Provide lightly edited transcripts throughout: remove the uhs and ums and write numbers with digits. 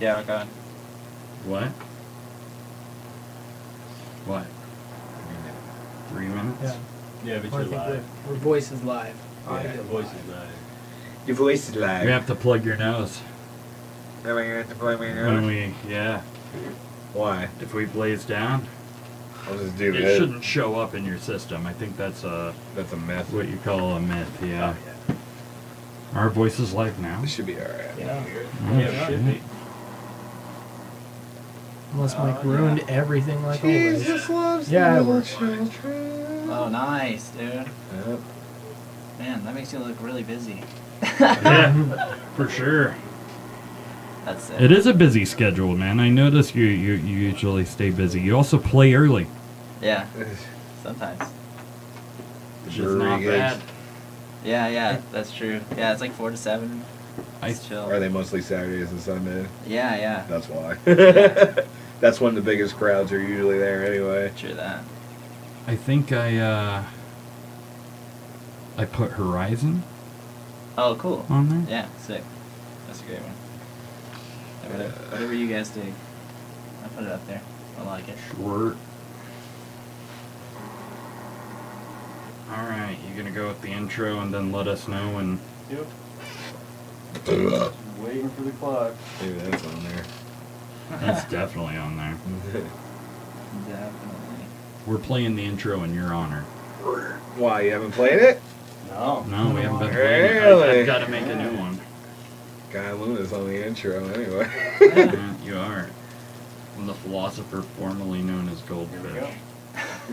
Yeah, we're going. What? What? 3 minutes? Yeah. Yeah, but I you're think live. our voice is live. Yeah, your voice is live. Your voice is live. You have to plug your nose. Am I gonna have to plug my When nose? we, yeah. Why? If we blaze down, I'll just do it this. shouldn't show up in your system. I think that's That's a myth. what you call a myth, yeah. Oh, yeah. Our voice is live now. This should be alright. Yeah. Mm, Yeah, it should be. Unless Mike Oh, ruined yeah. everything like always. Jesus loves Yeah, little it children. Oh, nice, dude. Yep. Man, that makes you look really busy. Yeah, for sure. That's it. It is a busy schedule, man. I notice you usually stay busy. You also play early, Yeah, sometimes. which is not Brewery bad. gigs. Yeah, that's true. Yeah, it's like 4 to 7. I- It's chill. Are they mostly Saturdays and Sundays? Yeah, That's why. Yeah. That's when the biggest crowds are usually there anyway. true that. I think I put Horizon Oh, cool. on there. Yeah, sick. That's a great one. Yeah, whatever you guys dig. I'll put it up there. I like it. Sure. All right, you gonna go with the intro and then let us know and. Yep. Maybe Waiting for the clock. that's on there. That's definitely on there. Definitely. We're playing the intro in your honor. Why, you haven't played it? No. No, we haven't been playing it. Really? I've got to make a new one. Guy Luna's on the intro anyway. Yeah, you are. I'm the philosopher formerly known as Goldfish.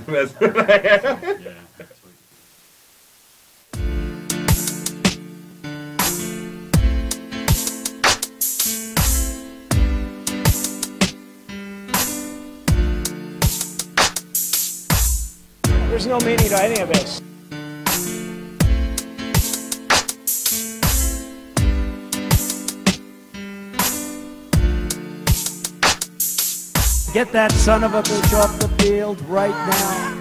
That's what I am. Yeah. That's what There's no meaning to any of this. Get that son of a bitch off the field right now.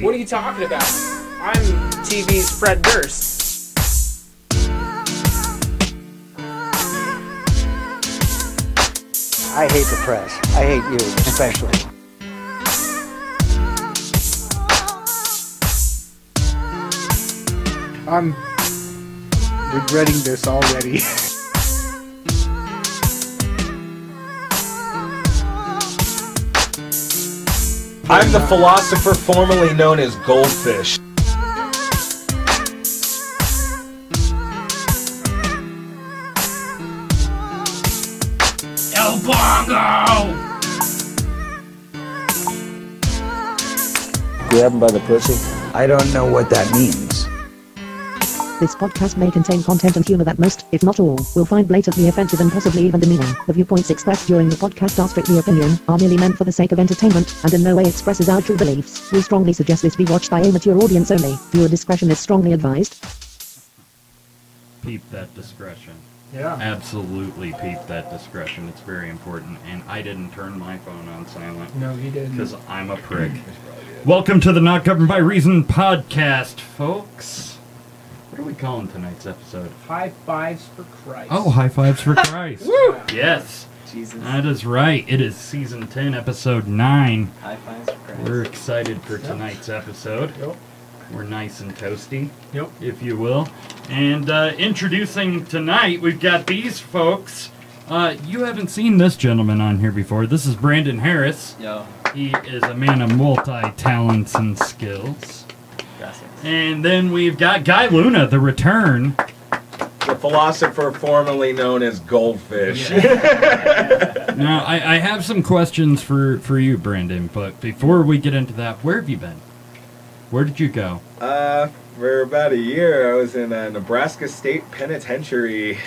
What are you talking about? I'm TV's Fred Durst. I hate the press. I hate you, especially. I'm regretting this already. I'm the philosopher formerly known as Goldfish. El Bongo! Grab him by the pussy? I don't know what that means. This podcast may contain content and humor that most, if not all, will find blatantly offensive and possibly even demeaning. The viewpoints expressed during the podcast are strictly opinion, are merely meant for the sake of entertainment, and in no way expresses our true beliefs. We strongly suggest this be watched by a mature audience only. Viewer discretion is strongly advised. Peep that discretion. Yeah. Absolutely peep that discretion. It's very important. And I didn't turn my phone on silent. No, he didn't. Because I'm a prick. Welcome to the Not Governed by Reason podcast, folks. What are we calling tonight's episode? High fives for Christ. Oh, high fives for Christ. Woo! Yes, Jesus. that is right. It is season 10, episode 9. High fives for Christ. We're excited for tonight's episode. Yep. We're nice and toasty, Yep. if you will. And introducing tonight, we've got these folks. You haven't seen this gentleman on here before. This is Brandon Harris. Yo. He is a man of multi-talents and skills. Gracias. And then we've got Guy Luna, the return. The philosopher formerly known as Goldfish. Now, I have some questions for you, Brandon, but before we get into that, where have you been? Where did you go? For about a year, I was in a Nebraska State Penitentiary,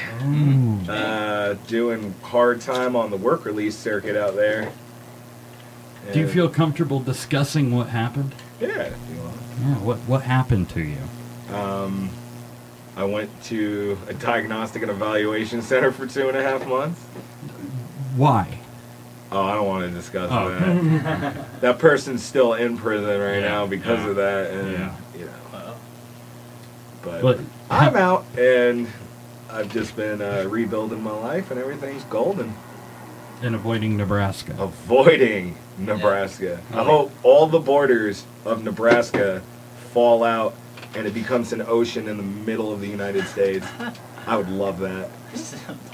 doing hard time on the work release circuit out there. Do you And- feel comfortable discussing what happened? Yeah. if you want. Yeah, what happened to you? I went to a diagnostic and evaluation center for 2.5 months. Why? Oh, I don't want to discuss Oh, that. That person's still in prison right now because yeah, of that, and yeah. you know. Uh-oh. But I'm out, and I've just been rebuilding my life, and everything's golden. And avoiding Nebraska. Avoiding Nebraska. I hope all the borders of Nebraska fall out and it becomes an ocean in the middle of the United States. I would love that.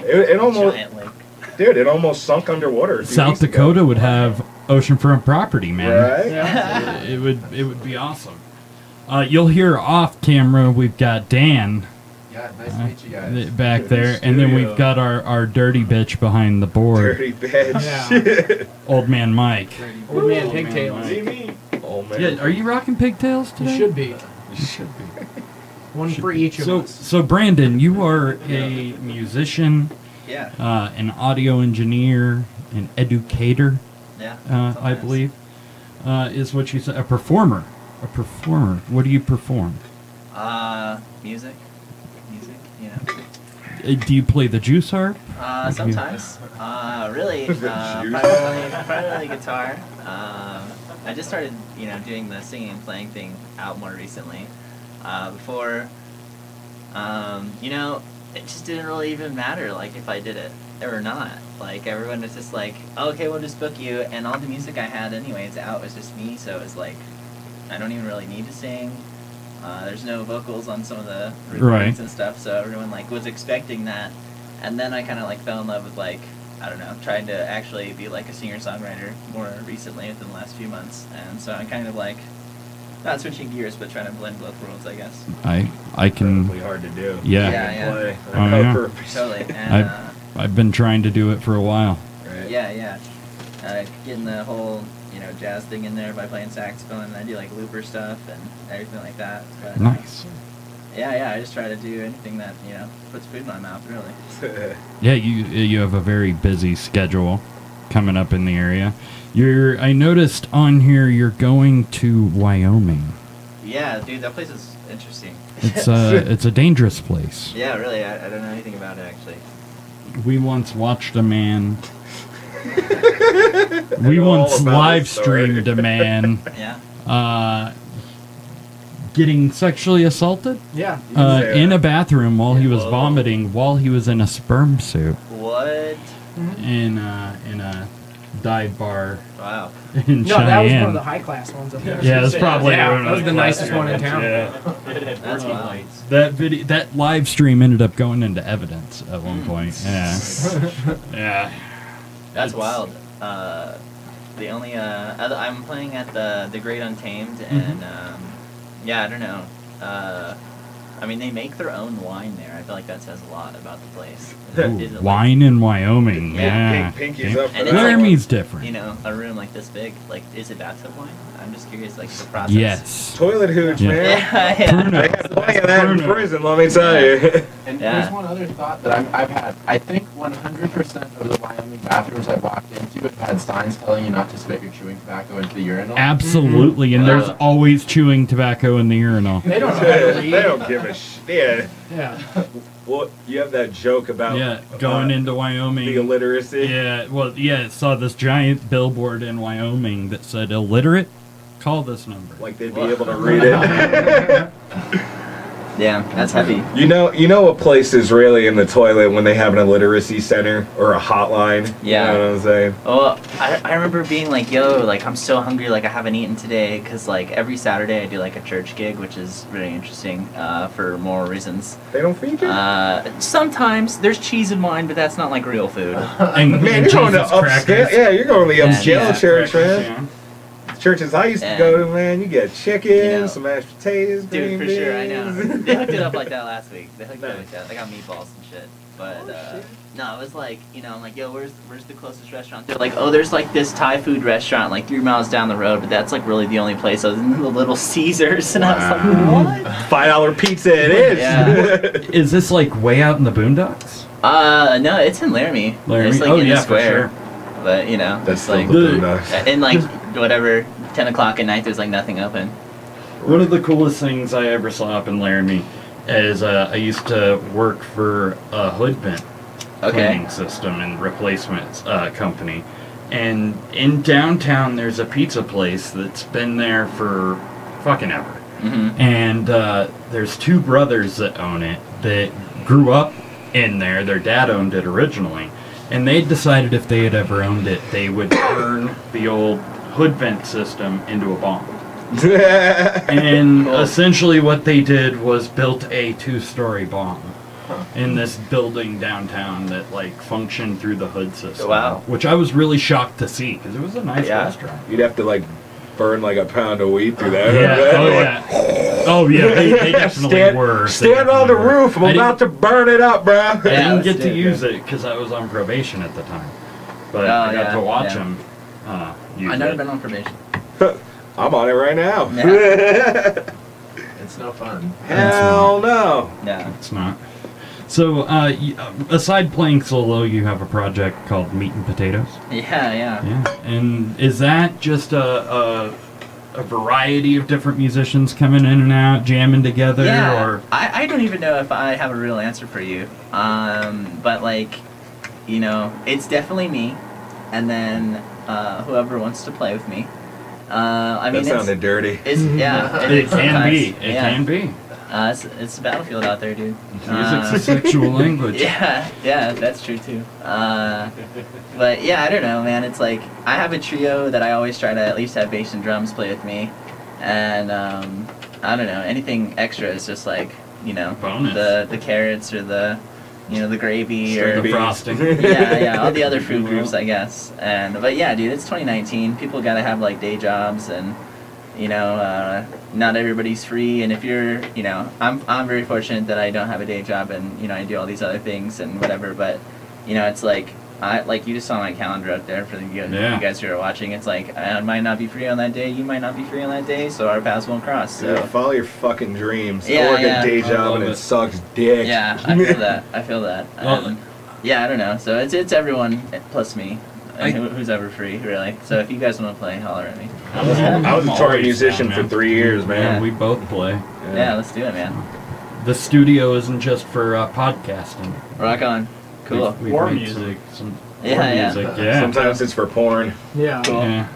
It almost, Giant lake. dude, it almost sunk underwater. South Dakota would have oceanfront property, man. Right? Yeah. It would be awesome. You'll hear off camera. We've got Dan Yeah, nice to meet you guys. back there, and then we've got our dirty bitch behind the board, Dirty bitch. Yeah. old man Mike. Old man Old pigtails. man See me? Oh, man. Yeah, are you rocking pigtails You today? should be. You should be. One for each of So, us. so Brandon, you are a musician, Yeah. an audio engineer, an educator, Yeah. I believe, is what you said. A performer. A performer. What do you perform? Music. Music, you know. Do you play the juice harp? Sometimes. Really, Juice. primarily guitar. I just started, doing the singing and playing thing out more recently. Before, it just didn't really even matter, like, if I did it or not. Like, everyone was just like, oh, okay, we'll just book you, and all the music I had anyways out was just me, so it was like, I don't even really need to sing. There's no vocals on some of the recordings and stuff, so everyone, like, was expecting that. And then I kind of, like, fell in love with, like, I don't know, trying to actually be, like, a singer-songwriter more recently within the last few months. And so I'm kind of, like, not switching gears, but trying to blend both worlds, I guess. I can. Incredibly hard to do. Yeah. Yeah. Play. Oh, yeah. Totally. And, I've been trying to do it for a while. Right. yeah. Getting the whole, jazz thing in there by playing saxophone, and I do, like, looper stuff and everything like that. But, Nice. Yeah, I just try to do anything that, puts food in my mouth, really. Yeah, you have a very busy schedule coming up in the area. I noticed on here you're going to Wyoming. Yeah, dude, that place is interesting. It's a dangerous place. Yeah, really, I don't know anything about it, actually. We once watched a man. We All once about live his story. streamed a man Yeah. getting sexually assaulted Yeah. say in that. a bathroom while he was Whoa. vomiting while he was in a sperm suit What? in a dive bar Wow. in No, that was one Cheyenne. of the high class ones up there. Yeah, it's probably Yeah, one of that was the the nicest classic one in ones, town. yeah. That's wild. That live stream ended up going into evidence at one point. Yeah, yeah. That's wild. The only I'm playing at the Great Untamed, and yeah, I don't know. I mean, they make their own wine there. I feel like that says a lot about the place. Ooh, Is it wine in Wyoming. Yeah. Yeah, Pinky's up for And that. it's like- Laramie's different. a room like this big? Like, is it bathtub wine? I'm just curious, like, the process. Yes. Toilet hooch, Yeah. man. Yeah. They had plenty of that in Bruno. prison, let me tell you. And Yeah. there's one other thought that I've had. I think 100% of the Wyoming bathrooms I've walked into have had signs telling you not to spit your chewing tobacco into the urinal. Absolutely, and there's Wow. always chewing tobacco in the urinal. They don't know how to They read. don't give a shit. Yeah. Well, you have that joke about Yeah, going into the Wyoming. illiteracy. Yeah, well, yeah, saw this giant billboard in Wyoming that said, "Illiterate, call this number." Like they'd be able to read it. Yeah, that's heavy. You know a place is really in the toilet when they have an illiteracy center or a hotline. Yeah. You know what I'm saying? Well, I remember being like, yo, like, I'm so hungry, like, I haven't eaten today, because, like, every Saturday I do, like, a church gig, which is really interesting for more reasons. They don't feed you? Sometimes there's cheese in wine, but that's not, like, real food. And, Man, and you're going to Jesus upscale. crackers. Yeah, you're going to the Yeah, upscale yeah, church, Crackers, man. Churches I used to go to, man, you get chicken, You know. some mashed potatoes, Dude, green for sure, I know. beans. They hooked it up like that last week. They hooked it up Nice. like that. They got meatballs and shit. But, no, it was like, I'm like, yo, where's the closest restaurant? They're like, oh, there's, like, this Thai food restaurant, like, 3 miles down the road, but that's, like, really the only place. I was in the Little Caesars, and I was like, what? $5 pizza it is. Yeah. Is this like way out in the boondocks? No, it's in Laramie. Laramie? It's, like, Oh, in yeah, the for square. sure. But, That's it's still like, the boondocks. and, like, whatever, 10 o'clock at night, there's, like, nothing open. One of the coolest things I ever saw up in Laramie is I used to work for a hood vent cleaning system and replacement company. And in downtown, there's a pizza place that's been there for fucking ever. Mm-hmm. And there's two brothers that own it that grew up in there. Their dad owned it originally. And they decided if they had ever owned it, they would turn the old hood vent system into a bomb. And essentially what they did was built a 2-story bomb in this building downtown that like functioned through the hood system. Wow. Which I was really shocked to see because it was a nice restaurant. You'd have to like burn like a pound of weed through that. Oh yeah, they definitely were. Stand on the roof. I'm about to burn it up, bro. I didn't get to use it because I was on probation at the time, but I got to watch him use I've never it. been on probation. I'm on it right now. It's no fun. Hell no. Yeah. It's not. So, aside playing solo, you have a project called Meat and Potatoes. Yeah. Yeah. And is that just a variety of different musicians coming in and out, jamming together? Yeah. Or I don't even know if I have a real answer for you. But like, you know, it's definitely me, and then whoever wants to play with me. I mean, that sounded dirty. It's yeah. it can be. It yeah. can be. It's a battlefield out there, dude. Music's a sexual language. Yeah, that's true too. But yeah, I don't know, man. It's like I have a trio that I always try to at least have bass and drums play with me, and I don't know, anything extra is just like, you know, bonus. The carrots or the, you know, the gravy or the frosting. yeah, all the other food groups, I guess. But yeah, dude, it's 2019. People gotta have like day jobs, and you know, not everybody's free. And if you're, you know, I'm very fortunate that I don't have a day job, and you know, I do all these other things and whatever. But you know, it's like you just saw my calendar up there for you guys who are watching. It's like I might not be free on that day. You might not be free on that day, so our paths won't cross. So Yeah, follow your fucking dreams. Yeah, I work yeah. a day job and it sucks dick. Yeah, I feel that. Yeah, I don't know. So it's everyone plus me, and who's ever free, really. So if you guys want to play, holler at me. I was a touring musician down, for 3 years, man. Yeah, we both play. Yeah, let's do it, man. The studio isn't just for podcasting. Rock on. Cool. We Or write music. Yeah. Sometimes it's for porn. Yeah. Yeah.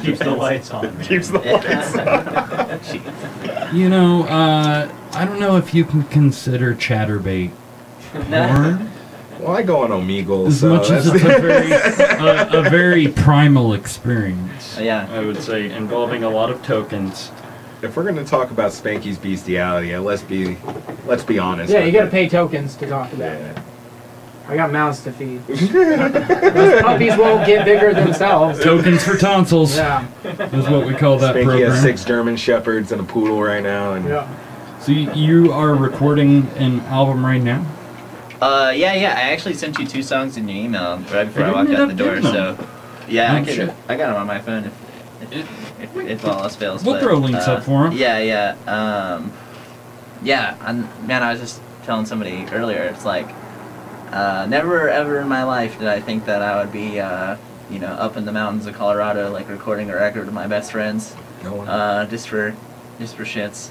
Keeps the lights on. Man. Keeps the lights on. You know, I don't know if you can consider Chatterbait porn. Well, I go on Omegle, As so much as it's a very primal experience. Yeah. I would say, involving a lot of tokens. if we're gonna talk about Spanky's bestiality, let's be honest. Yeah, with you gotta it. pay tokens to talk about it. Yeah. I got mouths to feed. Those puppies won't get bigger themselves. Tokens for tonsils. Yeah. Is what we call that Spanky program. has 6 German Shepherds and a poodle right now, and Yeah. So you are recording an album right now? Yeah. I actually sent you 2 songs in your email right before I didn't walked end out up the door. getting them. So, yeah, Oh, shit. I got them on my phone if all else fails. We'll but, throw links up for 'em. Yeah. Man, I was just telling somebody earlier. It's like never ever in my life did I think that I would be up in the mountains of Colorado, like recording a record with my best friends. no one. Just for shits,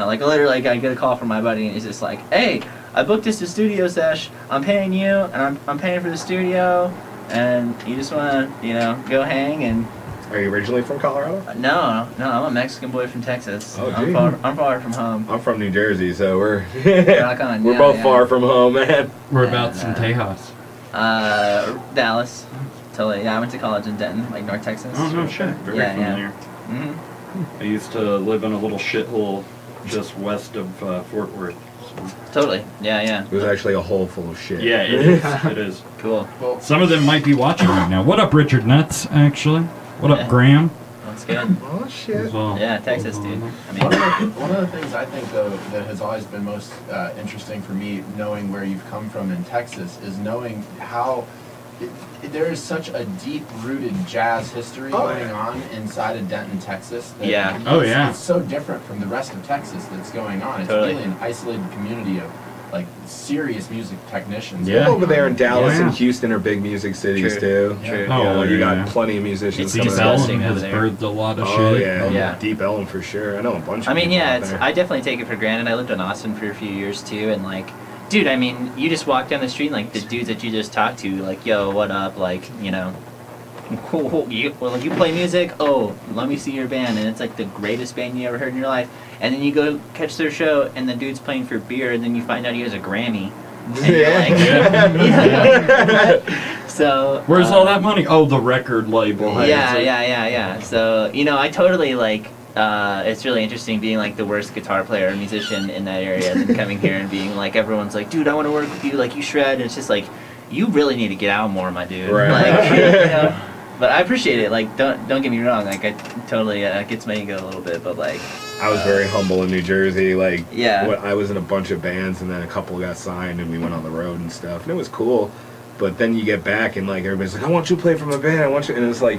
like literally, like I get a call from my buddy and he's just like, "Hey, I booked us a studio sesh. I'm paying you, and I'm paying for the studio, and you just wanna, go hang and." Are you originally from Colorado? No, I'm a Mexican boy from Texas. Oh, I'm gee. far from home. I'm from New Jersey, so we're Rock on. we're Yeah, both yeah. far from home, man. Whereabouts in Tejas? Dallas. Totally. Yeah, I went to college in Denton, like North Texas. Oh no shit, very Yeah, yeah. familiar. Mhm. I used to live in a little shithole just west of Fort Worth. So. Totally. Yeah. It was actually a hole full of shit. Yeah, it is. It is. Cool. Well, Some of them might be watching right now. What up, Richard Nuts? Actually, what Yeah. up, Graham? That's good. Oh shit. As well. Yeah, Texas, dude. I One mean, of the things I think, though, that has always been most interesting for me, knowing where you've come from in Texas, is knowing how there is such a deep-rooted jazz history going on inside of Denton, Texas. That Yeah. it's- Oh, yeah. It's so different from the rest of Texas that's going on. It's Totally. really an isolated community of like serious music technicians. Yeah. Over there in Dallas Yeah. and Houston are big music cities True. too. True. You, Oh, know, you got yeah. plenty of musicians It's Deep coming disgusting out. Ellum has over there. birthed a lot of Oh shit. yeah, Yeah. Deep Ellum for sure. I know a bunch of I mean, people yeah, out there. I definitely take it for granted. I lived in Austin for a few years too, and like, dude, I mean, you just walk down the street, and, like the dudes that you just talked to, like, yo, what up, like, you play music? Oh, let me see your band, and it's like the greatest band you ever heard in your life. And then you go catch their show, and the dude's playing for beer, and then you find out he has a Grammy. And you're like, So where's all that money? Oh, the record label. has Yeah, it. yeah. So, I totally like, it's really interesting being like the worst guitar player or musician in that area and then coming here and being like, everyone's like, dude, I want to work with you, like you shred. And it's just like, you really need to get out more, my dude. Right. Like, but I appreciate it. Like, don't get me wrong. Like, I totally, it gets my ego a little bit, but like. I was very humble in New Jersey. Like, Yeah. I was in a bunch of bands, and then a couple got signed, and we went on the road and stuff, and it was cool. But then you get back, and like everybody's like, "I want you to play for my band. I want you," and it's like,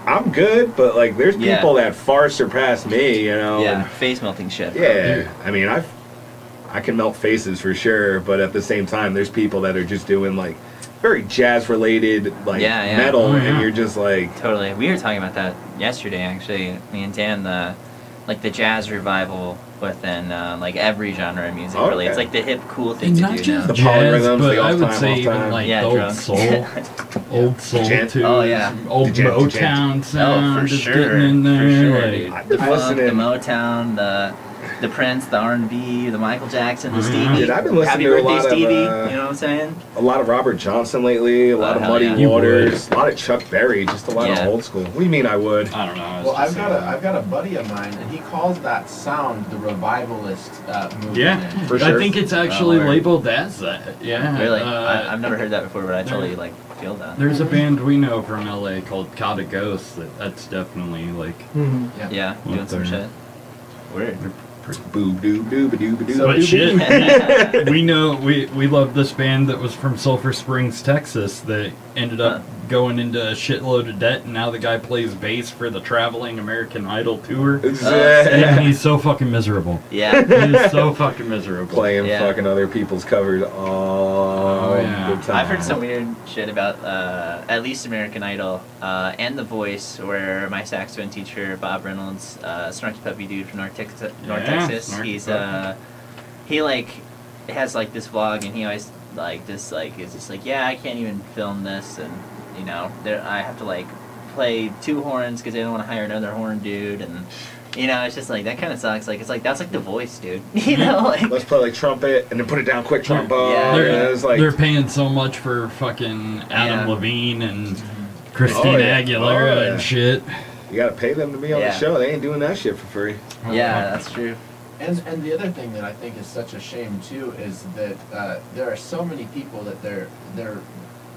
I'm good, but like, there's people that far surpass me, Yeah, and face melting shit. yeah, I mean, I can melt faces for sure, but at the same time, there's people that are just doing like very jazz related like metal, and you're just like totally. We were talking about that yesterday, actually. Me and Dan, the jazz revival within like every genre of music. Really, it's like the hip, cool thing to Not do just now. jazz, polyrhythms, but the I would off-time, say even off-time. like Yeah, the old drums. soul, old soul Gent. too. Oh, yeah. Old Gent. Motown sound. for is sure, getting in there. for sure, like- dude. I've The been funk, the listening. Motown, the Prince, the R&B, the Michael Jackson, the Mhm. Stevie. Dude, I've been listening Happy to a Birthday, lot of, Stevie. You know what I'm saying? a lot of Robert Johnson lately, a lot of hell Muddy yeah. You Waters, a lot of Chuck Berry, just a lot Yeah. of old school. What do you mean I would? I don't know. I was Well, just I've got a buddy of mine, and he calls that sound the revivalist movement. Yeah, For I sure. think it's actually word. labeled as that. Yeah. Really? I've never heard that before, but I totally like feel that. There's a band we know from LA called Caught a Ghost. That's definitely like. Yeah, doing some there. shit. Weird. Boob doob doob doob doob. But shit, we know we love this band that was from Sulphur Springs, Texas, that ended up going into a shitload of debt, and now the guy plays bass for the traveling American Idol tour. And he's so fucking miserable. Yeah. He's so fucking miserable. Playing Yeah. fucking other people's covers all yeah. the time. I've heard some weird shit about at least American Idol and The Voice, where my saxophone teacher Bob Reynolds, snarky puppy dude from North Texas, Snarky he's puppy. he like has like this vlog, and he always like this like is just like, yeah, I can't even film this, and I have to like play two horns because they don't want to hire another horn dude, and it's just like that kind of sucks. Like it's like that's like The Voice, dude. Like Let's play like trumpet and then put it down quick trombone. Yeah. and They're, it's like they're paying so much for fucking Adam Yeah. Levine and Christina yeah. Aguilera Oh, yeah. and shit. you gotta pay them to be on the Yeah. show. They ain't doing that shit for free. yeah, that's true. And the other thing that I think is such a shame too is that there are so many people that they're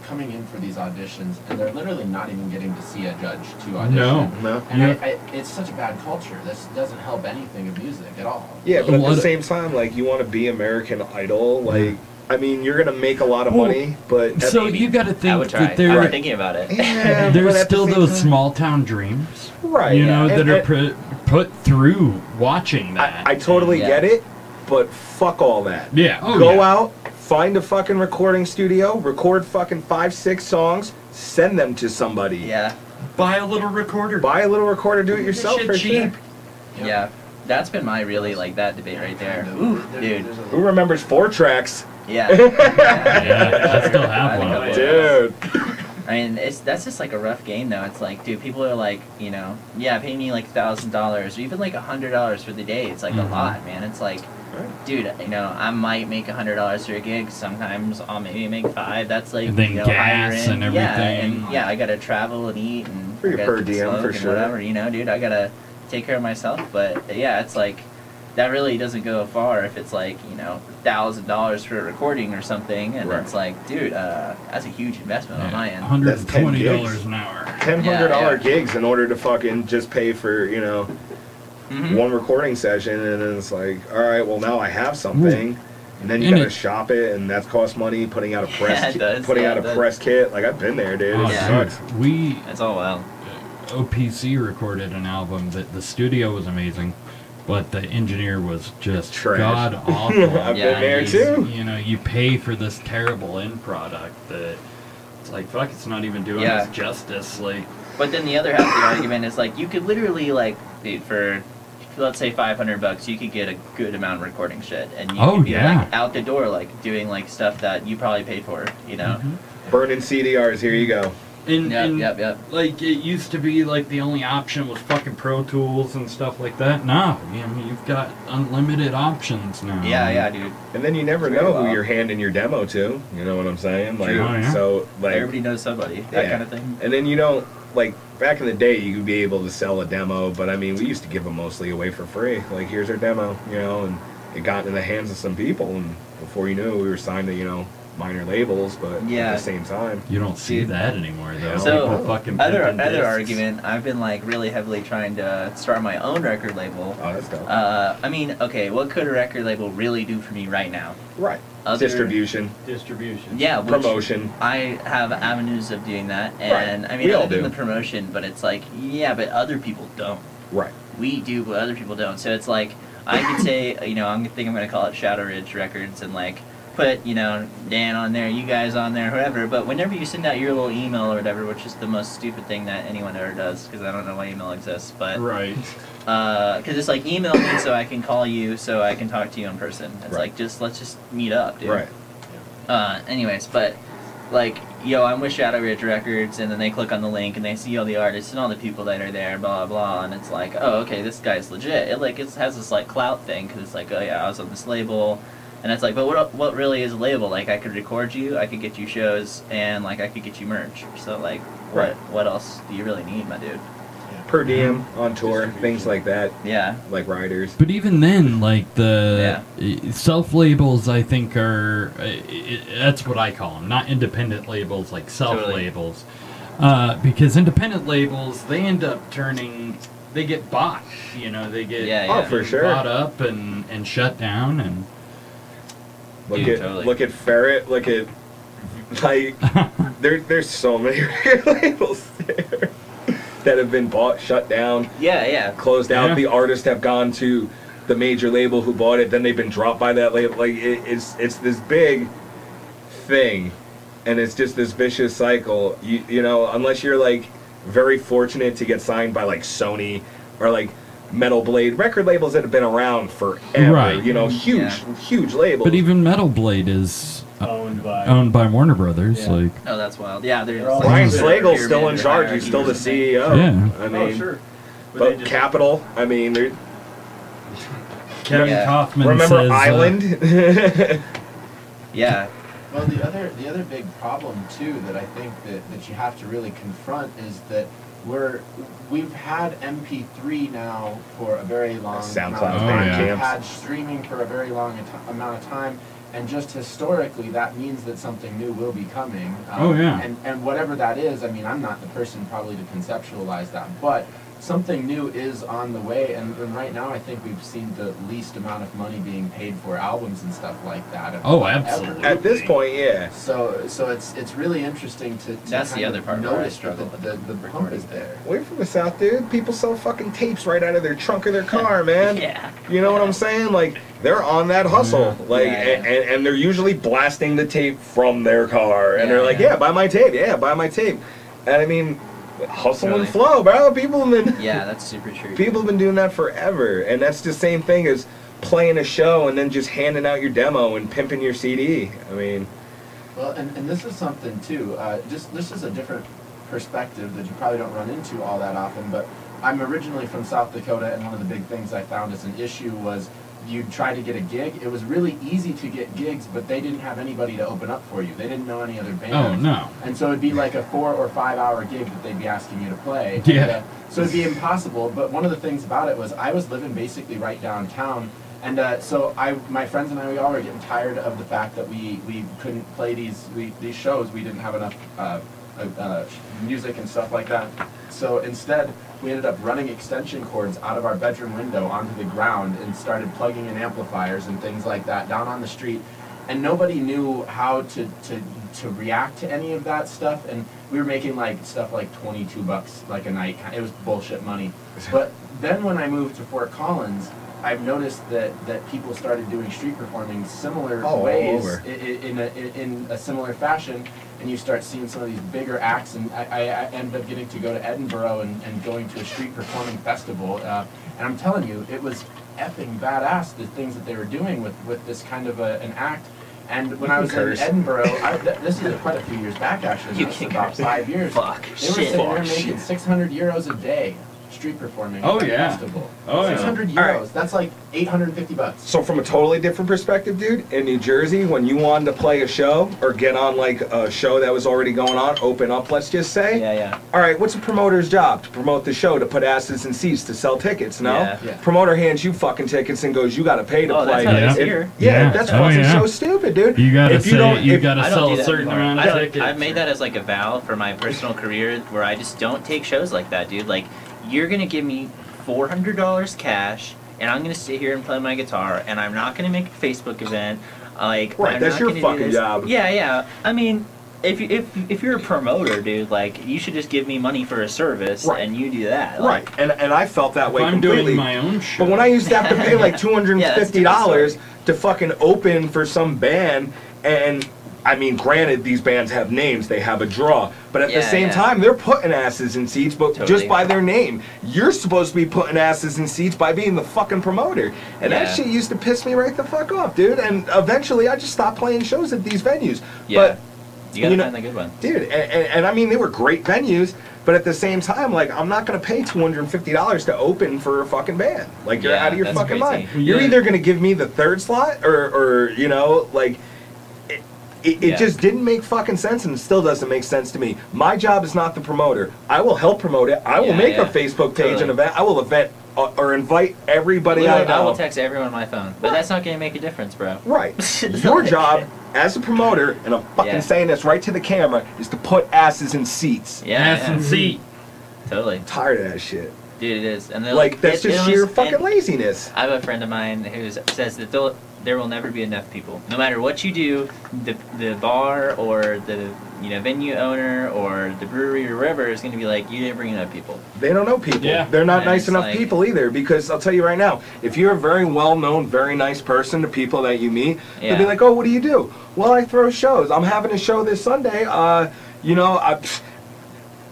coming in for these auditions, and they're literally not even getting to see a judge to audition. No. And Yeah. it's such a bad culture. This doesn't help anything of music at all. Yeah, but at What- the same time, like you want to be American Idol, like I mean, you're gonna make a lot of money, but So you got to I think would try. that I there was thinking about it. yeah, but there's at the still same those time- small town dreams, right? you know, and- that are and put through watching that. I totally Yeah. get it, but fuck all that. Yeah. Oh, Go yeah. out, find a fucking recording studio, record fucking 5-6 songs, send them to somebody. Yeah. Buy a little recorder. Buy a little recorder, do it yourself Shit for cheap. sure. Yeah, that's been my really like that debate right there. Ooh, dude. Who remembers 4 tracks? Yeah. Yeah, I still have one. Dude. I mean, that's just like a rough game though. It's like, dude, people are like, yeah, pay me like $1,000 or even like $100 for the day. It's like a lot, man. It's like, dude, I might make $100 for a gig. Sometimes I'll maybe make $5. That's like, And then higher gas end. and Yeah, everything. and yeah, I gotta travel and eat and For your I gotta per diem, smoke for and sure. whatever, dude. I gotta take care of myself. But yeah, it's like that really doesn't go far if it's like $1,000 for a recording or something, and Right. it's like, dude, that's a huge investment on my end. $120 an hour. $1,000 Yeah. gigs in order to fucking just pay for, Mhm. one recording session, and then it's like, all right, well now I have something, and then you And gotta it- shop it, and that's cost money. Putting out a press, Yeah, it does. putting Yeah, out it a does. press kit, like I've been there, dude. Oh, It Yeah. dude, sucks. we It's all wild. OPC recorded an album that the studio was amazing, but the engineer was just Trash. god awful. I've Yeah, been there He's- too. You pay for this terrible end product that it's like fuck, it's not even doing Yeah. us justice. Like, But then the other half of the argument is like, you could literally like, dude, for let's say $500, you could get a good amount of recording shit, and you Oh, could be yeah. like out the door, like doing like stuff that you probably paid for, Mm-hmm. Burning CDRs, here you go. Yep. Like, it used to be like the only option was fucking Pro Tools and stuff like that. Now, I mean, you've got unlimited options now. Yeah, dude. And then you never know who you're handing your demo to. You know what I'm saying? Like, True. Oh, yeah. so like Everybody knows somebody. That kind of thing. And then you don't like back in the day you could be able to sell a demo, but I mean we used to give them mostly away for free. Like here's our demo, you know, and it got in the hands of some people, and before you knew it, we were signed to minor labels, but at the same time you don't see that anymore though. So people fucking other discs. argument, I've been like really heavily trying to start my own record label. Oh, that's dope. I mean, okay, what could a record label really do for me right now? Right. Distribution. Yeah, promotion. I have avenues of doing that, and I mean, we all other than do. the promotion, but it's like, yeah, but other people don't. Right. We do, but other people don't. So it's like, I could say, I'm going to call it Shadow Ridge Records, and like, put, Dan on there, you guys on there, whoever, but whenever you send out your little email or whatever, which is the most stupid thing that anyone ever does, because I don't know why email exists, but... Right. Because it's like, email me so I can call you, so I can talk to you in person. It's like, let's just meet up, dude. Right. Anyways, but, like, I'm with Shadow Ridge Records, and then they click on the link, and they see all the artists and all the people that are there, blah, blah, and it's like, oh, okay, this guy's legit. It has this, like, clout thing, because it's like, oh, yeah, I was on this label. And it's like, but what really is a label? Like, I could record you, I could get you shows, and, like, I could get you merch. So, like, what else do you really need, my dude? Per diem, on tour, things like that. Yeah. Like riders. But even then, like, the self-labels, I think, are... that's what I call them. Not independent labels, like self-labels. Because independent labels, they end up turning... They get bought, they get for sure. bought up and shut down, and... Look at Ferret. Look at like there's so many labels there that have been bought, shut down, closed out. The artists have gone to the major label who bought it. Then they've been dropped by that label. Like it's this big thing, and it's just this vicious cycle. You know, unless you're like very fortunate to get signed by like Sony or like Metal Blade, record labels that have been around forever, right. Huge labels. But even Metal Blade is owned by Warner Brothers. Like, oh, that's wild. Yeah, Brian Slagle's still in charge. He's still the CEO. Yeah. I mean, but Capitol. I mean, Kevin Kaufman remember says, Island? Yeah. Well, the other big problem too that I think that you have to really confront is that we've had MP3 now for a very long SoundCloud, time. We've had streaming for a very long amount of time, and just historically, that means that something new will be coming. And whatever that is, I mean, I'm not the person probably to conceptualize that, but something new is on the way, and right now I think we've seen the least amount of money being paid for albums and stuff like that. Oh, absolutely. At this point, yeah. So it's really interesting to that's the other part where I notice struggle that the pump is there. We're from the South, dude. People sell fucking tapes right out of their trunk of their car, man. Yeah. You know what I'm saying? Like, they're on that hustle. Like, and they're usually blasting the tape from their car. And they're like, buy my tape. Yeah, buy my tape. And I mean, hustle and flow, bro. People have been... Yeah, that's super true. People have been doing that forever. And that's the same thing as playing a show and then just handing out your demo and pimping your CD. I mean... Well, and this is something, too. This is a different perspective that you probably don't run into all that often, but I'm originally from South Dakota, and one of the big things I found as an issue was you'd try to get a gig. It was really easy to get gigs, but they didn't have anybody to open up for you. They didn't know any other bands. Oh, no. And so it'd be like a 4 or 5 hour gig that they'd be asking you to play. Yeah. And, so it'd be impossible, but one of the things about it was I was living basically right downtown, and so my friends and I, we all were getting tired of the fact that we couldn't play these shows. We didn't have enough music and stuff like that. So instead, we ended up running extension cords out of our bedroom window onto the ground and started plugging in amplifiers and things like that down on the street. And nobody knew how to react to any of that stuff. And we were making like stuff like $22 like a night. It was bullshit money. But then when I moved to Fort Collins, I've noticed that people started doing street performing similar ways in a similar fashion, and you start seeing some of these bigger acts, and I ended up getting to go to Edinburgh and going to a street performing festival, and I'm telling you, it was effing badass, the things that they were doing with this kind of an act. And when I was in curse. Edinburgh, this is quite a few years back actually. You This can is about curse. 5 years. Fuck. They were Shit. sitting there Fuck. making Shit. 600 euros a day street performing Oh, at yeah. a festival. Oh, yeah. 600 euros. All right. That's like $850. So from a totally different perspective, dude, in New Jersey, when you wanted to play a show or get on like a show that was already going on, open up, let's just say. Yeah, yeah. All right, what's a promoter's job? To promote the show, to put asses in seats, to sell tickets, no? Yeah. Yeah. Promoter hands you fucking tickets and goes, you gotta pay to Oh, play. that's how it is Yeah. here. Yeah, Yeah. that's Oh, fucking yeah. so stupid, dude. You gotta If say you gotta I don't sell do a that certain anymore. amount of tickets. I've made that as like a vow for my personal career where I just don't take shows like that, dude. Like, you're gonna give me $400 cash, and I'm gonna sit here and play my guitar, and I'm not gonna make a Facebook event. Like, Right, I'm that's not your gonna do fucking this. job. Yeah, yeah. I mean, if you're a promoter, dude, like, you should just give me money for a service, Right. and you do that. Right, Like, and I felt that If way I'm completely. doing my own show. But when I used to have to pay like $250 Yeah, to fucking open for some band, and I mean, granted, these bands have names, they have a draw, but at the Yeah, same yeah. time, they're putting asses in seats, but Totally. just by their name. You're supposed to be putting asses in seats by being the fucking promoter. And Yeah. that shit used to piss me right the fuck off, dude. And eventually, I just stopped playing shows at these venues. yeah. But You gotta you know- find the good one. dude, and I mean, they were great venues, but at the same time, like, I'm not gonna pay $250 to open for a fucking band. Like, you're Yeah, out of your that's fucking crazy. mind. You're Yeah. either gonna give me the third slot, or you know, like, it Yeah. just didn't make fucking sense, and it still doesn't make sense to me. My job is not the promoter. I will help promote it. I will Yeah, make yeah. a Facebook page, Totally. an event. I will event or invite everybody Literally, I I will know. text everyone on my phone, but that's not gonna make a difference, bro. Right. Your job as a promoter, and I'm fucking Yeah. saying this right to the camera, is to put asses in seats. Yeah, Ass yeah. and seat. Totally. I'm tired of that shit. Dude, it is. And they're Like, that's it just was- sheer and fucking laziness. I have a friend of mine who says that there will never be enough people. No matter what you do, the bar or the venue owner or the brewery or wherever is going to be like, you didn't bring enough people. They don't know people. Yeah. They're not And nice it's enough like- people either, because I'll tell you right now, if you're a very well-known, very nice person to people that you meet, they'll be Yeah. like, oh, what do you do? Well, I throw shows. I'm having a show this Sunday.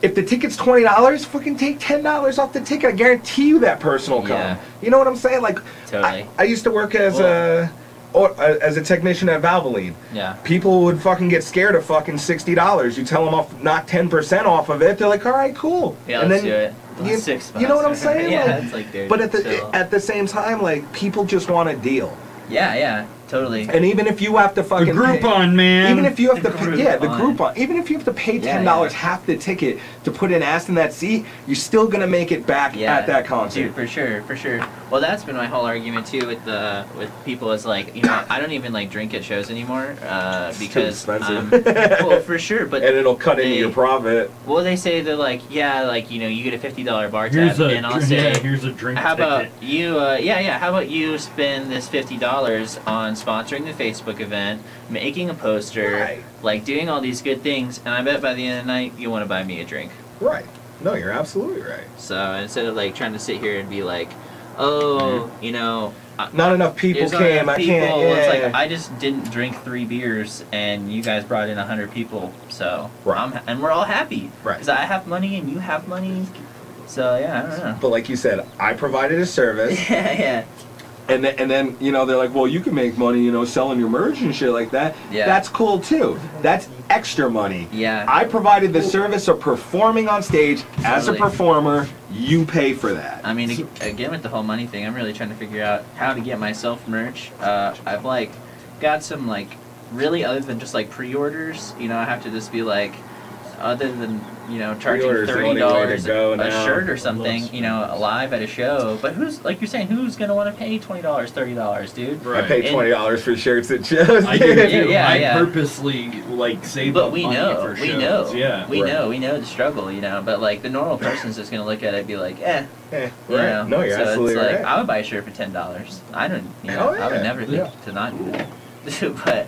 If the ticket's $20, fucking take $10 off the ticket. I guarantee you that person will come. Yeah. You know what I'm saying? Like, Totally. I used to work as a technician at Valvoline. Yeah. People would fucking get scared of fucking $60. You tell them knock 10% off of it. They're like, all right, cool. Yeah, and let's then do it. You, 6 you know what I'm months. saying? Yeah, Like, it's like, dude. but chill. at the same time, like, people just want a deal. Yeah, totally. And even if you have to The fucking pay, Groupon, man. even if you have to pay, the Groupon. Groupon, even if you have to pay Yeah, $10 yeah. half the ticket to put an ass in that seat, you're still gonna make it back Yeah, at that concert. dude, for sure. Well, that's been my whole argument too with people is like, I don't even like drink at shows anymore because expensive. well, for sure, but And it'll cut into they- your profit. well, they say they're like, yeah, like you get a $50 bar tab, Here's a and I'll say, here's a drink how about ticket. you? How about you spend this $50 on sponsoring the Facebook event, making a poster, Right. like doing all these good things, and I bet by the end of the night you want to buy me a drink. Right. No, you're absolutely right. So instead of like trying to sit here and be like, oh, Not enough people there's not enough came. I people. can't. It's Yeah. like I just didn't drink 3 beers, and you guys brought in 100 people. So Right. and we're all happy. Right. Because I have money and you have money. So yeah, I don't know. But like you said, I provided a service. yeah. And then they're like, well, you can make money, selling your merch and shit like that. Yeah. That's cool too. That's extra money. Yeah. I provided the service of performing on stage as a Totally. performer. You pay for that. I mean, again with the whole money thing, I'm really trying to figure out how to get myself merch. I've like got some like really other than just like pre-orders. I have to just be like, other than charging Pre-order's the only way to $30 go a now. shirt or something, live at a show. But who's like you're saying, who's gonna want to pay $20, $30, dude? I pay And- $20 for shirts at shows. I do too. Yeah, I yeah. purposely save But up we money know, for we shows. know, Yeah. we Right. know the struggle, But like the normal person's just gonna look at it and be like, Right. you know? No, you're so absolutely it's like, right. I would buy a shirt for $10. I don't, Hell I would yeah. never think Yeah. to not do that. But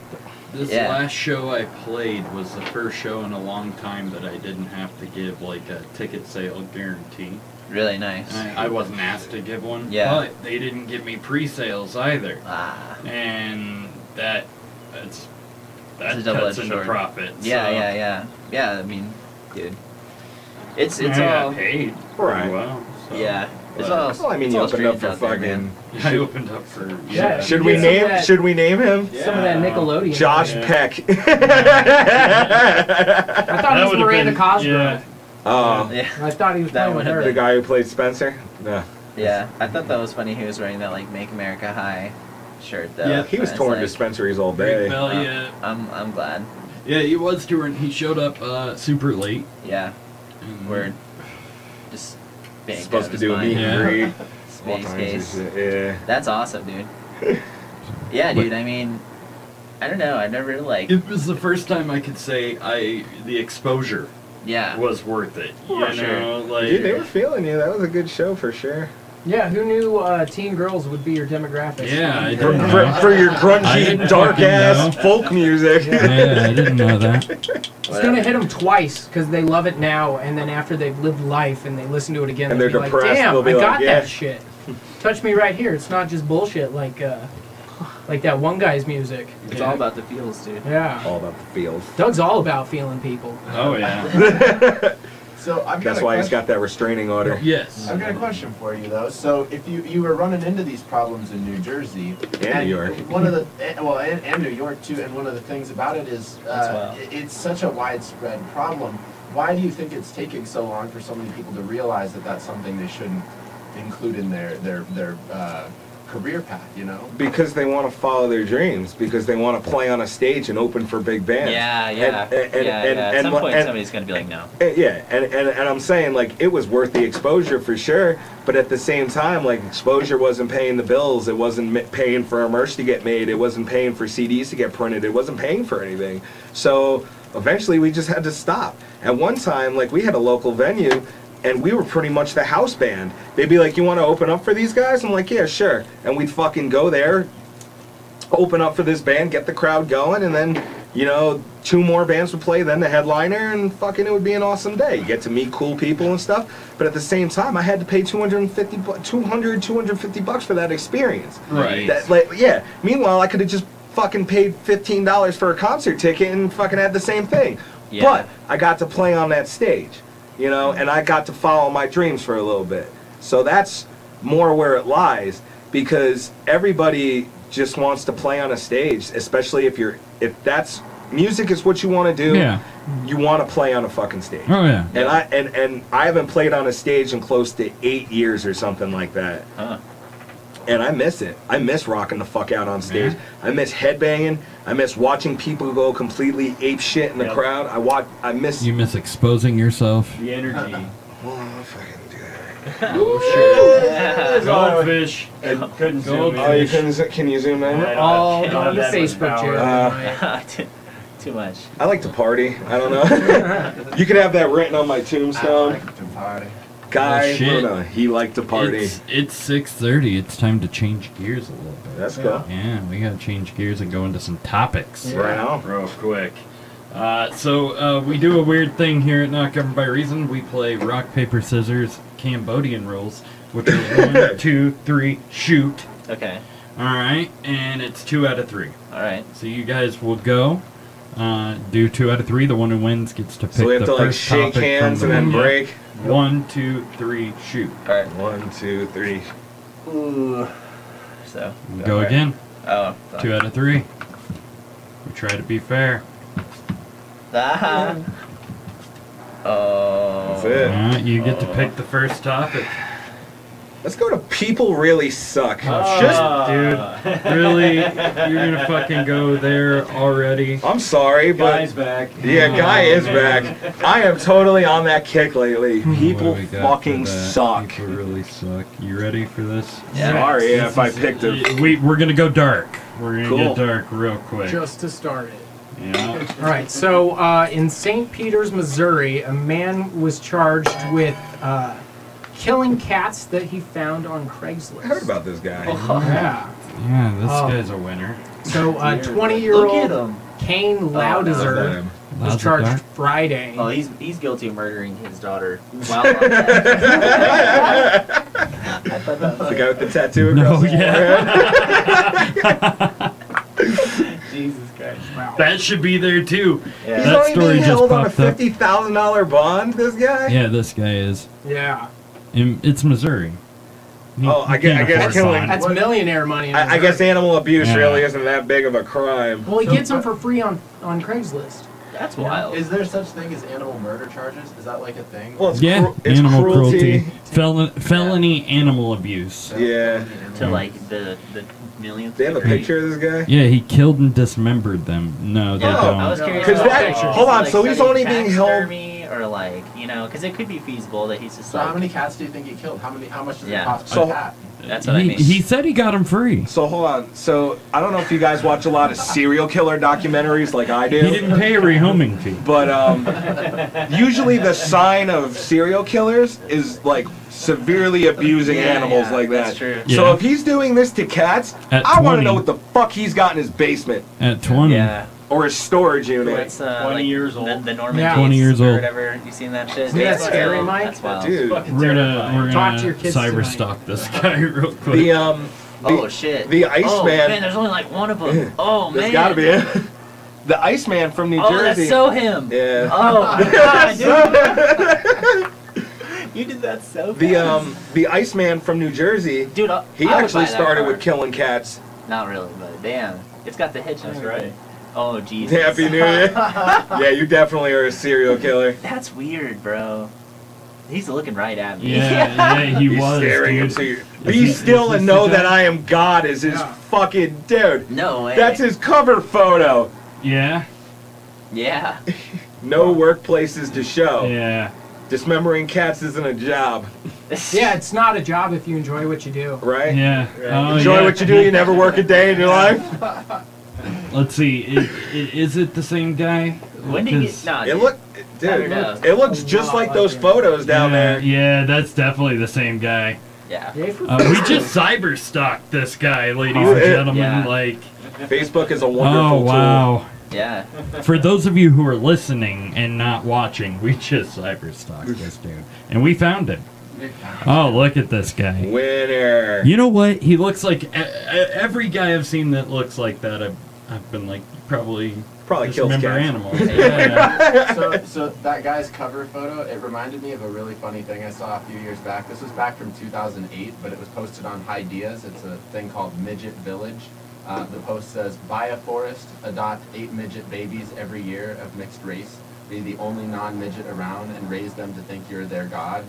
This Yeah. last show I played was the first show in a long time that I didn't have to give like a ticket sale guarantee. really nice. I wasn't asked to give one, Yeah. but they didn't give me pre-sales either, Ah, and that It's that a double-edged cuts into sword. profit. yeah. I mean, dude, it's I got all paid Right. pretty well. So. yeah. It's but- all, Well, I mean, it's you all opened up streams for out there, fucking. man. I opened up for Yeah. Should You we get some of name? that- Should we name him? Some of that Nickelodeon. Josh Yeah. Peck. I thought it was would've Miranda been- Cosgrove. yeah. Oh, Yeah. I thought he was That playing with would've her. the guy who played Spencer. No, Yeah, I thought that was funny. He was wearing that like "Make America High" shirt though. Yeah, he was But it's touring like, dispensaries all Great day. Bell, yeah. I'm glad. Yeah, he was touring. He showed up super late. Yeah, And- we're just being Supposed to out of do a his meet mind. and Yeah. greet. All Space kinds of case. shit, yeah. That's awesome, dude. Yeah, dude. I mean, I don't know. I never like. It was the first time I could say the exposure Yeah. was worth it. You For sure. know, like Dude, they were feeling you. That was a good show for sure. Yeah, who knew teen girls would be your demographic? Yeah, I For, didn't for, know. for your I grungy, didn't dark fucking ass know. folk music. Yeah, I didn't know that. It's gonna hit them twice because they love it now, and then after they've lived life and they listen to it again, And they'll they're be depressed, like, "Damn, they'll be I like, got yeah." that shit. Touch me right here. It's not just bullshit like that one guy's music." It's Yeah. all about the feels, dude. Yeah, All about the field. Doug's all about feeling people. Oh yeah. So I've got That's a why he's question. got that restraining order. Yes. I've got a question for you though. So if you were running into these problems in New Jersey And New York. one of the and New York too, and one of the things about it is That's wild. it's such a widespread problem. Why do you think it's taking so long for so many people to realize that that's something they shouldn't include in their career path? You know. Because they want to follow their dreams. Because they want to play on a stage and open for big bands. Yeah, And- yeah, and- yeah. and- At and- some point, and- somebody's gonna be like, no. Yeah, and I'm saying, like, it was worth the exposure for sure, but at the same time, like, exposure wasn't paying the bills, it wasn't paying for our merch to get made, it wasn't paying for CDs to get printed, it wasn't paying for anything. So eventually we just had to stop. At one time, like, we had a local venue, and we were pretty much the house band. They'd be like, "You want to open up for these guys?" I'm like, "Yeah, sure." And we'd fucking go there, open up for this band, get the crowd going, and then, you know, 2 more bands would play, then the headliner, and fucking it would be an awesome day. You get to meet cool people and stuff, but at the same time, I had to pay $250 for that experience. Right. That, like, yeah. Meanwhile, I could have just fucking paid $15 for a concert ticket and fucking had the same thing. Yeah. But I got to play on that stage, you know, and I got to follow my dreams for a little bit. So that's more where it lies, because everybody just wants to play on a stage, especially if that's music is what you want to do. Yeah. You want to play on a fucking stage. Oh yeah. And I haven't played on a stage in close to 8 years or something like that. Huh. And I miss it. I miss rocking the fuck out on stage. Yeah. I miss headbanging. I miss watching people go completely ape shit in the Yep. crowd. I miss. You miss exposing yourself. The energy. Well, if I can do that. Oh shit. Goldfish. Couldn't zoom Oh, you in. can you zoom in? We're all on the Facebook chat. Too much. I like to party. I don't know. You can have that written on my tombstone. Guy, Oh, shit. no, he liked to party. It's 6:30. It's time to change gears a little bit. That's cool. Yeah, we gotta change gears and go into some topics. Right now. Real quick. So we do a weird thing here at Not Governed by Reason. We play rock, paper, scissors, Cambodian rules, which is 1, 2, 3, shoot. Okay. Alright, and it's 2 out of 3. All right. So you guys will go, do 2 out of 3. The one who wins gets to pick So we have the to like first shake topic hands from and the then room. break. 1, 2, 3, shoot. All right. 1, 2, 3. Ooh. So. Go okay. again. Oh. Fuck. 2 out of 3. We try to be fair. Ah. Oh. That's it. Alright, you get to pick the first topic. Let's go to People Really Suck. Dude, really? You're gonna fucking go there already? I'm sorry, but Guy's back. yeah, Guy is back. I am totally on that kick lately. What People do we got fucking for that? suck. People really suck. You ready for this? Yeah. Sorry if I picked it. We're gonna go dark. We're gonna Cool. get dark real quick. Just to start it. Yeah. All right, so in St. Peters, Missouri, a man was charged with killing cats that he found on Craigslist. I heard about this guy. Yeah. Yeah, this Oh. guy's a winner. So Look at 20-year-old him. Kane Laudizer was Lousy charged dark. Friday. Oh, he's guilty of murdering his daughter. While on that. I thought that was The guy with the tattoo No, across his yeah. forehead. Jesus Christ. Wow. That should be there too. Yeah. He's That only story being just held on a popped up. $50,000 bond, this guy? Yeah, this guy is. Yeah. It's Missouri. Oh, I guess killing. That's millionaire money. in I guess Missouri. animal abuse Yeah. really isn't that big of a crime. Well, he gets them for free on Craigslist. That's wild. Is there such thing as animal murder charges? Is that like a thing? Well, it's Yeah, it's animal cruelty. felony animal abuse. Yeah. To like the millionth They have a degree. picture of this guy? Yeah, he killed and dismembered them. No, they Yeah, don't. I was curious. 'Cause about that- pictures. hold on, Like, so he's studying only being held- taxidermy, or like, you know, because it could be feasible that he's just So like. how many cats do you think he killed? How much does Yeah. it cost So- per cat? That's what I mean. He said he got him free. So hold on. So I don't know if you guys watch a lot of serial killer documentaries like I do. He didn't pay a rehoming fee. But usually the sign of serial killers is like severely abusing Yeah, animals yeah, like that. that's true. So Yeah. if he's doing this to cats, At I want to 20. know what the fuck he's got in his basement At 20. Yeah. or his storage unit. What's 20 like years old. The Norman Yeah. 20 years or old. whatever. You seen that shit? Isn't that That's scary, wild. Mike? That's wild. Dude, We're gonna Talk to your kids cyber tonight. stalk this guy real quick. The Oh shit. the Oh Iceman. man, there's only like one of them. Oh There's man. gotta be it. The Iceman from New Oh, Jersey. that's so him. Yeah. Oh my god, dude. You did that so fast. The Iceman from New Jersey. Dude, He I would actually buy that started car. with killing cats. Not really, but damn, it's got the hitch. That's and right. everything. Oh Jesus. Happy New Year. Yeah, you definitely are a serial killer. That's weird, bro. He's looking right at me. Yeah, he He's was, staring dude. into you. Is Be he- still is and this know the guy? that I am God is his fucking dude. No way. That's his cover photo. Yeah, Yeah. No workplaces to show. yeah. Dismembering cats isn't a job, Yeah, it's not a job if you enjoy what you do. right? Yeah. Oh, Enjoy yeah. what you do. You never work a day in your life. Let's see. Is it the same guy? When did he 'Cause- get? Nah, It dude. look, I don't dude. know. It looks just like those photos down yeah, there. Yeah, that's definitely the same guy. Yeah. Yay for We just cyber stalked this guy, ladies and Yeah. gentlemen. Yeah. Like, Facebook is a wonderful oh wow. Yeah. For those of you who are listening and not watching, we just cyber stalked this dude, and we found him. Oh, look at this tool. guy. Winner. You know what? He looks like every guy I've seen that looks like that. I've been like probably Kills dismember cats. animals. Yeah. So that guy's cover photo, it reminded me of a really funny thing I saw a few years back. This was back from 2008, but it was posted on High Diaz. It's a thing called Midget Village. The post says, buy a forest, adopt 8 midget babies every year of mixed race, be the only non-midget around, and raise them to think you're their god.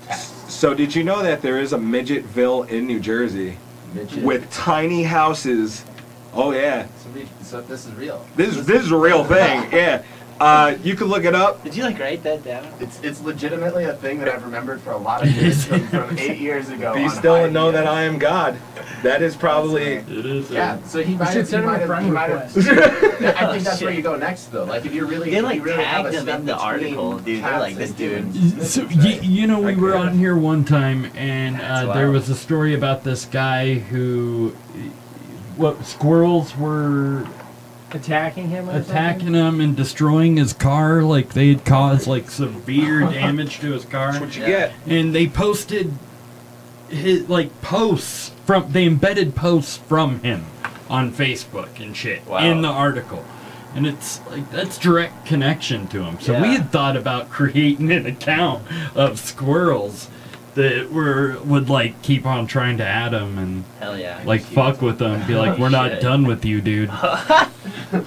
Text. So did you know that there is a Midgetville in New Jersey Midget. with tiny houses? Oh yeah, So this is real. this is a real thing. Yeah, you can look it up. Did you like write that down? It's legitimately a thing that I've remembered for a lot of years from 8 years ago. Be on still High and know that Diaz. I am God. That is probably. It is. Yeah, so he might should have. send him a friend request. I think that's where you go next, though. Like if you're really, They if like you really have tagged a him step in the between article, dude. They're cats like, this and dude. humans, So right? you know, we were on here one time, and That's there wild. was a story about this guy who, what squirrels were attacking him. Or attacking him and destroying his car. Like they had caused like severe damage to his car, That's what you Yeah. get. and they posted his like posts from. They embedded posts from him on Facebook and shit Wow. in the article. And it's like that's direct connection to him. So we Yeah. had thought about creating an account of squirrels that would like keep on trying to add him and Hell yeah. like fuck with them, be like, we're not Shit. done with you, dude. And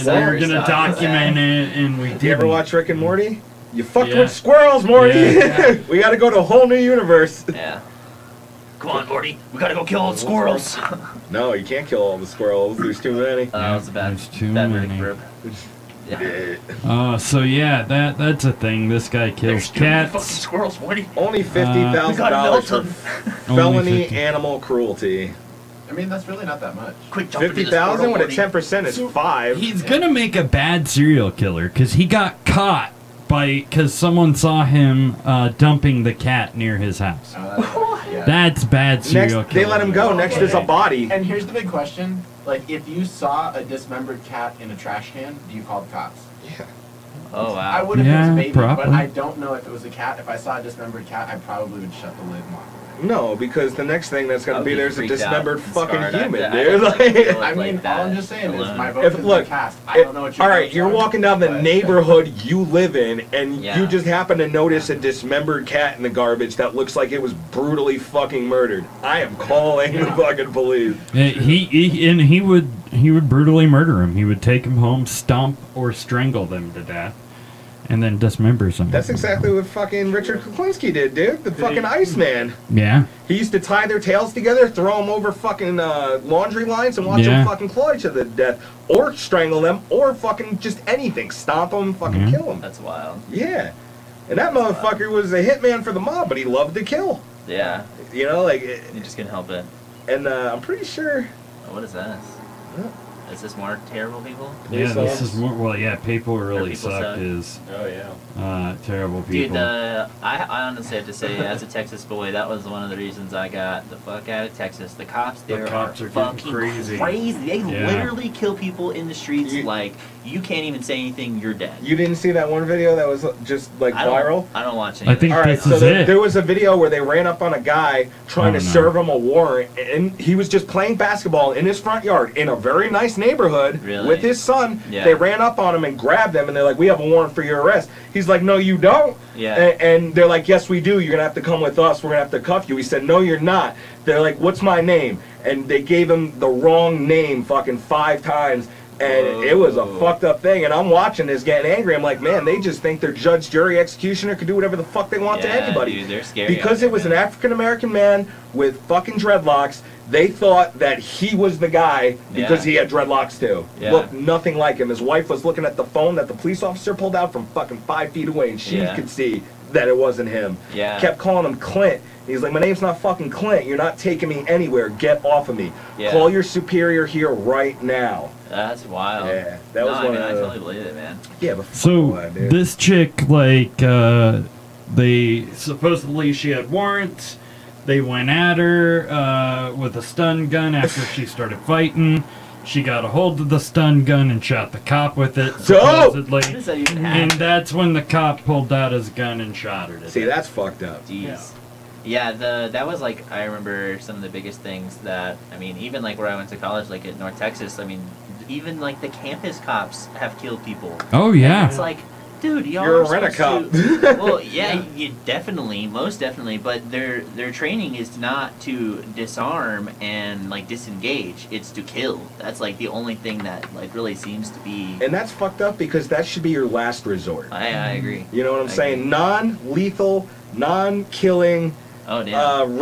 we're gonna document it, and we did. You ever watch Rick and Morty? You fucked Yeah. with squirrels, Morty. Yeah. We got to go to a whole new universe. Yeah. Come on, Morty. We gotta go kill all the squirrels. No, you can't kill all the squirrels. There's too many. That was a bad, There's too bad many. Rick rip. Yeah. So yeah, that's a thing. This guy kills There's too many fucking cats. squirrels, Morty. Only We $50,000 gotta melt for them. felony 50. animal cruelty. I mean, that's really not that much. Quick, jump into this 50,000 portal, with a Morty. 10% is 5. He's gonna make a bad serial killer because he got caught because someone saw him dumping the cat near his house. Yeah. That's bad serial Next, killer. they let him go. Next is a body. And here's the big question: like, if you saw a dismembered cat in a trash can, do you call the cops? Oh I wow. would have Yeah, been a baby, but probably. I don't know if it was a cat. If I saw a dismembered cat, I probably would shut the lid and walk away. No, because the next thing that's gonna be there's a dismembered fucking human, I dude. like, I mean, like that all I'm just saying is alone. my vote has been cast. I don't know what your all right, votes you're are, walking down the but- neighborhood you live in, and Yeah. you just happen to notice a dismembered cat in the garbage that looks like it was brutally fucking murdered. I am calling the fucking police. He would brutally murder him. He would take him home, stomp or strangle them to death, and then dismember them. That's exactly what fucking Richard Kuklinski did, dude. The fucking Iceman. Yeah. He used to tie their tails together, throw them over fucking laundry lines, and watch them fucking claw each other to death, or strangle them, or fucking just anything, stomp them, fucking kill them. That's wild. Yeah, and that motherfucker was a hitman for the mob, but he loved to kill. Yeah. You know, like You just couldn't help it. and I'm pretty sure. Oh, what is this? Is this more terrible people? Yeah, this is more. Well, yeah, people really People suck. suck. Is Oh yeah. terrible people. Dude, I honestly have to say, as a Texas boy, that was one of the reasons I got the fuck out of Texas. The cops there cops are are getting fucking crazy. They Yeah. literally kill people in the streets. You- Like, you can't even say anything, you're dead. You didn't see that one video that was just like viral? I don't watch any I of think it. All right, this so is there, it. there was a video where they ran up on a guy trying Oh, to no. serve him a warrant, and he was just playing basketball in his front yard in a very nice neighborhood Really? with his son. Yeah. They ran up on him and grabbed him, and they're like, "We have a warrant for your arrest." He's like, "No, you don't." Yeah. And they're like, "Yes, we do. You're gonna have to come with us. We're gonna have to cuff you." He said, "No, you're not." They're like, "What's my name?" And they gave him the wrong name fucking 5 times. And it was a Whoa. fucked up thing, and I'm watching this getting angry. I'm like, man, they just think their judge, jury, executioner can do whatever the fuck they want to Yeah, anybody. dude, they're scary Because out there, it was man. an African American man with fucking dreadlocks, they thought that he was the guy because Yeah. he had dreadlocks too. Yeah. Looked nothing like him. His wife was looking at the phone that the police officer pulled out from fucking 5 feet away, and she Yeah. could see that it wasn't him. Yeah. Kept calling him Clint. He's like, my name's not fucking Clint. You're not taking me anywhere. Get off of me. Yeah. Call your superior here right now. That's wild. Yeah, that was no, one I mean, of I the- totally believe it, man. Yeah, but So dude. this chick, like, they supposedly she had warrants. They went at her with a stun gun after she started fighting. She got a hold of the stun gun and shot the cop with it, supposedly. What does that even happen? And that's when the cop pulled out his gun and shot her. To See, death. that's fucked up. Jeez. Yeah, that was like, I remember some of the biggest things that, I mean, even like where I went to college, like at North Texas, I mean, even like the campus cops have killed people. Oh yeah. It's like, dude, y'all You're are a rent-a-cop. supposed to- Well, yeah, you definitely, most definitely, but their training is not to disarm and like disengage. It's to kill. That's like the only thing that like really seems to be. And that's fucked up because that should be your last resort. I agree. You know what I'm I saying? agree. Non-lethal, non-killing Oh damn.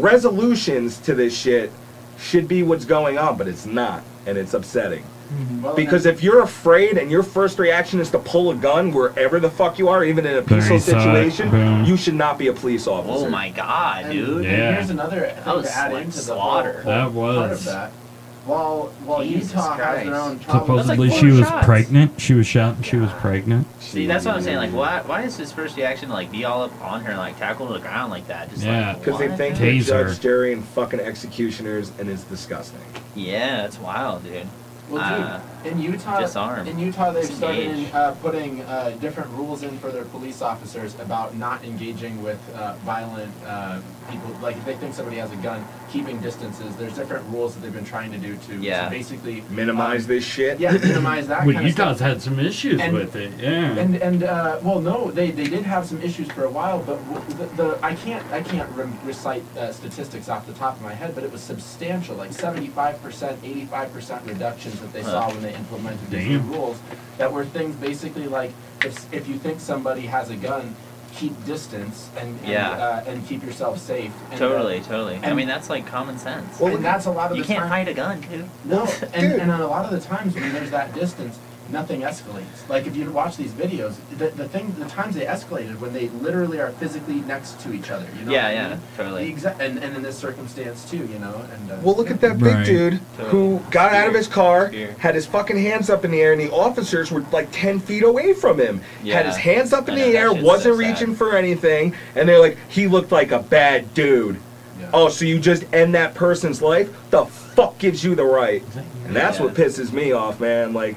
resolutions to this shit should be what's going on, but it's not, and it's upsetting. Well, Because if you're afraid and your first reaction is to pull a gun wherever the fuck you are, even in a peaceful Very sad. situation, Boom. you should not be a police officer. Oh my god, And- dude. and Yeah. here's another thing was to add like into the slaughter. whole That part was. of that. While Jesus Utah has Christ. their own problems. Supposedly That's like she 4 was shots. pregnant. She was shot and she was pregnant. See, that's what I'm saying. Like, why is his first reaction to like be all up on her and like tackle to the ground like that? Just Yeah. like Because they what? think they're Taser. judge, jury, and fucking executioners, and it's disgusting. Yeah, it's wild, dude. Well, dude, in Utah, disarm. they've started Disengage. putting different rules in for their police officers about not engaging with violent people. Like if they think somebody has a gun, keeping distances. There's different rules that they've been trying to do Yeah. to basically Minimize this shit. Yeah, minimize that. Well, kind of Utah's stuff. had some issues And- with it. Yeah. And well, no, they did have some issues for a while, but I can't recite statistics off the top of my head, but it was substantial, like 75%, 85% reductions that they saw when they implemented these new Damn. rules. That were things basically like if you think somebody has a gun, keep distance and keep yourself safe. And, Totally, totally. I and- mean, that's like common sense. Well, and that's a lot of You the can't time. hide a gun, dude. No, Dude. and a lot of the times when there's that distance, nothing escalates. Like if you watch these videos, the times they escalated when they literally are physically next to each other. You know Yeah, what I yeah, mean? totally. And in this circumstance too, you know. And Well, look at that big Right. dude who got out of his car, Spear. had his fucking hands up in the air, and the officers were like 10 feet away from him. Yeah. Had his hands up in I know, the that air, shit's wasn't so sad. reaching for anything, and they're like, he looked like a bad dude. Yeah. Oh, so you just end that person's life? The fuck gives you the right? And that's Yeah. what pisses me off, man. Like,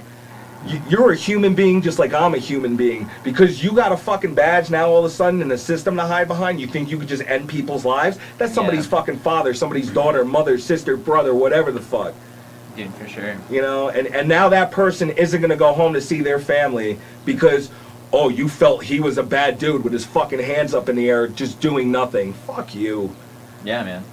You're a human being just like I'm a human being. Because you got a fucking badge now all of a sudden in a system to hide behind, you think you could just end people's lives? That's somebody's fucking father, somebody's daughter, mother, sister, brother, whatever the fuck. Dude, for sure. You know, and now that person isn't going to go home to see their family because, oh, you felt he was a bad dude with his fucking hands up in the air just doing nothing. Fuck you. Yeah, man.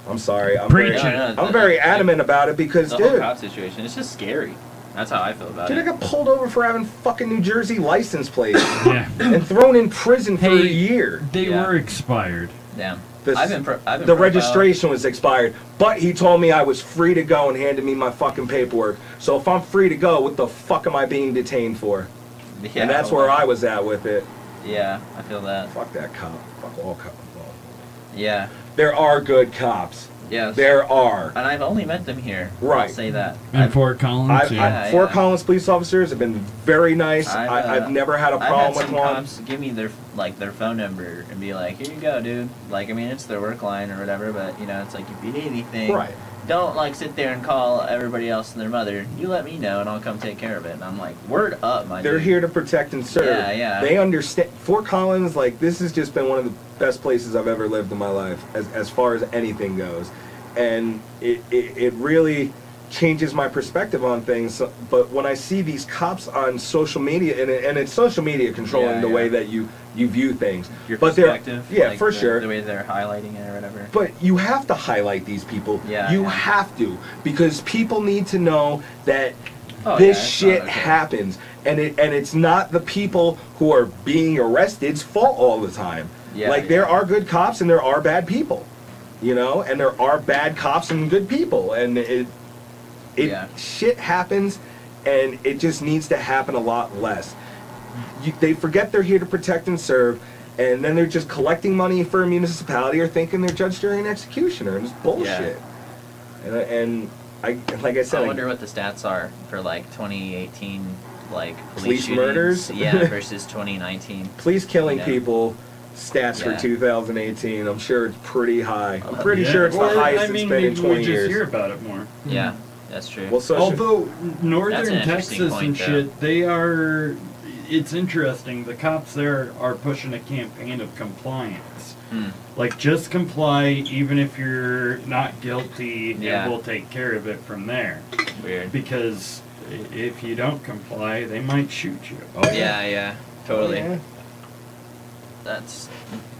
I'm sorry. I'm Preach very adamant about it because, the dude. whole cop situation, it's just scary. That's how I feel about Dude, it. I got pulled over for having fucking New Jersey license plates Yeah. and thrown in prison for a year. They were expired. Damn. The registration was expired, but he told me I was free to go and handed me my fucking paperwork. So if I'm free to go, what the fuck am I being detained for? Yeah, And that's where I was at with it. Yeah, I feel that. Fuck that cop. Fuck all cops. Yeah. There are good cops. Yes. There are. And I've only met them here. Right. I'll say that. In Fort Collins, Fort Collins police officers have been very nice. I've never had a problem with one. Cops give me their phone number and be like, here you go, dude. Like, I mean, it's their work line or whatever, but, you know, it's like, if you need anything, Right. don't, like, sit there and call everybody else and their mother. You let me know, and I'll come take care of it. And I'm like, word up, my They're dude. here to protect and serve. Yeah, yeah. They understand. Fort Collins, like, this has just been one of the best places I've ever lived in my life, as far as anything goes. And it really changes my perspective on things. But when I see these cops on social media, and it's social media controlling the way that you view things. Your but perspective. Yeah, like for sure. The way they're highlighting it or whatever. But you have to highlight these people. Yeah, you yeah. have to, because people need to know that Oh, this yeah, it's shit not okay. happens, and it's not the people who are being arrested's fault all the time. Yeah, like there are good cops and there are bad people, you know, and there are bad cops and good people, and shit happens, and it just needs to happen a lot less. They forget they're here to protect and serve, and then they're just collecting money for a municipality or thinking they're judge, jury, and executioner, and it's bullshit. And like I said, I wonder what the stats are for like 2018, like police shootings, murders, versus 2019. Police killing people. Stats for 2018, I'm sure it's pretty high. I'm pretty sure it's the highest it's been in 20 years. Hear about it more. Yeah, that's true. Well, although northern That's an interesting Texas point, and though. shit, they are. It's interesting. The cops there are pushing a campaign of compliance. Like, just comply, even if you're not guilty, and we'll take care of it from there. Weird. Because if you don't comply, they might shoot you. Yeah, totally. Oh, yeah. That's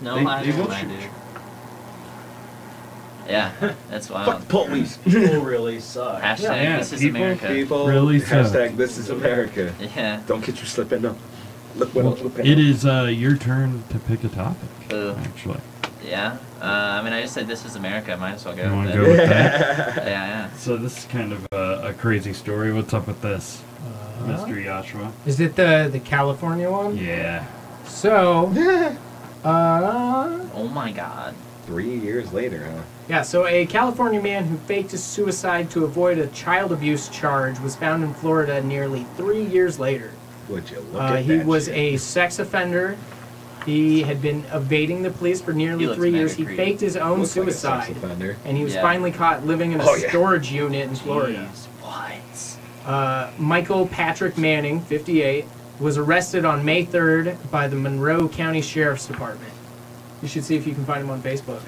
no They hiding will my shoot dude. you. Yeah, that's wild. Fuck the police. People really suck. Hashtag this is America. People really hashtag suck. this is America. Yeah. Don't get you slipping up. Look what I'm flipping. It is your turn to pick a topic, Ooh. actually. Yeah. I mean, I just said this is America. Might as well go You want with to it. go with that? Yeah. So this is kind of a crazy story. What's up with this, Mr. Joshua? Is it the California one? Yeah. So, Oh my God. 3 years later, huh? yeah, so a California man who faked his suicide to avoid a child abuse charge was found in Florida nearly 3 years later. Would you look at He that was shit. a sex offender. He had been evading the police for nearly looks 3 years. mega He creepy. faked his own Looks like a sex suicide, offender. and he was Yeah. finally caught living in a Oh, yeah. storage unit in Florida. Jeez, what? Michael Patrick Manning, 58, was arrested on May 3rd by the Monroe County Sheriff's Department. You should see if you can find him on Facebook.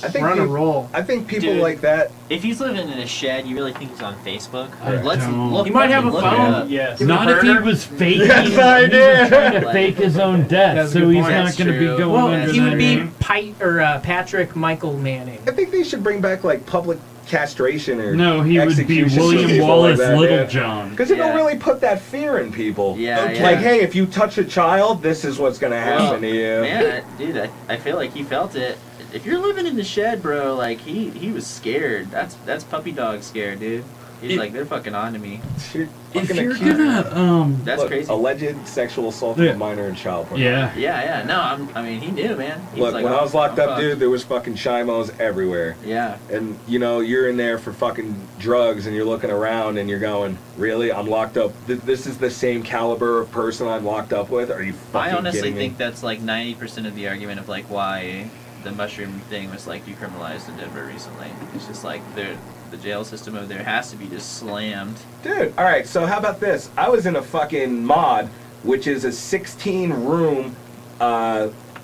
I think We're on a peop- roll. I think people Dude. like that. If he's living in a shed, you really think he's on Facebook? I Let's don't. look. He might have a look it phone. up. Yes. Give him a Not if he burner? was faking. Yes, I he did. was trying to fake his own death, That's a so good he's point. not That's going to be true. going Well, under he that would be name. Patrick Michael Manning. I think they should bring back like public castration or No, he would be execution for William people Wallace like that, Littlejohn. Because it'll Yeah. really put that fear in people. Yeah, Like, yeah. hey, if you touch a child, this is what's gonna happen to you. Man, dude, I feel like he felt it. If you're living in the shed, bro, like he was scared. That's puppy dog scared, dude. He's like, they're fucking on to me. You're If fucking you're accused- gonna, That's Look, crazy. alleged sexual assault Yeah. of a minor and child pornography. yeah. Yeah. No, I mean, he knew, man. He Look, like, when I was locked I'm up, fucked. dude, there was fucking Shimos everywhere. Yeah. And, you know, you're in there for fucking drugs and you're looking around and you're going, really? I'm locked up. This is the same caliber of person I'm locked up with? Are you fucking I honestly kidding me? think that's like 90% of the argument of like why the mushroom thing was like decriminalized in Denver recently. It's just like the jail system over there has to be just slammed. Dude, all right. So how about this? I was in a fucking mod, which is a 16-room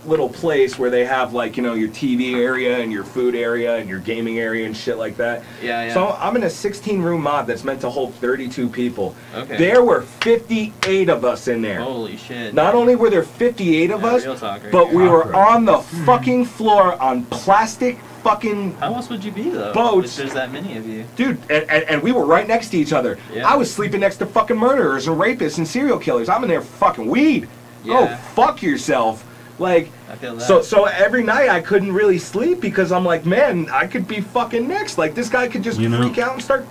little place where they have like, you know, your TV area and your food area and your gaming area and shit like that. Yeah. So I'm in a 16-room mod that's meant to hold 32 people. Okay. There were 58 of us in there. Holy shit. Not only were there 58 of us, real talk right but here. we were on the fucking floor on plastic fucking How else would you be though? boats. If there's that many of you. Dude, and we were right next to each other. Yeah. I was sleeping next to fucking murderers and rapists and serial killers. I'm in there for fucking weed. Yeah. Oh, fuck yourself. Like, I feel that. so every night I couldn't really sleep because I'm like, man, I could be fucking next. Like, this guy could just freak out and start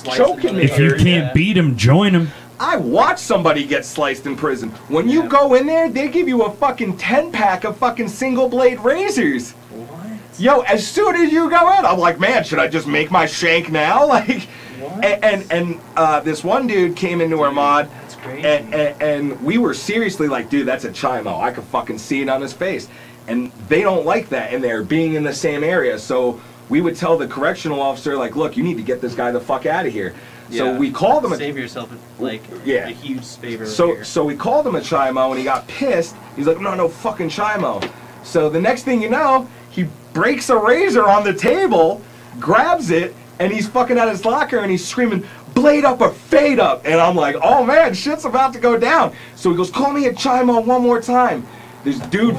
choking me. If you can't beat him, join him. I watched somebody get sliced in prison. When you go in there, they give you a fucking 10-pack of fucking single blade razors. What? Yo, as soon as you go in, I'm like, man, should I just make my shank now? Like, what? And this one dude came into our mod. That's crazy. And we were seriously like, dude, that's a Chimo. I could fucking see it on his face. And they don't like that in there, being in the same area. So we would tell the correctional officer, like, look, you need to get this guy the fuck out of here. Yeah. So we called him. Save yourself like Yeah. a huge favor. So we called him a Chimo, and he got pissed. He's like, no fucking Chimo. So the next thing you know, he breaks a razor on the table, grabs it, and he's fucking at his locker, and he's screaming, blade up or fade up. And I'm like, oh man, shit's about to go down. So he goes, call me a Chimo one more time. This dude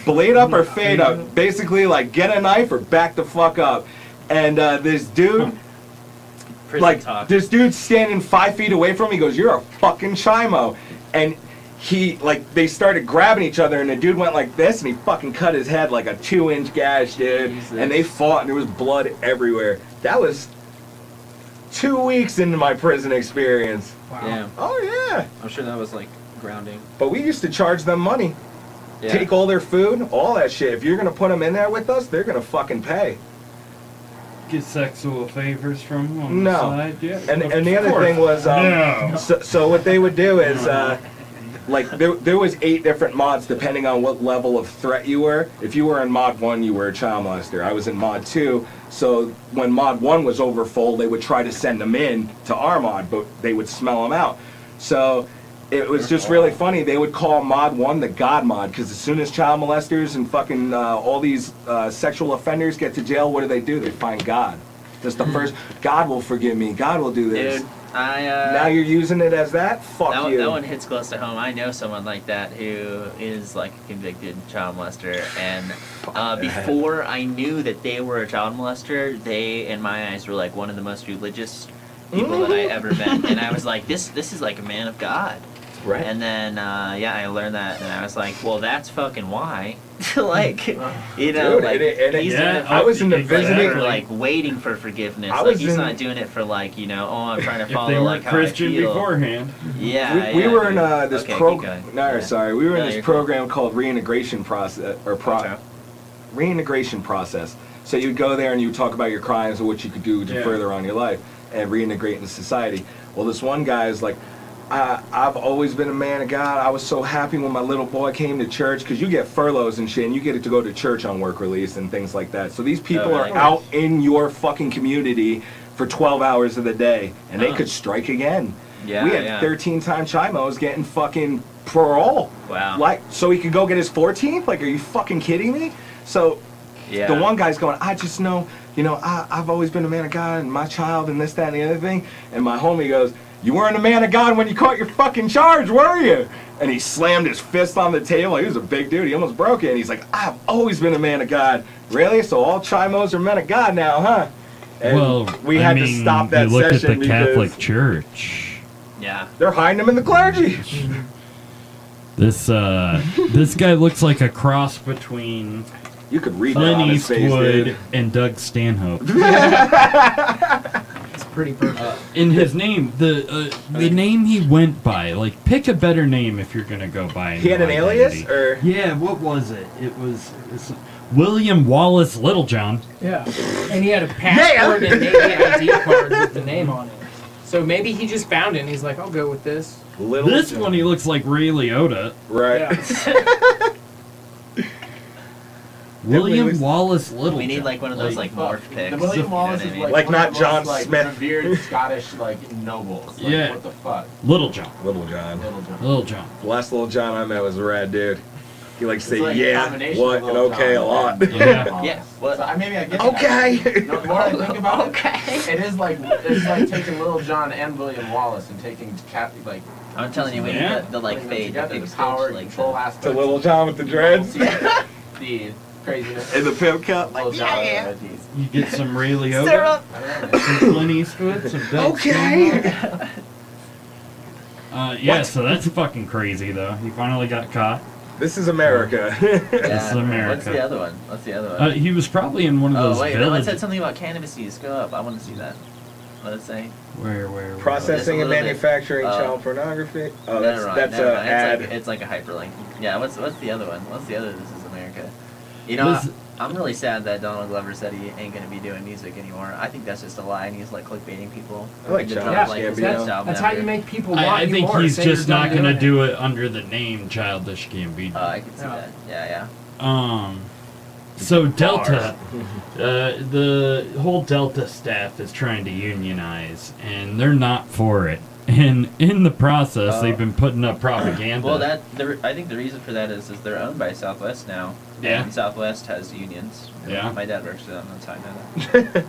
blade up or fade up. Basically, like, get a knife or back the fuck up. And this dude, this dude's standing 5 feet away from me. He goes, you're a fucking Chimo. And they started grabbing each other, and the dude went like this, and he fucking cut his head like a 2-inch gash, dude. Jesus. And they fought, and there was blood everywhere. That was 2 weeks into my prison experience. Wow. Yeah. Oh, yeah. I'm sure that was, like, grounding. But we used to charge them money. Yeah. Take all their food, all that shit. If you're going to put them in there with us, they're going to fucking pay. Get sexual favors from them on the side? Yeah. And the other thing was, so what they would do is, like, there was 8 different mods depending on what level of threat you were. If you were in mod 1, you were a child molester. I was in mod 2, so when mod 1 was over full, they would try to send them in to our mod, but they would smell them out. So it was just really funny. They would call mod 1 the God mod, because as soon as child molesters and fucking all these sexual offenders get to jail, what do? They find God. That's the first, God will forgive me, God will do this. Dude, now you're using it as that? Fuck you. That one hits close to home. I know someone like that who is like a convicted child molester, and before I knew that they were a child molester, they, in my eyes, were like one of the most religious people that I ever met, and I was like, this is like a man of God. Right. And then, I learned that, and I was like, well, that's fucking why. Like, you know, dude, like, he's doing it for, I was in the visiting, like, waiting for forgiveness. He's not doing it for, like, you know, I'm trying to follow, if they like, were how Christian I feel. beforehand. Yeah, we were in this program. We were in this program called reintegration process, reintegration process. So you'd go there and you would talk about your crimes and what you could do to further on your life and reintegrate into society. Well, this one guy is like, I've always been a man of God. I was so happy when my little boy came to church, because you get furloughs and shit, and you get to go to church on work release and things like that. So these people are out in your fucking community for 12 hours of the day, and they could strike again. Yeah, we had 13-time Chimos getting fucking parole. Wow. Like, so he could go get his 14th? Like, are you fucking kidding me? So the one guy's going, I just know, you know, I've always been a man of God, and my child, and this, that, and the other thing. And my homie goes, you weren't a man of God when you caught your fucking charge, were you? And he slammed his fist on the table. He was a big dude. He almost broke it. And he's like, I've always been a man of God. Really? So all Chimos are men of God now, huh? And we had to stop that you look session at the Catholic Church. Yeah. They're hiding them in the clergy. This guy looks like a cross between you could read Clint on his face, Eastwood dude. and Doug Stanhope. It's pretty perfect. In his name, the name he went by, like, pick a better name if you're gonna go by. He had an alias, or yeah, what was it? It was William Wallace Littlejohn. Yeah, and he had a passport and Navy ID card with the name on it. So maybe he just found it and he's like, I'll go with this. This one, he looks like Ray Liotta. Right. Yeah. William Wallace Littlejohn. We need like one of those like morph picks. The William you know Wallace what I is mean? like not one of John those, like, Smith. revered Scottish like nobles. Like, Yeah. What the fuck? Littlejohn. Little John. Little John. The last Little John I met was a rad dude. He likes to It's say like a yeah, combination what, of and Little okay a John lot. and Yeah. Wallace. Yeah, what? So, maybe I get Okay. that. The more I think about it, Okay. it is like taking Little John and William Wallace and taking like. I'm telling you, we Yeah. need the like putting them fade, the together, big the power, stage, like control the, aspect. To Little John with the dreads. The craziness. And the pimp cut. Little John. You get some Ray Liotta, syrup. some Clint Eastwood, some Doug Stanhope. Yeah, so that's fucking crazy though. He finally got caught. This is America. This is America. What's the other one? What's the other one? He was probably in one of those Oh wait, no, it villages. said something about cannabis use. Go up. I want to see that. What did it say? Where? Processing and Just a little bit. manufacturing child pornography. Oh, Never mind, that's never a mind. ad. It's like a hyperlink. Yeah. What's the other one? What's the other? This is America. You know, This- I'm really sad that Donald Glover said he ain't gonna be doing music anymore. I think that's just a lie, and he's like clickbaiting people. I like To Childish drop, Gambino. his next album That's how ever. you make people want I you think more. he's Say you're just not done gonna doing do it under the name Childish Gambino. I can see Yeah. that. Yeah. So Delta, the whole Delta staff is trying to unionize, and they're not for it. And in the process, they've been putting up propaganda. Well, I think the reason for that is they're owned by Southwest now. Yeah. And Southwest has unions. Yeah. My dad works for them. That's how I know that.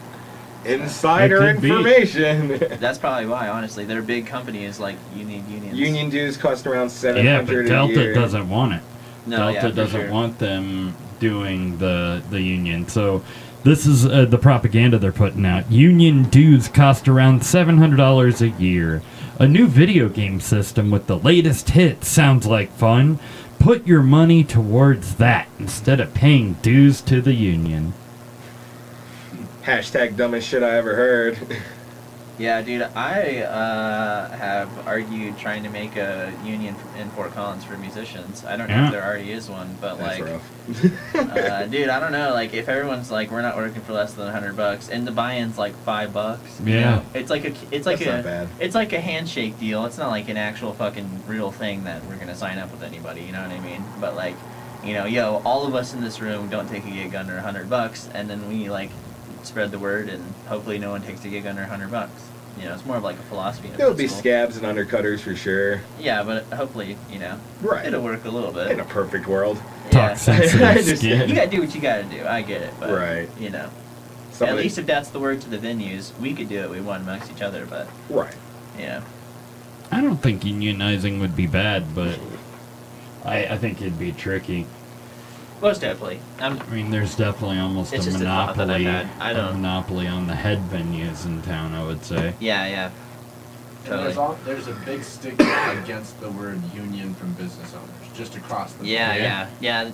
Insider It could be. information. That's probably why, honestly. Their big company is like you need unions. Union dues cost around $700 yeah, but a Delta year. doesn't want it. No, Delta yeah, for doesn't sure. want them doing the union. So this is the propaganda they're putting out. Union dues cost around $700 a year. A new video game system with the latest hits sounds like fun. Put your money towards that instead of paying dues to the union. Hashtag dumbest shit I ever heard. Yeah, dude, I have argued trying to make a union in Fort Collins for musicians. I don't know Yeah. if there already is one, but That's like, rough. dude, I don't know. Like, if everyone's like, we're not working for less than $100, and the buy-in's like $5, you Yeah. know, it's like That's not bad. it's like a handshake deal. It's not like an actual fucking real thing that we're gonna sign up with anybody. You know what I mean? But like, you know, yo, all of us in this room don't take a gig under $100, and then we like spread the word, and hopefully no one takes a gig under $100. You know, it's more of like a philosophy. and a There'll be principle. scabs and undercutters for sure. Yeah, but hopefully, you know, Right. it'll work a little bit. In a perfect world. Yeah. Talk sensitive understand. skin. You gotta do what you gotta do. I get it, but Right. you know, Somebody- at least if that's the word to the venues, we could do it. We want amongst each other, but Right. you know, I don't think unionizing would be bad, but I think it'd be tricky. most definitely. I mean, there's definitely almost It's a just a thought that I've monopoly, had. I don't- a monopoly on the head venues in town, I would say. Yeah. And there's a big stigma against the word union from business owners, just across the board. Yeah.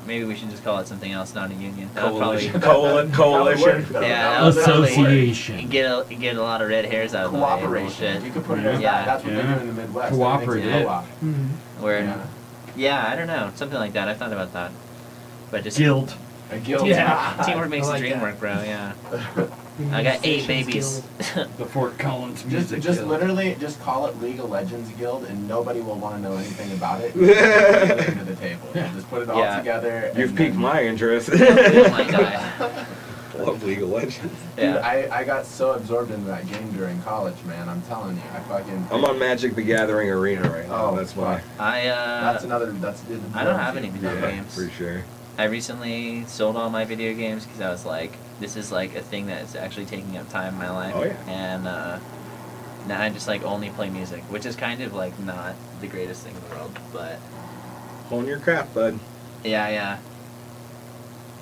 Maybe we should just call it something else, not a union. That would Coalition. probably- Coalition. Yeah, that would probably Association. get a lot of red hairs out of the way. Cooperation. You could put it as Yeah. that. That's what they Yeah. do in the Midwest. Cooperative. Everything's co-op. Where, Yeah. yeah, I don't know, something like that. I thought about that, but just Guild. A guild. Yeah. teamwork makes I the like dream that. work, bro. Yeah. I got 8 babies. The Fort Collins Music Just Guild. literally just call it League of Legends Guild, and nobody will want to know anything about it. You just bring it to the table. You just put it all Yeah. together. You've and piqued then- my interest. Oh my god. Love League of Legends. Dude, Yeah. I got so absorbed into that game during college, man. I'm telling you, I fucking. I'm on Magic the Gathering Arena right now. Oh, That's why. That's another. That's. I don't have any video Yeah, games. for sure. I recently sold all my video games because I was like, this is like a thing that is actually taking up time in my life. Oh, yeah. And now I just like only play music, which is kind of like not the greatest thing in the world, but Hone your craft, bud. yeah.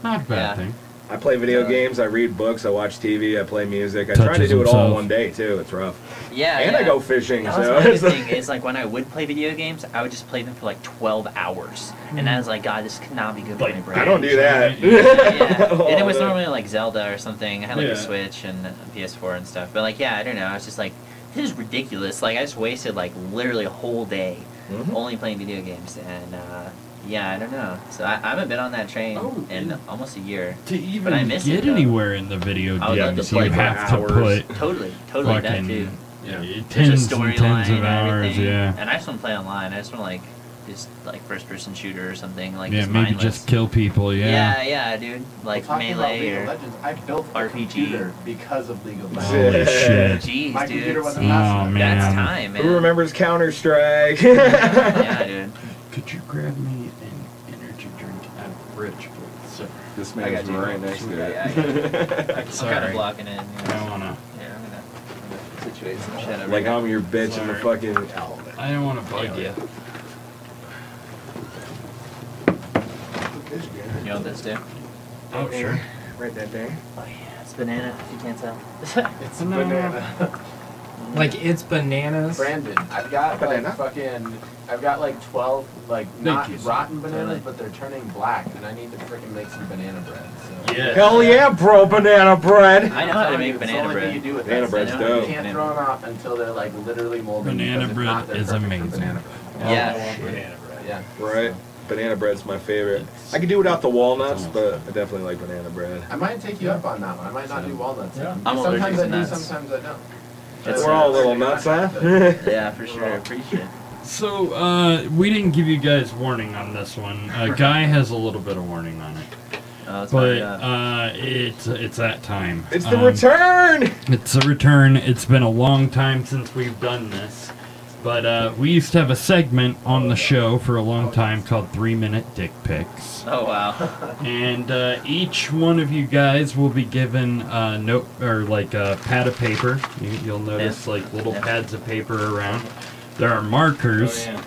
Not a bad Yeah. thing. I play video Yeah. games, I read books, I watch TV, I play music. I Touches try to do it all in himself. one day, too. It's rough. Yeah. And I go fishing, That was so my big it's thing. like- Is like when I would play video games, I would just play them for like 12 hours, and I was like, God, this cannot be good for my brain. I don't do that. Yeah. All And it was the- normally like Zelda or something. I had like Yeah. a Switch and a PS4 and stuff. But like, yeah, I don't know. I was just like, this is ridiculous. Like, I just wasted like literally a whole day Mhm. only playing video games, and yeah, I don't know. So I haven't been on that train in almost a year. To But I even miss get it, though. anywhere in the video I would love to games, play you for have to hours. put Totally that fucking too. Yeah. There's a tens and storyline tens of and hours, everything. yeah. And I just want to play online. I just want to like just like first-person shooter or something, like Yeah, just maybe mindless. just kill people. Yeah, yeah, dude. Like Talking about Melee League or of Legends, I built a RPG. computer because of League of Legends. Holy shit. Jeez, My dude. computer wasn't Oh, fast enough. man. That's time, man. Who remembers Counter-Strike? Yeah, dude. Could you grab me an energy drink at Rich, please? Sir. This I got man's you. right next to Yeah, it. yeah, I'm kind Sorry. of blocking it. I wanna. Yeah, I'm gonna situate some shit over Like here. I'm your bitch in the Sorry. fucking element. I don't want to bug you. You know what this do? Oh, sure. Right that there. Oh yeah, it's banana. If you can't tell. It's banana. Like it's bananas. Brandon, I've got Banana? like fucking, I've got like 12 like not you. rotten bananas, Totally. but they're turning black, and I need to freaking make some banana bread. So. Yeah. Hell yeah, bro, banana bread. I know how to Telling make you, it's the banana only thing bread. you do with Banana that. bread's You dope. can't throw them out until they're like literally molded. Banana because if bread not, they're is perfect for amazing. Banana bread. Yeah. Banana bread. Yeah. Right. Banana bread's my favorite. I can do without the walnuts, but I definitely like banana bread. I might take you up on that one. I might not do walnuts. Yeah. I'm Sometimes allergic I to do, nuts. sometimes I don't. It's We're all a little nuts, huh? Yeah, for sure. I appreciate it. So, we didn't give you guys warning on this one. Guy has a little bit of warning on it. It's But my, it's that time. It's the return! It's a return. It's been a long time since we've done this. But we used to have a segment on the show for a long time called 3-Minute Dick Pics. oh wow. And each one of you guys will be given a note or like a pad of paper. You'll notice like little pads of paper around. There are markers. Oh, yeah.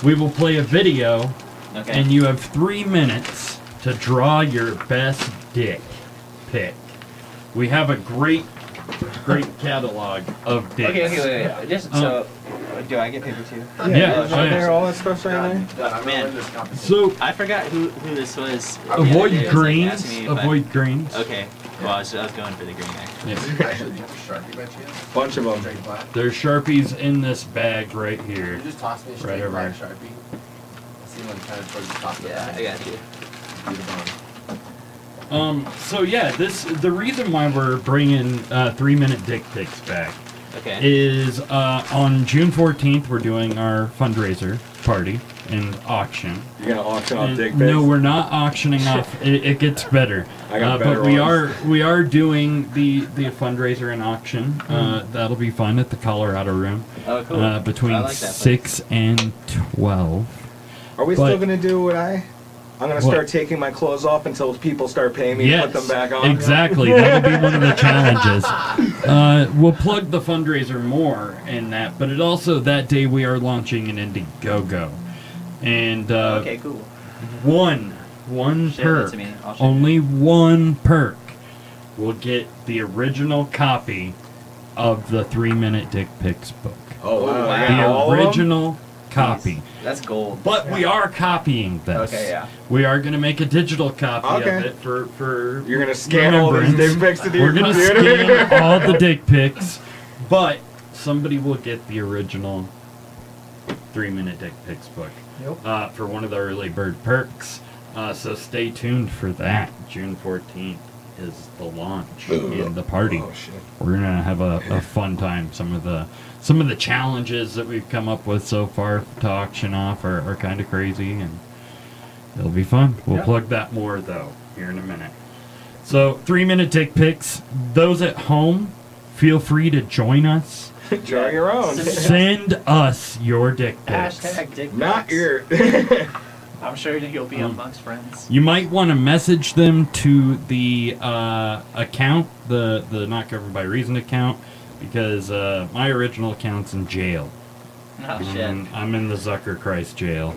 We will play a video, Okay. and you have 3 minutes to draw your best dick pic. We have a great catalog of dicks. Wait. Just so, do I get paper too? Yeah, Right there, all that stuff's right there. I'm gonna Man. win this competition. So I forgot who this was. the other avoid day. It was, like, greens. asking me if I- Avoid greens. Okay. Well, I was going for the green actually. Yeah. Actually, do you have a Sharpie by chance? Bunch of them. Straight black? There's Sharpies in this bag right Can here. you just toss me a Right straight over black here. Sharpie? I see one kind of towards the top of the Yeah, bag. I got you. Do the bone. So yeah, the reason why we're bringing 3-Minute Dick Pics back Okay. is on June 14th we're doing our fundraiser party and auction. You're gonna auction off And dick pics? no, we're not auctioning off. It gets better. I got But better ones. we are doing the fundraiser and auction. That'll be fun at the Colorado Room. Oh, cool. Between I like that place. 6 and 12. Are we But- still gonna do what I'm gonna What? start taking my clothes off until people start paying me to put them back on? Exactly. That'll be one of the challenges. We'll plug the fundraiser more in that, but it also that day we are launching an Indiegogo, and Okay, cool. one Share that perk, to me. I'll share. only one perk, will get the original copy of the 3-Minute Dick Pics book. Oh, wow. wow. I got The all of them? original copy. That's gold. But we are copying this. Okay, yeah. We are going to make a digital copy Okay. of it for You're gonna scan all these remembrance. dick pics into We're your gonna computer? scan all the dick pics, but somebody will get the original 3-Minute Dick Pics book for one of the early bird perks. So stay tuned for that. June 14th is the launch and the party. Oh, shit. We're gonna have a fun time. Some of the challenges that we've come up with so far to auction off are kind of crazy, and it'll be fun. We'll plug that more though here in a minute. So 3-Minute Dick Pics. Those at home, feel free to join us. Draw your own. Send us your dick pics. Hashtag dick Not pics. your. I'm sure you'll be amongst friends. You might want to message them to the account, the Not Covered by Reason account, because my original account's in jail. Oh shit. And I'm in the Zucker Christ jail.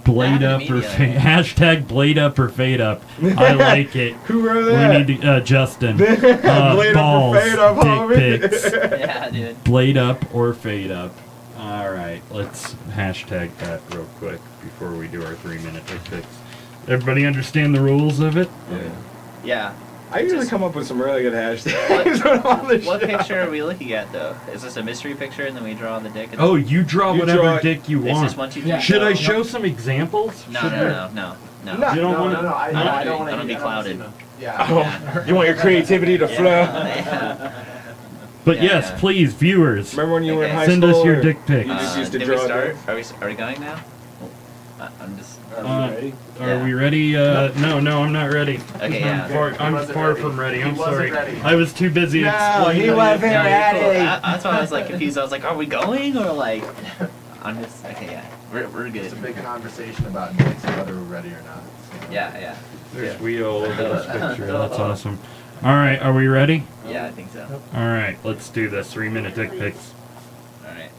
Blade That up or immediately. hashtag blade up or fade up. I like it. Who wrote We that? need to, Justin. Blade up or balls, fade up, dick homie. pics. Yeah, dude. Blade up or fade up. All right, let's hashtag that real quick before we do our 3-minute dick pics. Everybody understand the rules of it? Yeah. I usually Just- come up with some really good hashtags when I'm on the What show. picture are we looking at though? Is this a mystery picture and then we draw the dick? And Oh, you draw You whatever draw- dick you It's want. just 1, 2, 3. Yeah. Should I go. show some examples? No, Should no, we- no, no, no. No. You don't No, want no, no. I I don't don't want to be clouded. Yeah. Oh, you want your creativity to flow? Yeah. But Yeah, yes, yeah. please, viewers, Remember when you were in Okay. high send school? us your or dick pics. You just used to did draw we start? dicks? Are we going now? I'm just. Are we ready? Are we ready? No, I'm not ready. Okay, yeah. I'm wasn't far ready. from ready. He I'm wasn't sorry. ready. I was too busy explaining. No, you're it. cool. That's why I was like confused. I was like, are we going or like? I'm just okay. Yeah, we're good. It's a big conversation about dicks and whether we're ready or not. So. Yeah. There's wheel over this picture. That's awesome. All right, are we ready? Yeah, I think so. All right, let's do this. 3-minute dick pics. All right.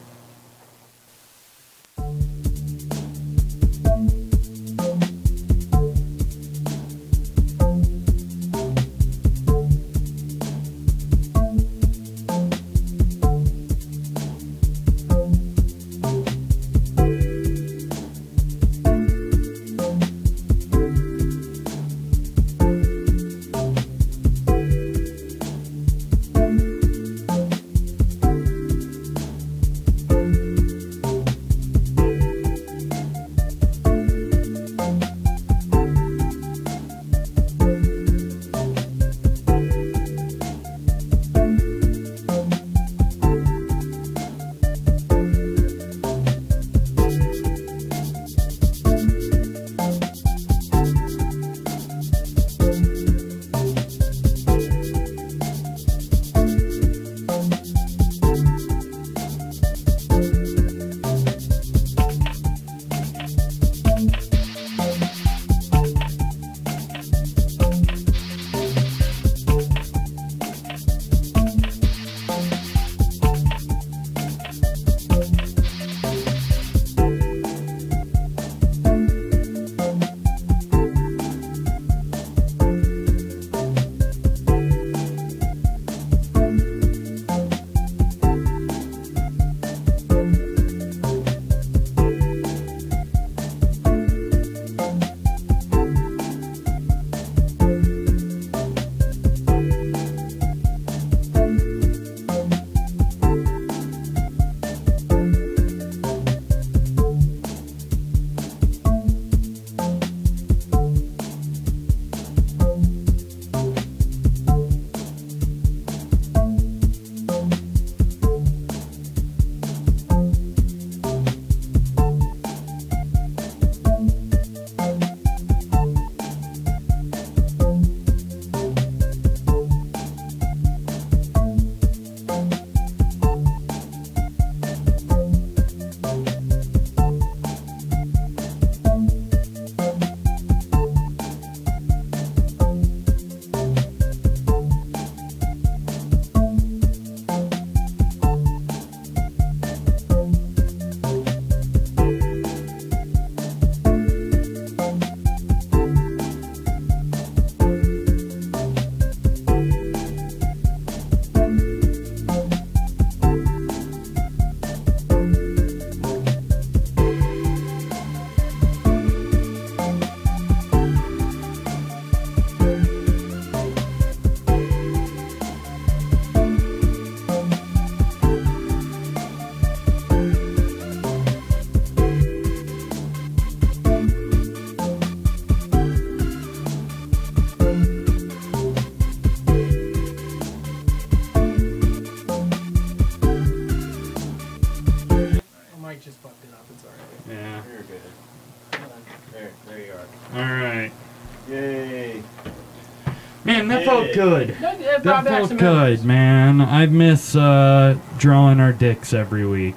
Man, that felt good. That That felt good, man. I miss drawing our dicks every week.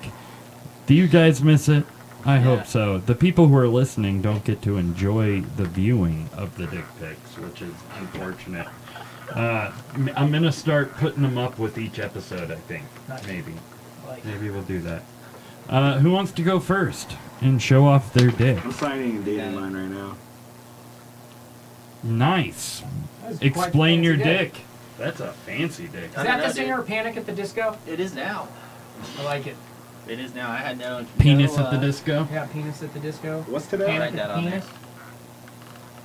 Do you guys miss it? I hope so. The people who are listening don't get to enjoy the viewing of the dick pics, which is unfortunate. I'm going to start putting them up with each episode, I think. Maybe. Maybe we'll do that. Who wants to go first and show off their dick? I'm signing a date in mine right now. Nice. Explain your dick. That's a fancy dick. Is that the singer of Panic at the Disco? It is now. I like it. It is now. I had no Penis at the disco? Yeah, Penis at the Disco. What's today? Panic Write that at the on there. Penis.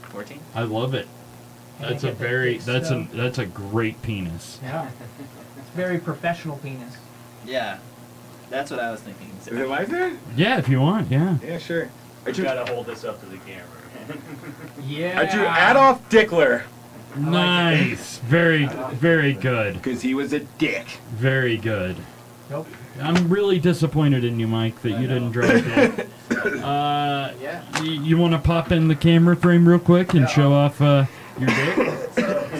14. I love it. That's a Panic at the very Disco. that's a great penis. Yeah. It's very professional penis. Yeah, that's what I was thinking. Is it my turn? Yeah, if you want, yeah. Yeah, sure. You gotta hold this up to the camera. Yeah. I drew Adolf Dickler Nice. Very, very good. because he was a dick. Very good. Nope. I'm really disappointed in you, Mike, that you didn't drop it. You want to pop in the camera frame real quick and show off your dick?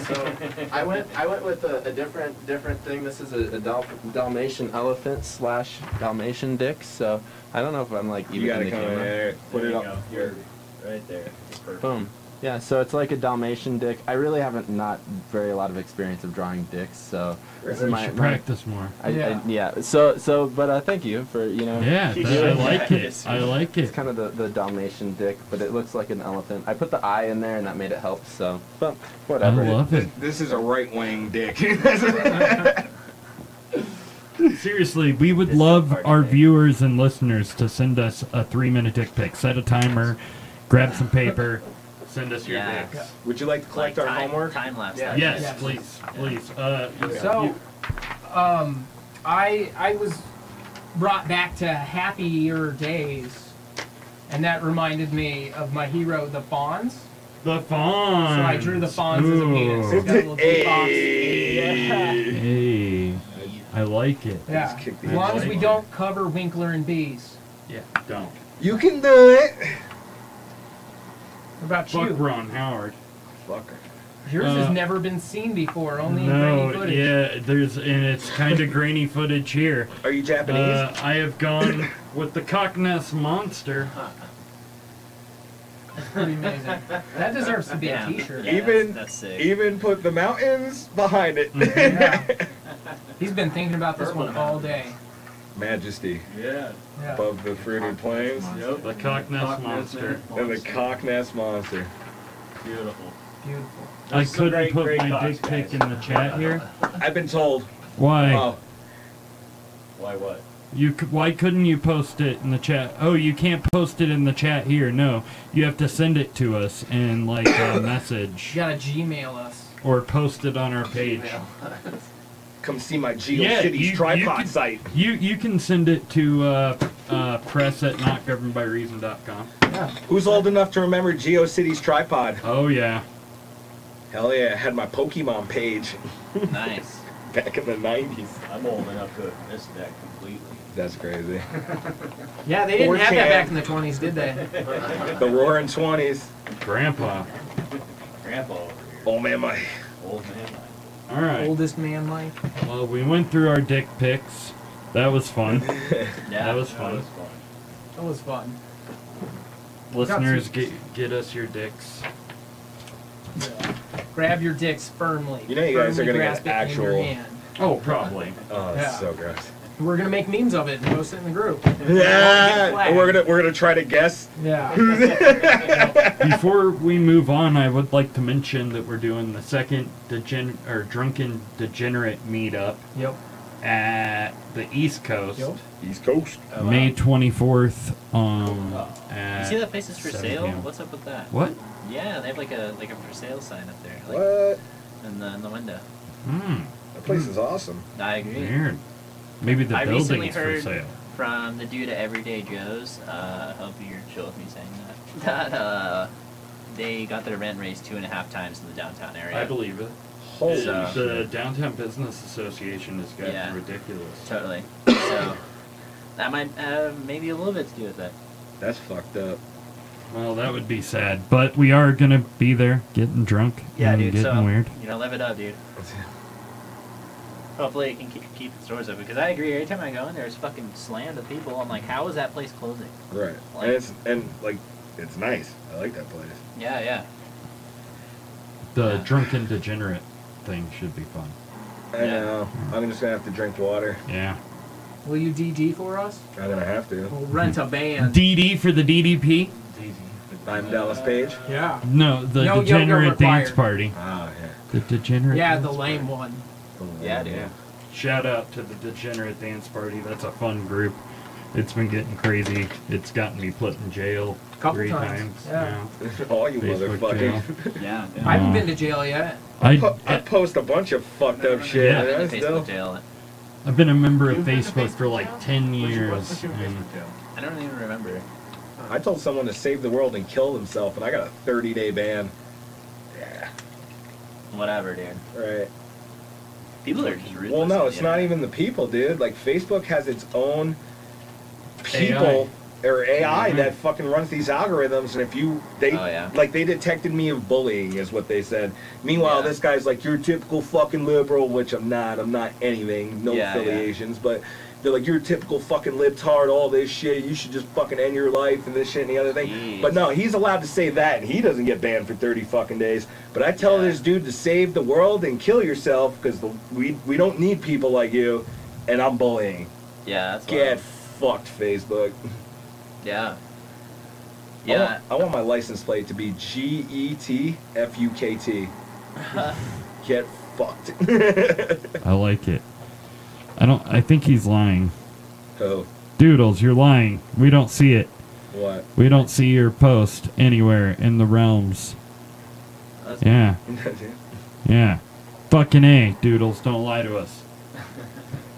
So I went with a different thing. This is a Dalmatian elephant / Dalmatian dick. So I don't know if I'm like even You gotta in the come in camera. there, put it up. You're right there. It's perfect. Boom. Yeah, so it's like a Dalmatian dick. I really haven't not very a lot of experience of drawing dicks, so this is You my should practice more. yeah. So but thank you for Yeah, I like it. I like It's it. kind of the Dalmatian dick, but it looks like an elephant. I put the eye in there, and that made it help. So, but whatever. I love it. This is a right-wing dick. Seriously, we would This is love a party our day. viewers and listeners to send us a 3-minute dick pic. Set a timer, grab some paper, send us your Yeah. dicks. Would you like to collect our homework? Time lapse. Yeah. Yes, Yes. please, please. So, I was brought back to happier days, and that reminded me of my hero, the Fonz. The Fonz. So I drew the Fonz as a penis. It's got a little big box. Hey, I like it. Yeah. kick the As long as we inside. don't cover Winkler and Bees. Yeah, don't. You can do it. What about Fuck you? Ron Howard. Fucker. Yours has never been seen before, only in No, grainy footage. yeah, and it's kind of grainy footage here. Are you Japanese? I have gone with the Cockness Monster. That's pretty amazing. That deserves to be Yeah. a t-shirt. Yeah. even that's sick. even put the mountains behind it. Yeah. He's been thinking about this one all day. Majesty Yeah. Yeah. above the fruited plains Yep. The Cockness Monster. and the Cockness monster. Beautiful. Beautiful. I There's some couldn't great- put great my thoughts, dick pic guys. in the chat here. I've been told. Why? Oh, Why what? Why couldn't you post it in the chat? Oh, you can't post it in the chat here. No, you have to send it to us in like a message You gotta Gmail us. or post it on our page. come see my Yeah, GeoCities you tripod can- site. You can send it to press@notgovernedbyreason.com. Yeah. Who's old enough to remember GeoCities tripod? Oh yeah. Hell yeah, I had my Pokemon page Nice. back in the 90s. I'm old enough to have missed that completely. That's crazy. Yeah, they didn't have 4chan. that back in the 20s, did they? The roaring 20s. Grandpa. Grandpa over here. Oh man, my. Old man. All right. Oldest man life. Well, we went through our dick pics. That was fun. Yeah. That was That fun. was fun. That was fun. Listeners, get us your dicks. Grab your dicks firmly. You know you guys are Firmly gonna grasp get it in your actual- hand. Oh, probably. Oh, that's Yeah. so gross. We're gonna make memes of it and post it in the group. Yeah, we're gonna try to guess. Yeah. Before we move on, I would like to mention that we're doing the second drunken degenerate meetup Yep. at the East Coast, Yep. East Coast. May 24th. You At see that place is for 7 sale? p.m. What's up with that? What? Yeah, they have like a for sale sign up there, like What? in the window. That place is awesome. I agree. Weird. Maybe the I recently building's for heard sale. from the dude at Everyday Joe's. Hope you're chill with me saying that. That they got their rent raised 2.5 times in the downtown area. I believe it. Holy So- The Downtown Business Association has gotten Yeah. ridiculous. Totally. So that might maybe a little bit to do with that. That's fucked up. Well, that would be sad, but we are gonna be there, getting drunk Yeah, and dude. getting So weird. live it up, dude. Hopefully it can keep the stores open because I agree. Every time I go in there, it's fucking slammed with people. I'm like, how is that place closing? Right. Like- And it's nice. I like that place. Yeah, yeah. The Yeah. drunken degenerate thing should be fun. I Yeah. know. I'm just gonna have to drink water. Yeah. Will you DD for us? I'm gonna have to. We'll rent a band. DD for the DDP? I'm Dallas Page. Yeah. No, the No yoga degenerate dance required. party. Oh The degenerate. Yeah, dance the lame party. one. Yeah, dude. Shout out to the degenerate dance party. That's a fun group. It's been getting crazy. It's gotten me put in jail Couple 3 times, times. yeah. now. All you Facebook motherfuckers. jail. Yeah. I haven't been to jail yet. I post a bunch of fucked up shit. Yeah, I've been That's to dope. Facebook jail. I've been a member of Facebook for like 10 years. And I don't even remember. I told someone to save the world and kill himself, and I got a 30-day ban. Yeah. Whatever, dude. Right. People are just ruthless. Well, no, on it's the not internet. even the people, dude. Like, Facebook has its own people or AI that fucking runs these algorithms, and if they detected me of bullying, is what they said. Meanwhile, this guy's like, you're a typical fucking liberal, which I'm not. I'm not anything, no affiliations, but they're like, you're a typical fucking libtard, all this shit. You should just fucking end your life and this shit and the other thing. Jeez. But no, he's allowed to say that, and he doesn't get banned for 30 fucking days. But I tell this dude to save the world and kill yourself because we don't need people like you, and I'm bullying. Yeah, that's Get fucked, Facebook. Yeah. I want my license plate to be GETFUKT. Get fucked. I like it. I think he's lying. Oh. Doodles, you're lying. We don't see it. What? We don't see your post anywhere in the realms. Yeah. Yeah. Fucking A, Doodles, don't lie to us.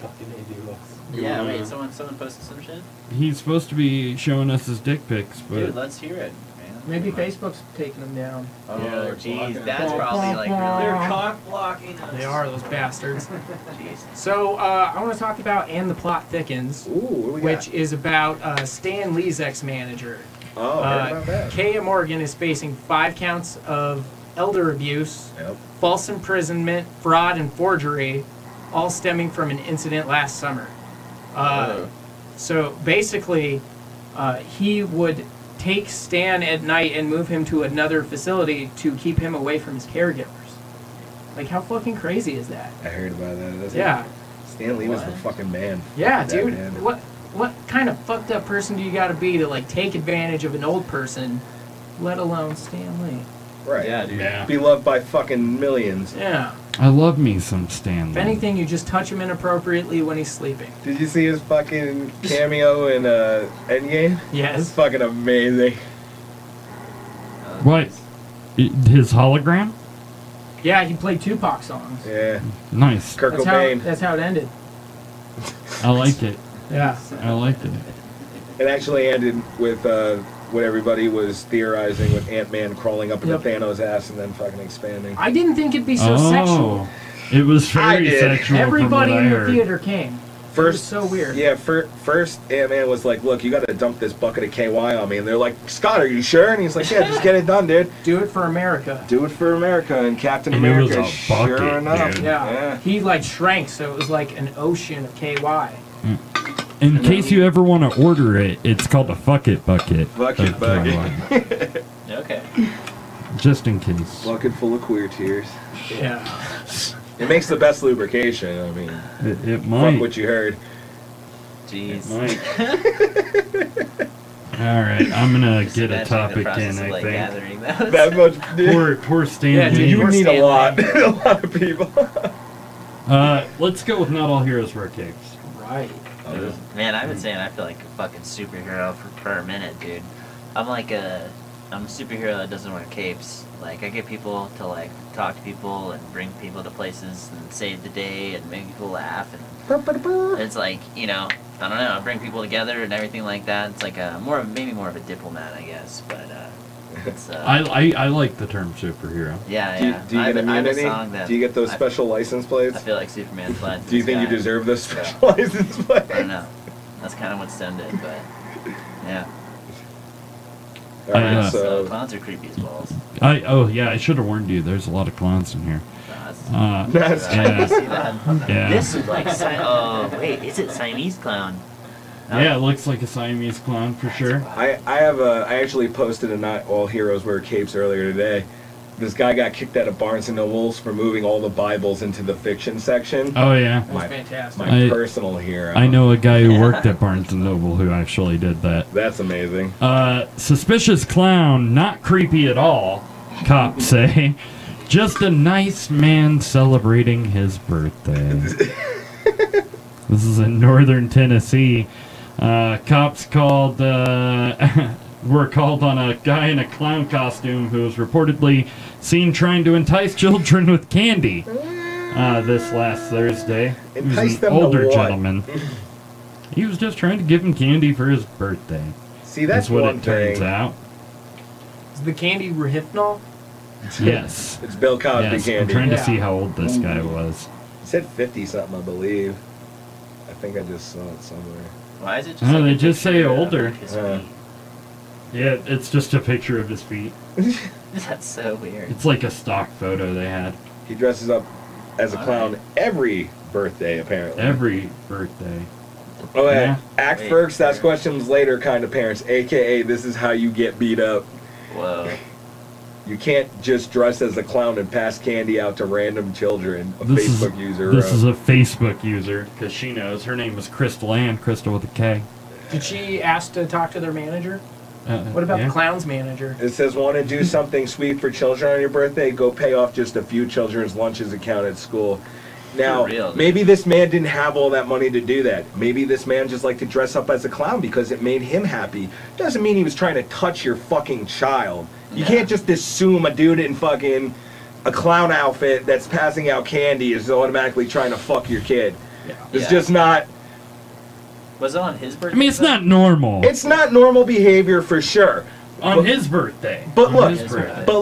Fucking A, Doodles. Yeah, wait, someone posted some shit? He's supposed to be showing us his dick pics, but... Dude, let's hear it, man. Maybe Facebook's taking them down. Oh, Yeah, jeez, that's probably like really... They're cock blocking us. They are, those bastards. Jeez. So, I want to talk about And the Plot Thickens, which is about Stan Lee's ex-manager. Oh, I heard about that. Kaya Morgan is facing 5 counts of elder abuse, false imprisonment, fraud, and forgery, all stemming from an incident last summer. So basically, he would take Stan at night and move him to another facility to keep him away from his caregivers. Like, how fucking crazy is that? I heard about that. Yeah. Stan Lee was the fucking man. Yeah, That dude. man. What kind of fucked up person do you got to be to like take advantage of an old person, let alone Stan Lee? Right. Yeah, dude. Yeah. Be loved by fucking millions. Yeah. I love me some Stan If Lee. anything, you just touch him inappropriately when he's sleeping. Did you see his fucking cameo in Endgame? Yes. It's fucking amazing. What? His hologram? Yeah, he played Tupac songs. Yeah. Nice. Kurt Cobain. That's how it ended. I like it. Yeah. I liked it. It actually ended with what everybody was theorizing with Ant-Man crawling up into Thanos' ass and then fucking expanding. I didn't think it'd be so sexual. It was very did. sexual. Everybody from what in I the heard. theater came. It was so weird. Yeah, first Ant-Man was like, look, you gotta dump this bucket of KY on me. And they're like, Scott, are you sure? And he's like, yeah, just get it done, dude. Do it for America. Do it for America. And Captain And it was America, a bucket, sure enough. dude. Yeah. He like shrank, so it was like an ocean of KY. In case you ever want to order it, it's called a Fuck It Bucket. Bucket bucket. Okay. Just in case. Bucket full of queer tears. Yeah. It makes the best lubrication. I mean, It might. fuck what you heard. Jeez. All right, I'm gonna Just get a imagining the topic process in. of, I like, think. gathering those. That much. Poor Stan. Yeah, dude, Lee. You would Poor need a Stan lot. Lee. A lot of people. Let's go with Not All Heroes Wear Capes. Right. Man, I've been saying I feel like a fucking superhero for a minute, dude. I'm a superhero that doesn't wear capes. Like, I get people to like talk to people and bring people to places and save the day and make people laugh, and it's like, you know, I don't know, bring people together and everything like that. It's like maybe more of a diplomat, I guess, but it's I like the term superhero. yeah, Do you, yeah. do you I get have a immunity? song that Do you get those special license plates? I feel like Superman's flying. Do you think you deserve those special license plates? I don't know. That's kind of what stemmed it, but yeah. Alright, So clowns are creepy as balls. I should have warned you. There's a lot of clowns in here. That's Yeah. See that? Yeah. This is like wait, is it Siamese clown? Yeah, it looks like a Siamese clown for sure. I actually posted a Not All Heroes Wear Capes earlier today. This guy got kicked out of Barnes & Noble's for moving all the Bibles into the fiction section. Oh yeah. That's fantastic. My personal hero. I know a guy who worked at Barnes & Noble who actually did that. That's amazing. Suspicious clown, not creepy at all, cops say. Just a nice man celebrating his birthday. This is in northern Tennessee. Cops were called on a guy in a clown costume who was reportedly seen trying to entice children with candy this last Thursday. He was Entice an them to older what? gentleman. He was just trying to give him candy for his birthday. See, that's what one it turns thing. out. Is the candy Rohypnol? Yes. It's Bill Cosby Yes, I'm candy. trying to Yeah. see how old this guy was. It said 50 something, I believe. I think I just saw it somewhere. Why is it just No, like they a just say picture of, older. like, his feet? Yeah, it's just a picture of his feet. That's so weird. It's like a stock photo they had. He dresses up as a clown every birthday, apparently. Every birthday. Oh, yeah. Yeah. Act Wait, first, ask sure. questions later kind of parents, a.k.a. this is how you get beat up. Whoa. You can't just dress as a clown and pass candy out to random children. A This Facebook user This wrote. is a Facebook user, because she knows. Her name is Crystal Ann, Crystal with a K. Did she ask to talk to their manager? What about yeah. the clown's manager? It says, want to do something sweet for children on your birthday? Go pay off just a few children's lunches account at school. Now, For real, dude. maybe this man didn't have all that money to do that. Maybe this man just liked to dress up as a clown because it made him happy. Doesn't mean he was trying to touch your fucking child. You Yeah. can't just assume a dude in fucking a clown outfit that's passing out candy is automatically trying to fuck your kid. It's Yeah. just not... Was it on his birthday? I mean, it's though? not normal. It's not normal behavior for sure. on his birthday. But On look, his birthday. but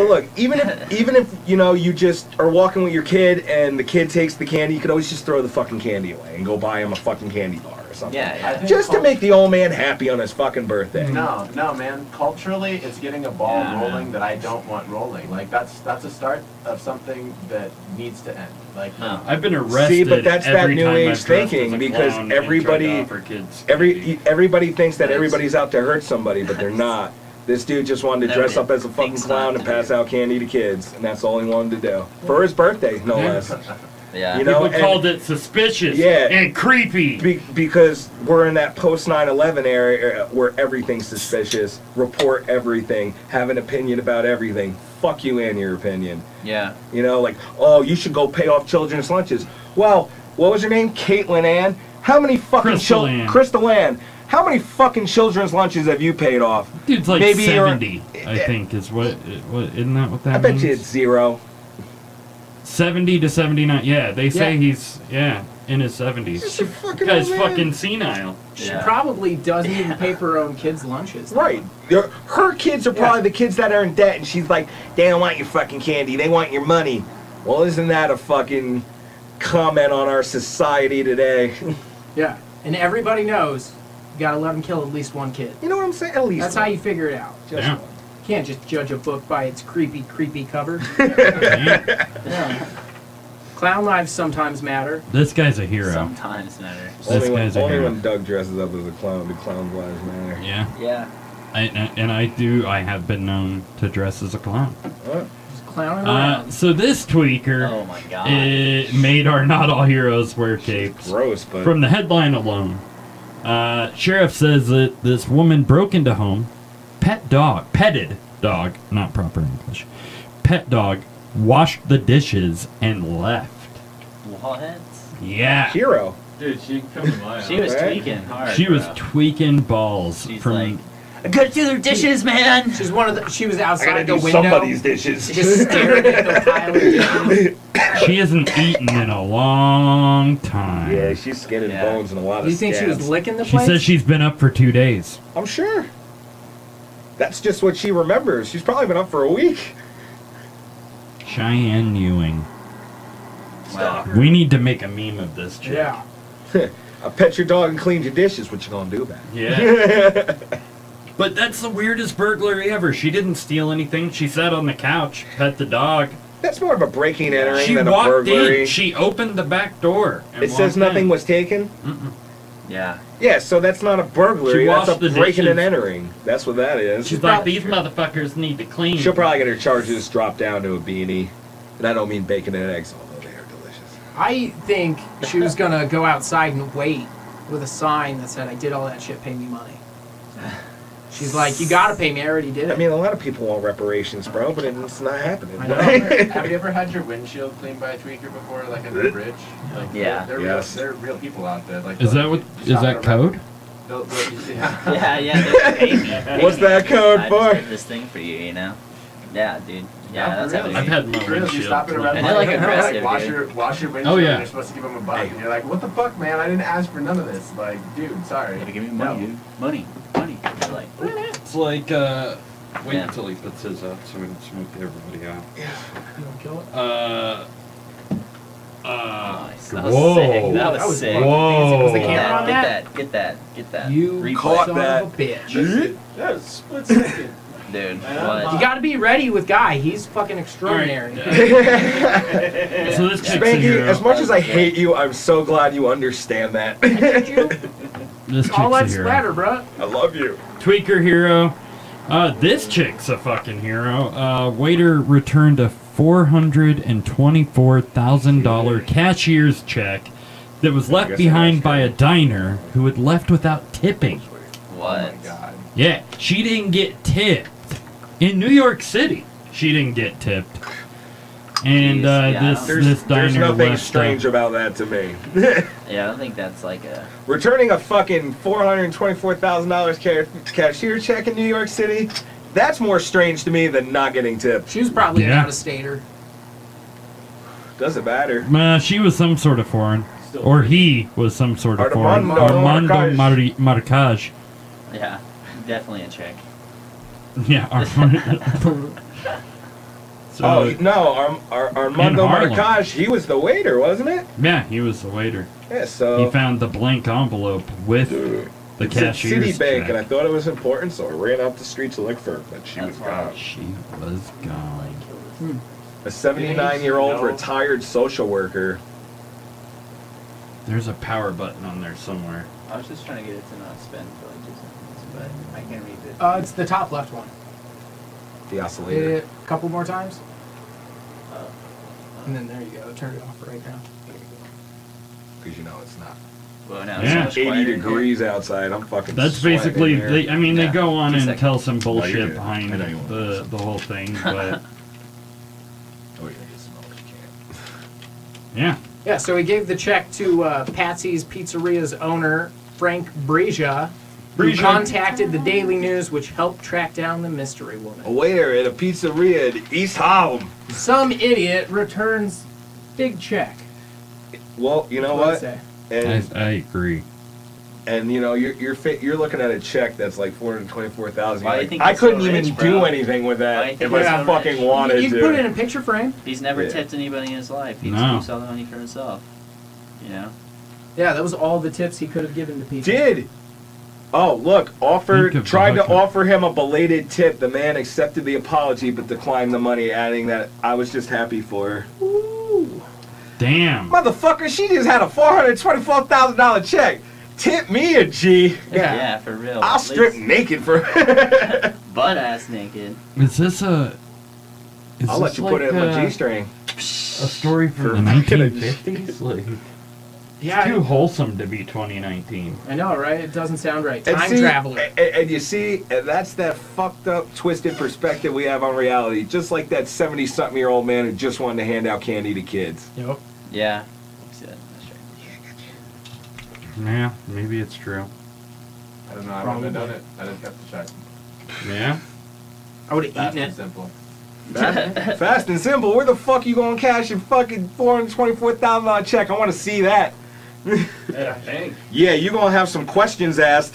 look, even if you know you just are walking with your kid and the kid takes the candy, you could always just throw the fucking candy away and go buy him a fucking candy bar or something. Yeah. Just to make the old man happy on his fucking birthday. No, man. Culturally, it's getting a ball rolling that I don't want rolling. Like that's a start of something that needs to end. Like no. I've been arrested. See, but that's that every new time age I've dressed as thinking a because clown and tried to everybody, offer kids candy. everybody thinks that everybody's out to hurt somebody, but they're not. This dude just wanted to dress up as a fucking clown and pass out candy to kids, and that's all he wanted to do for his birthday, no less. Yeah. You know, People called it suspicious Yeah. and creepy. Because we're in that post 9/11 area where everything's suspicious, report everything, have an opinion about everything. Fuck you and your opinion. Yeah. You know, like, oh, you should go pay off children's lunches. Well, what was her name? Caitlin Ann? How many fucking Crystal Ann. Crystal Ann. How many fucking children's lunches have you paid off? Dude's like Maybe you're- 70, I think, is what isn't that what that I bet means? you it's 0. 70 to 79. Yeah, they say Yeah. he's in his 70s. Just a fucking Guy's old man. fucking senile. She Yeah. probably doesn't even pay for her own kids' lunches. Right. Her kids are probably the kids that are in debt, and she's like, they don't want your fucking candy, they want your money. Well, isn't that a fucking comment on our society today? Yeah. And everybody knows you gotta let them kill at least one kid. You know what I'm saying? At least That's one. how you figure it out. Just Yeah. one. You can't just judge a book by its creepy cover. Yeah. Yeah. Clown lives sometimes matter. This guy's a hero. Sometimes matter. This guy's a only hero. when Doug dresses up as a clown do clown's lives matter. Yeah. Yeah. I have been known to dress as a clown. Just clowning around. So this tweaker Oh my god. made our Not All Heroes Wear Capes. Gross, but From the headline alone, sheriff says that this woman broke into home, petted dog, not proper English, pet dog, washed the dishes and left. What? Yeah. hero. Dude, she can come to my house. She was Right? tweaking hard. She was bro. tweaking balls She's from like, I gotta do their dishes, man. She was I outside gotta the do window. somebody's dishes. Just staring at the pile of dishes. she hasn't eaten in a long time. Yeah, she's skin and Yeah. bones and a lot of Do you think she was scabs. licking the She place? says she's been up for 2 days. I'm sure. That's just what she remembers. She's probably been up for a week. Cheyenne Ewing. Wow. We need to make a meme of this chick. Yeah. I pet your dog and cleaned your dishes. What you gonna do about Yeah. it? But that's the weirdest burglary ever. She didn't steal anything. She sat on the couch, pet the dog. That's more of a breaking and entering She than a walked burglary. in. She opened the back door. And It says walked nothing in. was taken. Yeah. Yeah, so that's not a burglary. She That's washed a the breaking and dishes. entering. That's what that is. She's like, these motherfuckers need to clean. She'll probably get her charges dropped down to a beanie. And I don't mean bacon and eggs, although they are delicious. I think she was gonna go outside and wait with a sign that said, I did all that shit, pay me money. She's like, you gotta pay me, I already did it. I mean, a lot of people want reparations, bro, but it's not happening. I know. Have you ever had your windshield cleaned by a tweaker before, like at the bridge? Like, Yeah. They're Yes. real. They're real people out there. Like, Is that what? Is that code? Yeah, yeah. They pay me. What's that code I for? just did this thing for you, you know? Yeah, dude. Yeah, that's how it is. I've had my Really, you windshield stop at a red cleaned. And they're, like, light, aggressive, wash dude. wash your windshield, Oh, yeah. and you're supposed to give them a buck, and you're like, what the fuck, man? I didn't ask for none of this. Like, dude, sorry. Gotta give me money, dude. Money. They're like, It's like, wait Yeah. until he puts his up so we can smoke everybody out. You wanna kill it? Nice. That was Whoa. sick. That was sick. Whoa. Was the camera on that? Get that. You Replay. son of a bitch. That was split second. Dude, Man, what? You gotta be ready with Guy. He's fucking extraordinary. So this chick's a Spanky, hero. as much as I hate you, I'm so glad you understand that. This All that chick's a hero. splatter, bro. I love you. Tweaker hero. This chick's a fucking hero. Waiter returned a $424,000 cashier's check that was left behind by a diner who had left without tipping. What? Oh my God. Yeah, she didn't get tipped. In New York City, she didn't get tipped. And Jeez, yeah, this diner There's nothing left, strange about that to me. Yeah, I don't think that's like a. Returning a fucking $424,000 cashier check in New York City, that's more strange to me than not getting tipped. She was probably an Yeah. out-of-stater. Doesn't matter. she was some sort of foreign. Or he was some sort of foreign. Armando Marcaj. Yeah, definitely a chick. Yeah, Armando. Oh, no, Armando In Harlem. Marcaj, he was the waiter, wasn't it? Yeah, he was the waiter. Yeah, so... He found the blank envelope with the It's at cashier's Citibank, check. and I thought it was important, so I ran out the street to look for her, but she was gone. She was gone. A 79-year-old No. retired social worker. There's a power button on there somewhere. I was just trying to get it to not spin for like 2 seconds, but I can't read it. It's the top left one. The Hit oscillator. it a couple more times. And then there you go. Turn it off right now. Because you know it's not. Well, now Yeah. it's so much 80 quieter in here. degrees outside. I'm fucking That's sweating basically, in here. they Yeah. go on 2 and seconds. tell some you're bullshit good. behind I know you won't. the whole thing, but Oh, you're gonna get some milk, you can't. yeah. Yeah, so he gave the check to Patsy's Pizzeria's owner, Frank Breja, who Breja. contacted the Daily News, which helped track down the mystery A woman. waiter at a pizzeria in East Harlem. Some idiot returns big check. Well, you know That's what? I say. And I agree. and you know you're looking at a check that's like 424,000. Why do you Like, think I he's so couldn't even rich, do bro? anything with Why do that you if think I he's so fucking rich? wanted You to. can put it in a picture frame. He's never Yeah. tipped anybody in his life. He No. just keeps all the money for himself. You know? Yeah, that was all the tips he could have given to people. Did. Oh, look, Think of tried to the bucket. offer him a belated tip. The man accepted the apology but declined the money, adding that I was just happy for her. Ooh. Damn. Motherfucker, she just had a $424,000 check. Tip me a G. Yeah, for real. I'll At strip least naked for butt ass naked. Is this a... Is I'll let this you put it in like my G-string. a story from the fucking a 1950s? Like, Yeah, too wholesome to be 2019. I know, right? It doesn't sound right. And Time see- traveler. And you see, and that's that fucked up, twisted perspective we have on reality. Just like that 70-something-year-old man who just wanted to hand out candy to kids. Yep. Yeah. That's it. That's right. Yeah, maybe it's true. I don't know. I wouldn't have done it. I just kept the check. Yeah? I would have Fast eaten and it. simple. Fast and simple. Where the fuck you gonna cash your fucking $424,000 check? I want to see that. At a bank. Yeah, you gonna have some questions asked.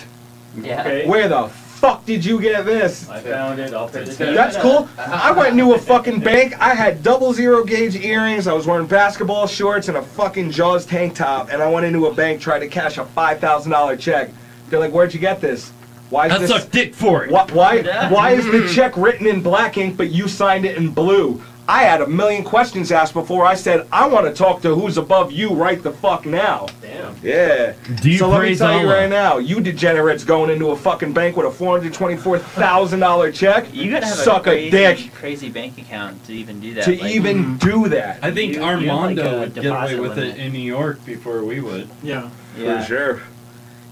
Yeah. Okay. Where the fuck did you get this? I found it. I'll pay the That's cool. I went into a fucking bank. I had 00 gauge earrings. I was wearing basketball shorts and a fucking Jaws tank top. And I went into a bank trying to cash a $5,000 check. They're like, "Where'd you get this? Why is I this? suck dick for it. Why is the check written in black ink but you signed it in blue?" I had a million questions asked before I said, "I want to talk to who's above you right the fuck now." Damn. Yeah. Do you So let me praise tell you Allah? right now, you degenerates going into a fucking bank with a $424,000 check, You gotta have suck a a crazy, dick crazy bank account to even do that. to like, even do that. I think You- you have, Armando like, a would get away deposit with limit. it in New York before we would. Yeah. Yeah. For sure.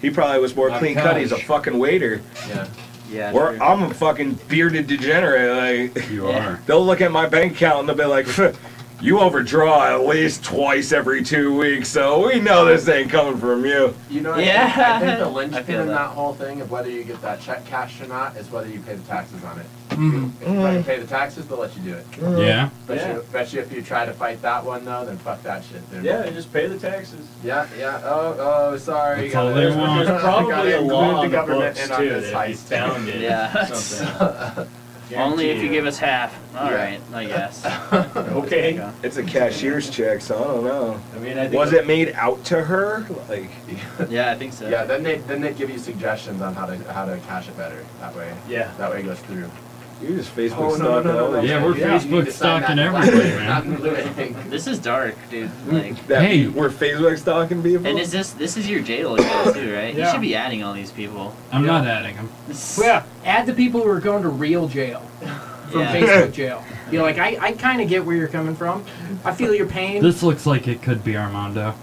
He probably was more clean cut. He's a fucking waiter. Yeah. Yeah. Or true. I'm a fucking bearded degenerate. Like, You Yeah. are. they'll look at my bank account and they'll be like, "You overdraw at least twice every 2 weeks, so we know this ain't coming from you." You know, Yeah. I think the I linchpin feel in that. that whole thing of whether you get that check cashed or not is whether you pay the taxes on it. Mhm. If you try to pay the taxes, they'll let you do it. Yeah. Bet you if you try to fight that one though, then fuck that shit, dude. Yeah, just pay the taxes. Yeah. Oh, sorry. That's all they want. There's probably gotta a law include on the the government books in on too this that if you heist. found it. Yeah. Something. Only if you Guarantee give us half. All Yeah. right, I guess. Okay. It's a cashier's check, so I don't know. I mean, I think Was it made out to her? Like, Yeah, I think so. Yeah, then they give you suggestions on how to cash it better. That way. Yeah. That way it goes through. you just Facebook Oh, no, stalking no, all no, these- Yeah, we're Yeah, you Facebook need to sign stalking that. everybody, man. Not including. This is dark, dude. Like, That Hey. we're Facebook stalking people. and is this is your jail account too, right? You Yeah. should be adding all these people. I'm not adding them. Well, yeah, add the people who are going to real jail from Yeah. Facebook jail. You're like, I kind of get where you're coming from. I feel your pain. This looks like it could be Armando.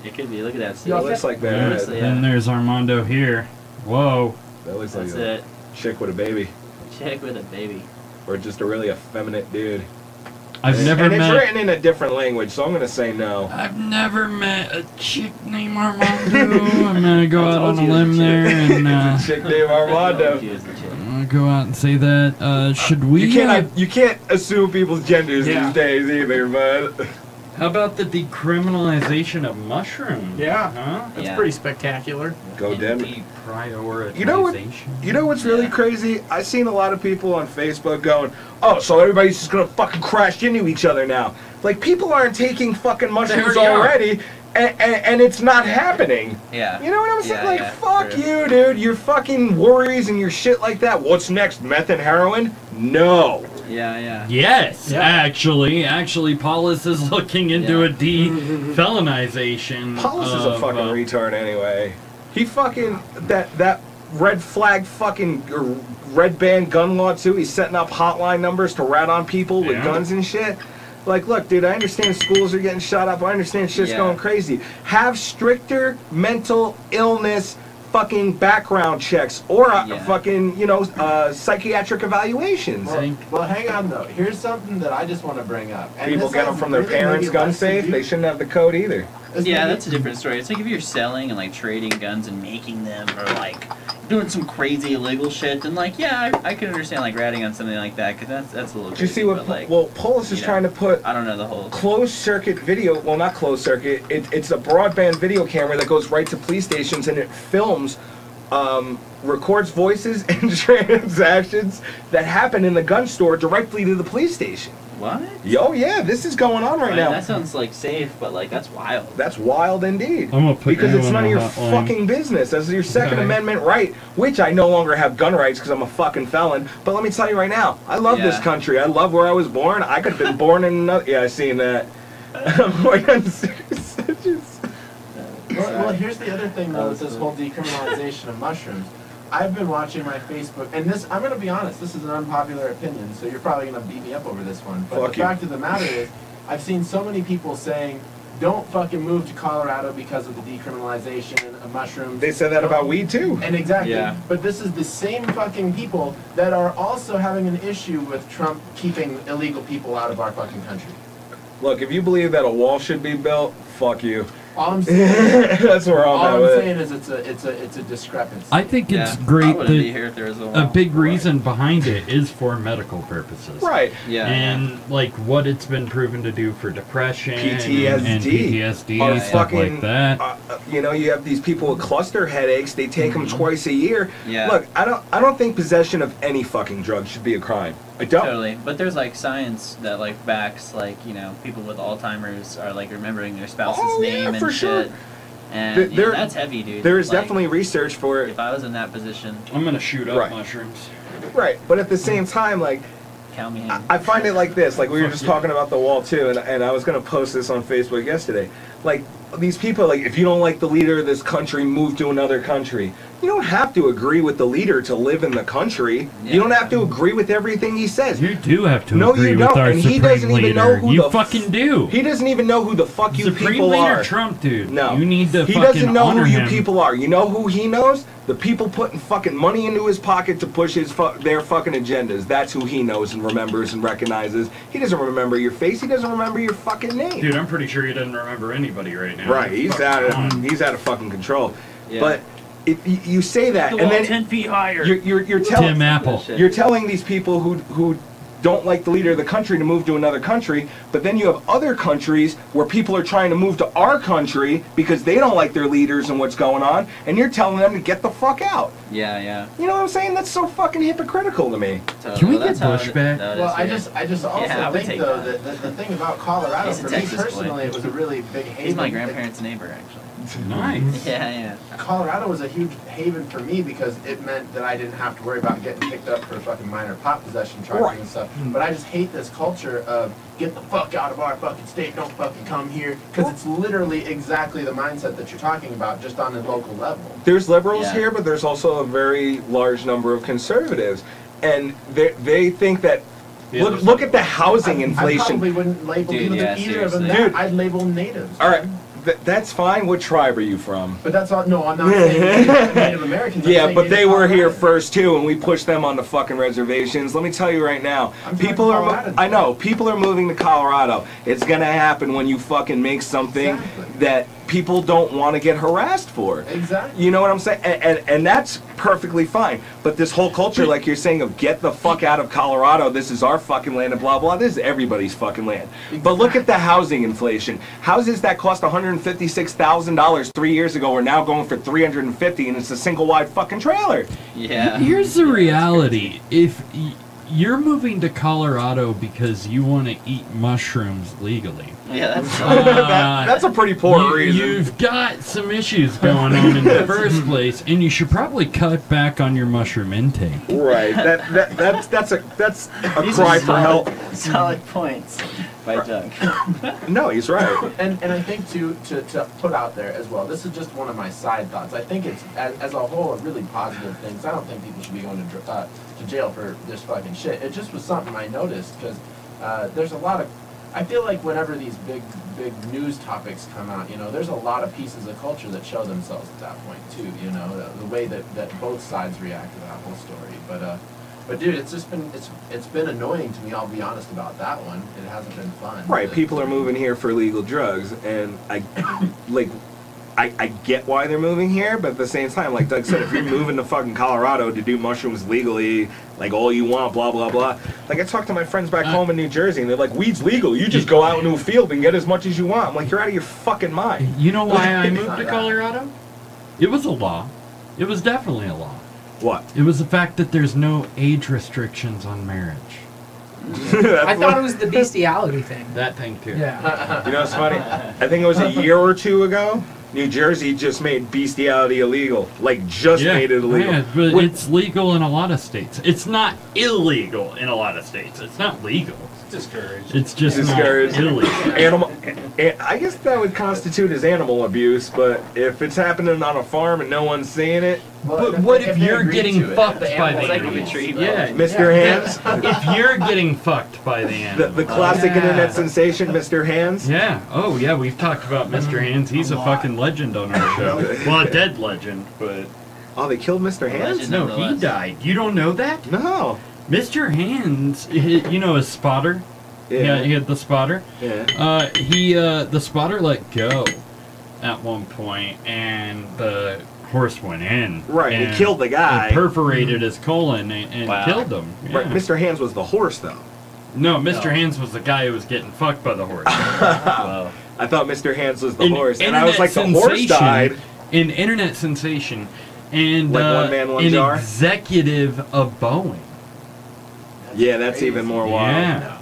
It could be. Look at that. Yeah, It looks like that. Yeah. Honestly, yeah. Then there's Armando here. Whoa. That looks like That's a it. chick with a baby, Chick with a baby. or just a really effeminate dude. I've never and it's met. written in a different language, so I'm gonna say no. I've never met a chick named Armando. I'm gonna go I out on told a you it was limb a there and It's a chick named Armando. She is the chick. I'm gonna go out and say that. Should we? You can't assume people's genders Yeah. these days either, bud. How about the decriminalization of mushrooms? Yeah. Huh? That's Yeah. pretty spectacular. Go And Dem. Prioritization. You know what's really crazy? I've seen a lot of people on Facebook going, "Oh, so everybody's just gonna fucking crash into each other now." Like, people aren't taking fucking mushrooms already are. already, and it's not happening. Yeah. You know what I'm saying? Yeah, Like, yeah, fuck true. you, dude. Your fucking worries and your shit like that. What's next? Meth and heroin? No. Yeah, yeah. Yes, Yeah. actually, Paulus is looking into Yeah. a defelonization. Paulus is a of, fucking retard anyway. He fucking that red flag fucking red band gun law too. He's setting up hotline numbers to rat on people with Yeah. guns and shit. Like, look, dude, I understand schools are getting shut up. I understand shit's Yeah. going crazy. Have stricter mental illness fucking background checks or Yeah. fucking, psychiatric evaluations. Well, hang on though. Here's something that I just want to bring up. And People this get them has from their really parents' maybe gun less to safe. do- They shouldn't have the code either. this Yeah, maybe- that's a different story. It's like if you're selling and like trading guns and making them, or like doing some crazy illegal shit, then like I can understand like ratting on something like that because that's a little. Do you see crazy, what? but, like, Well, Polis is you know, trying to put I don't know the whole. closed circuit video. Well, not closed circuit. It's a broadband video camera that goes right to police stations and it films, records voices and transactions that happen in the gun store directly to the police station. What? Oh yeah, this is going on right I mean, now. that sounds like safe, but like that's wild. That's wild indeed. I'm gonna put Because you it's on none a of your hotline. fucking business. That's your Second Okay. Amendment right, which I no longer have gun rights because I'm a fucking felon. But let me tell you right now, I love this Yeah. country. I love where I was born. I could have been born in another. Yeah, I seen that. I'm like, Well, here's the other thing though with this whole decriminalization of mushrooms. I've been watching my Facebook, and this, I'm going to be honest, this is an unpopular opinion, so you're probably going to beat me up over this one. But Fuck the you. fact of the matter is, I've seen so many people saying, don't fucking move to Colorado because of the decriminalization of mushrooms. They said that about weed too. And exactly. Yeah. But this is the same fucking people that are also having an issue with Trump keeping illegal people out of our fucking country. Look, if you believe that a wall should be built, fuck you. All I'm saying, That's where I'm all at I'm with it. saying is it's a discrepancy. I think it's Yeah. I great wouldn't be that here if there was a a wall. big reason behind it is for medical purposes. Right. Yeah. And like what it's been proven to do for depression PTSD. and PTSD Or and stuff fucking, like that. You have these people with cluster headaches. They take them twice a year. Yeah. Look, I don't think possession of any fucking drug should be a crime. I don't. Totally, but there's like science that like backs like people with Alzheimer's are like remembering their spouse's Oh, yeah, name and for shit. sure. And There- that's heavy, dude. There is Like, definitely research for it. If I was in that position, I'm gonna shoot up Right. mushrooms. Right. But at the same time, like, count me in. I find it like this. Like, we were Fuck just yeah. talking about the wall, too, and I was going to post this on Facebook yesterday. Like, these people, like, if you don't like the leader of this country, move to another country. You don't have to agree with the leader to live in the country. Yeah. You don't have to agree with everything he says. You do have to No, agree you with don't, our and he supreme doesn't even know leader. who You the fucking do. He doesn't even know who the fuck you Supreme people leader are. Trump, dude. No. You need to He fucking doesn't know honor who you him. people are. You know who he knows? The people putting fucking money into his pocket to push their fucking agendas. That's who he knows and remembers and recognizes. He doesn't remember your face. He doesn't remember your fucking name. Dude, I'm pretty sure he doesn't remember anybody right now. Right, he's out of fucking control. Yeah. But if you say that, The and wall then 10 feet higher. you're telling Tim Apple. Shit. you're telling these people who don't like the leader of the country to move to another country, but then you have other countries where people are trying to move to our country because they don't like their leaders and what's going on, and you're telling them to get the fuck out. Yeah, yeah. You know what I'm saying? That's so fucking hypocritical to me. Totally. Can we Well, get Bush back? Well, I just also Yeah, I would think take though that. that the thing about Colorado, He's a for me Texas boy. personally, it was a really big haven. He's my grandparents' neighbor, actually. Nice. Yeah. Colorado was a huge haven for me because it meant that I didn't have to worry about getting picked up for fucking minor pot possession charges and stuff. But I just hate this culture of get the fuck out of our fucking state, don't fucking come here, because it's literally exactly the mindset that you're talking about, just on a local level. There's liberals Yeah. here, but there's also a very large number of conservatives, and they think that. Yeah, Look at the housing I inflation. probably wouldn't label Dude, yeah, either of them seriously. that. I'd label natives. All right, that's fine. What tribe are you from? But that's all. No, I'm not saying Native Americans. I'm Yeah, saying but they Native were here Coloradans. first too, and we pushed them on the fucking reservations. Let me tell you right now, I'm talking people are. Coloradans. I know people are moving to Colorado. It's gonna happen when you fucking make something Exactly. that people don't want to get harassed for. Exactly. You know what I'm saying? And that's perfectly fine. But this whole culture, like you're saying, of get the fuck out of Colorado, this is our fucking land and blah, blah, this is everybody's fucking land. But look at the housing inflation. Houses that cost $156,000 3 years ago are now going for $350, and it's a single wide fucking trailer. Yeah. Here's the reality. If you're moving to Colorado because you want to eat mushrooms legally, Yeah, that's That's a pretty poor reason. You've got some issues going on in the first place, and you should probably cut back on your mushroom intake. Right. That's a These cry are for help. Solid points by Doug. No, he's right. And I think to put out there as well, this is just one of my side thoughts. I think it's as a whole a really positive thing. 'Cause I don't think people should be going to jail for this fucking shit. It just was something I noticed because there's a lot of. I feel like whenever these big news topics come out, you know, there's a lot of pieces of culture that show themselves at that point too. You know, the way that both sides react to that whole story. But dude, it's just been it's been annoying to me. I'll be honest about that one. It hasn't been fun. Right, But- people are moving here for illegal drugs, and I get why they're moving here, but at the same time, like Doug said, if you're moving to fucking Colorado to do mushrooms legally, like all you want, blah, blah, blah. Like I talked to my friends back home in New Jersey, and they're like, weed's legal. You just go out into a field and get as much as you want. I'm like, you're out of your fucking mind. You know why I moved to Colorado? It was a law. It was definitely a law. What? It was the fact that there's no age restrictions on marriage. I thought it was the bestiality thing. That thing too. Yeah. You know what's funny? I think it was a year or two ago, New Jersey just made bestiality illegal. Like, just made it illegal. Yeah, but it's legal in a lot of states. It's not illegal in a lot of states. It's not legal. Discouraged. It's just Discouraged. not illegal. Animal. I guess that would constitute as animal abuse, but if it's happening on a farm and no one's seeing it, But what if you're getting fucked by the like a animals? tree, Yeah, Mr. Hands, if you're getting fucked by the animals. the classic internet sensation, Mr. Hands. Yeah. Oh, yeah. We've talked about Mr. Hands. He's a fucking legend on our show. Well, a dead legend, but Oh, they killed Mr. Hands? Legend. no, he Nonetheless. died. You don't know that? No. Mr. Hands, you know his spotter. Yeah, he had the spotter. Yeah. The spotter let go at one point, and the horse went in. Right, he and killed the guy. It perforated his colon and Wow. killed him. Yeah. Right, Mr. Hands was the horse, though. No, Mr. Hands was the guy who was getting fucked by the horse. Wow. I thought Mr. Hands was the An horse, and I was like, the internet horse sensation- died. An internet sensation, and Like One Man, One an Jar? executive of Boeing. Yeah, that's even more wild. Yeah.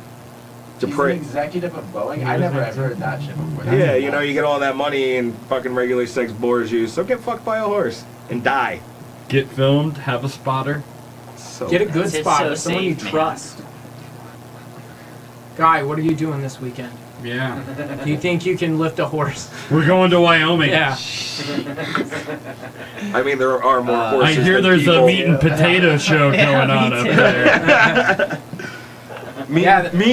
To He's pray. an executive of Boeing. I never have heard that shit before. Yeah, you know, you get all that money and fucking regular sex bores you, so get fucked by a horse and die. Get filmed, have a spotter. So Get a good It's spot so with someone you safe, man. trust. Guy, what are you doing this weekend? Yeah. Do you think you can lift a horse? We're going to Wyoming. Yeah. I mean, there are more I horses hear than there's people. a meat and potato show going on up there. Meat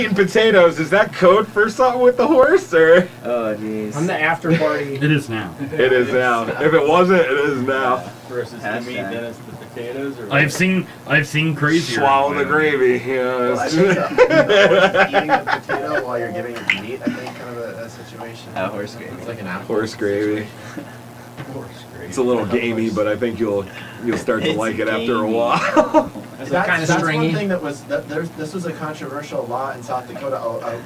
and potatoes, is that code for something with the horse, or? Oh, jeez. I'm the after party. It is now. It is now. If it wasn't, it is now. Versus the meat, then it's the potatoes. Or I've seen crazier. Swallow the gravy, you know. Well, I think eating a potato while you're giving it meat, I think, kind of a situation. Horse gravy. It's like an apple. Horse gravy. horse gravy. It's a little gamey, but I think you'll start to It's like it after a gamey. while. Is it kind of That's stringy? one thing that was this was a controversial law in South Dakota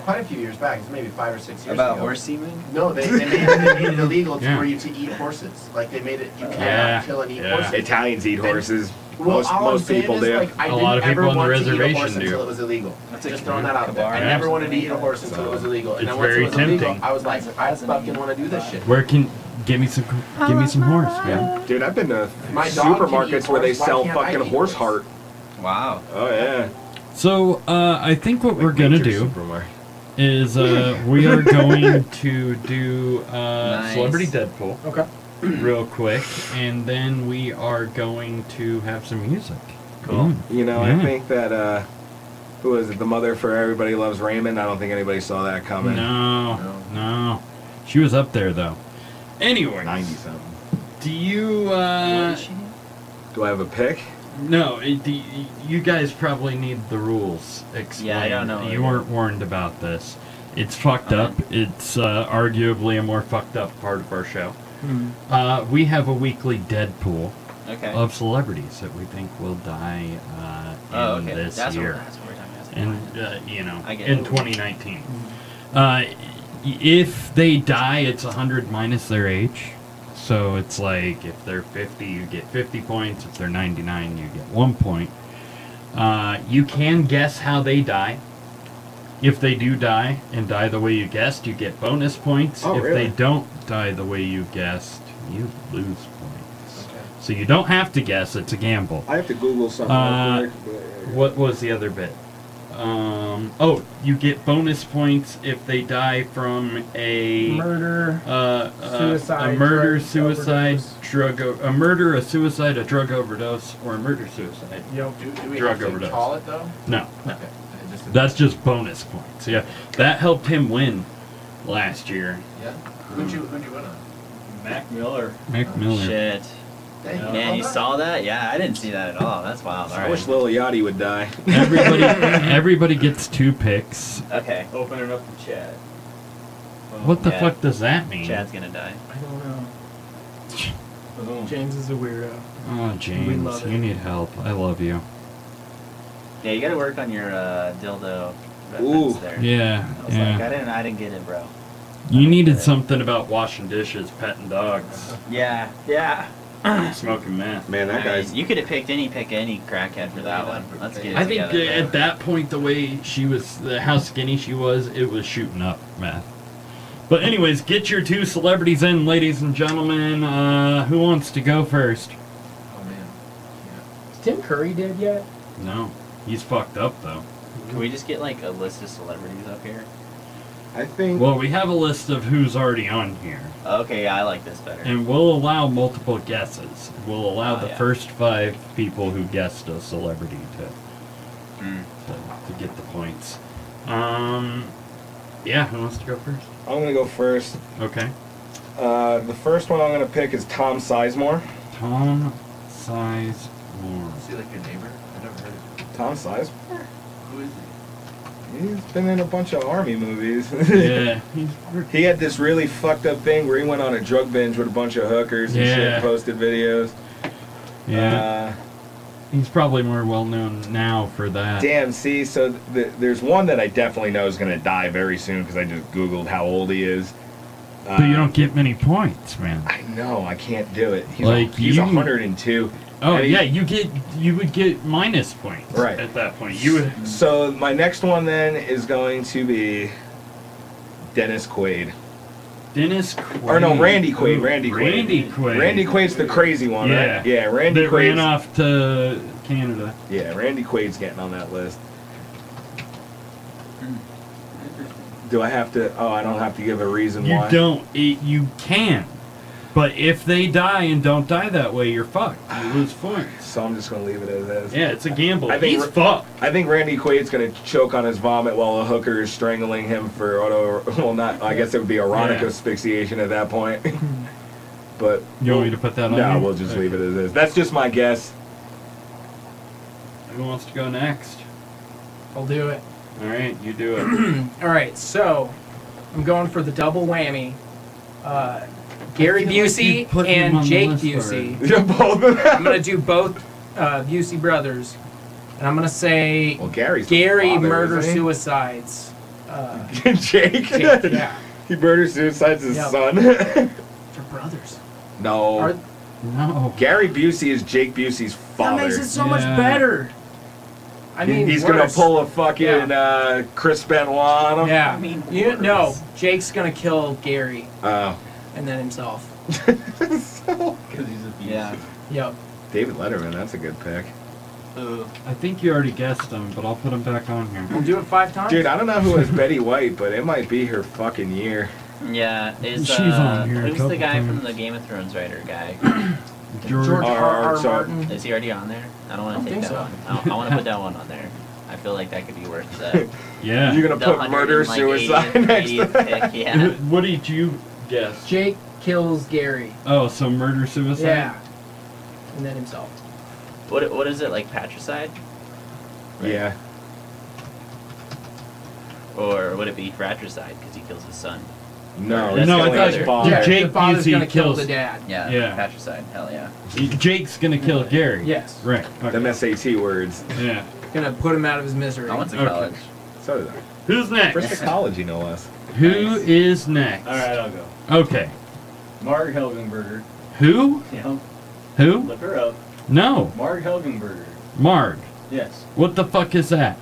quite a few years back. It's maybe 5 or 6 years About ago. horse semen? No, they made it illegal for you to eat horses. Like they made it you cannot kill and eat horses. Italians eat horses. Well, Most people do. Like, I A lot of didn't people ever on the want to eat a horse reservation until do. it was illegal. That's Just throwing that out there. I Yeah. never wanted to eat a horse until it was illegal. And It's then once very it was illegal, tempting. I was like, I fucking want to do this shit. Where can give me some horse, man? Dude, I've been to My dog can supermarkets eat where they horse, why sell can't I fucking eat horse horse? heart. Wow. Oh yeah. So I think what we're gonna Nature do supermarket. is we are going to do Nice. Celebrity Deadpool Okay. real quick, and then we are going to have some music. Cool. You know, Yeah. I think that who was it? The mother for Everybody Loves Raymond. I don't think anybody saw that coming. No. She was up there though. Anyway, 90 something. do you? Do I have a pick? No, you guys probably need the rules explained. Yeah, I don't know. You weren't warned about this. It's fucked up. It's arguably a more fucked up part of our show. We have a weekly Deadpool Okay. of celebrities that we think will die in this year. That's what we're talking about. And, you know, I get in it. 2019. If they die, it's 100 minus their age. So it's like if they're 50, you get 50 points. If they're 99, you get 1 point. You can guess how they die. If they do die and die the way you guessed, you get bonus points. Oh, if really? they don't die the way you guessed, you lose points. So you don't have to guess. It's a gamble. I have to Google something real quick. What was the other bit? You get bonus points if they die from a Murder, suicide, a murder, drug suicide, overdose. a murder, a suicide, a drug overdose, or a murder suicide. Yep. Do we Drug have to overdose. call it though? No, Okay. that's just bonus points. Yeah, that helped him win last year. Yeah. Who'd you win on? Mac Miller. Mac Miller. Shit. Dang, Man, you saw that? Yeah, I didn't see that at all. That's wild. All I right. wish Lil Yachty would die. Everybody gets 2 picks. Okay. Opening up the chat. What the Yeah. fuck does that mean? Chad's gonna die. I don't know. Boom. James is a weirdo. Oh, James, love it. you need help. I love you. Yeah, you gotta work on your dildo Ooh. reference there. Yeah, I was yeah. like, I didn't get it, bro. You needed something about washing dishes, petting dogs, Yeah, yeah. smoking meth. Man, that guy's. You could have picked any crackhead for that one. Let's get it I think together, at that point, the way she was, how skinny she was, it was shooting up meth. But anyways, get your 2 celebrities in, ladies and gentlemen. Who wants to go first? Oh man. Is Tim Curry dead yet? No, he's fucked up though. Can we just get like a list of celebrities up here? I think. Well, we have a list of who's already on here, Okay, yeah, I like this better. and we'll allow multiple guesses. We'll allow Oh, the yeah. first 5 people who guessed a celebrity Mm. to get the points. Yeah, who wants to go first? I'm gonna go first. Okay. The first one I'm gonna pick is Tom Sizemore. Tom Sizemore. Is he like your neighbor? I've never heard of him. Tom Sizemore? Who is he? He's been in a bunch of army movies. Yeah, He had this really fucked up thing where he went on a drug binge with a bunch of hookers and shit, Yeah. posted videos. yeah. He's probably more well known now for that. Damn, see, so there's one that I definitely know is going to die very soon because I just Googled how old he is. But you don't get many points, man. I know, I can't do it. He's, Like, he's you- 102. Oh And he- yeah, you would get minus points Right. at that point. You would. So my next one then is going to be Dennis Quaid. Dennis Quaid. Or no, Randy Quaid. Ooh, Randy Quaid. Randy Quaid. Randy Quaid's the crazy one, Yeah. right? Yeah, Randy That ran Quaid's. off to Canada. Yeah, Randy Quaid's getting on that list. Do I have to? Oh, I don't have to give a reason You why. don't. You can. But if they die and don't die that way, you're fucked. You lose points. So I'm just gonna leave it as is. Yeah, it's a gamble. I think He's fucked. I think Randy Quaid's gonna choke on his vomit while a hooker is strangling him for auto. Well, not. I guess it would be erotic Yeah. asphyxiation at that point. But You want me to put that on? no, here? we'll just Okay. leave it as is. That's just my guess. Who wants to go next? I'll do it. All right, you do it. All right, so I'm going for the double whammy. Gary Busey put him on and the Jake list Busey. Yeah, both of them. I'm gonna do both Busey brothers. And I'm gonna say Well, Gary's the Gary father, murder isn't he? suicides. Jake? Jake, yeah. He murder suicides his Yep. son. They're brothers. No. Are- No. Gary Busey is Jake Busey's that father. makes it so much better. I mean, He's worse. gonna pull a fucking Chris Benoit on him. Yeah. I mean, No, Jake's gonna kill Gary Oh. and then himself. Because he's a beast. Yeah. Yep. David Letterman, that's a good pick. Ooh. I think you already guessed him, but I'll put him back on here. We'll do it 5 times. Dude, I don't know who is Betty White, but it might be her fucking year. Yeah. Is She's on here a who's the couple guy from times. the Game of Thrones writer guy? George R. R. so- Martin. Is he already on there? I don't want I to take think that so. one. I want to put that one on there. I feel like that could be worth the. Yeah. You're gonna put murder suicide next to that. Pick, yeah. What did you guess? Jake kills Gary. Oh, so murder suicide? Yeah. And then himself. What is it, like patricide? Yeah. Or would it be fratricide because he kills his son? No, That's No, killing I his thought father. Yeah, Jake the father's Busey gonna kill kills the dad. Yeah. Yeah. Patricide. Hell yeah. Jake's gonna kill Gary. Yes. Right. Okay. Them SAT words. Yeah. Gonna put him out of his misery. I went to Okay. college. So did I. Who's For next? psychology, no less. Who is next? Alright, I'll go. Okay. Marg Helgenberger. Who? Yeah. Who? Look her up. No. Marg Helgenberger. Marg. Yes. What the fuck is that?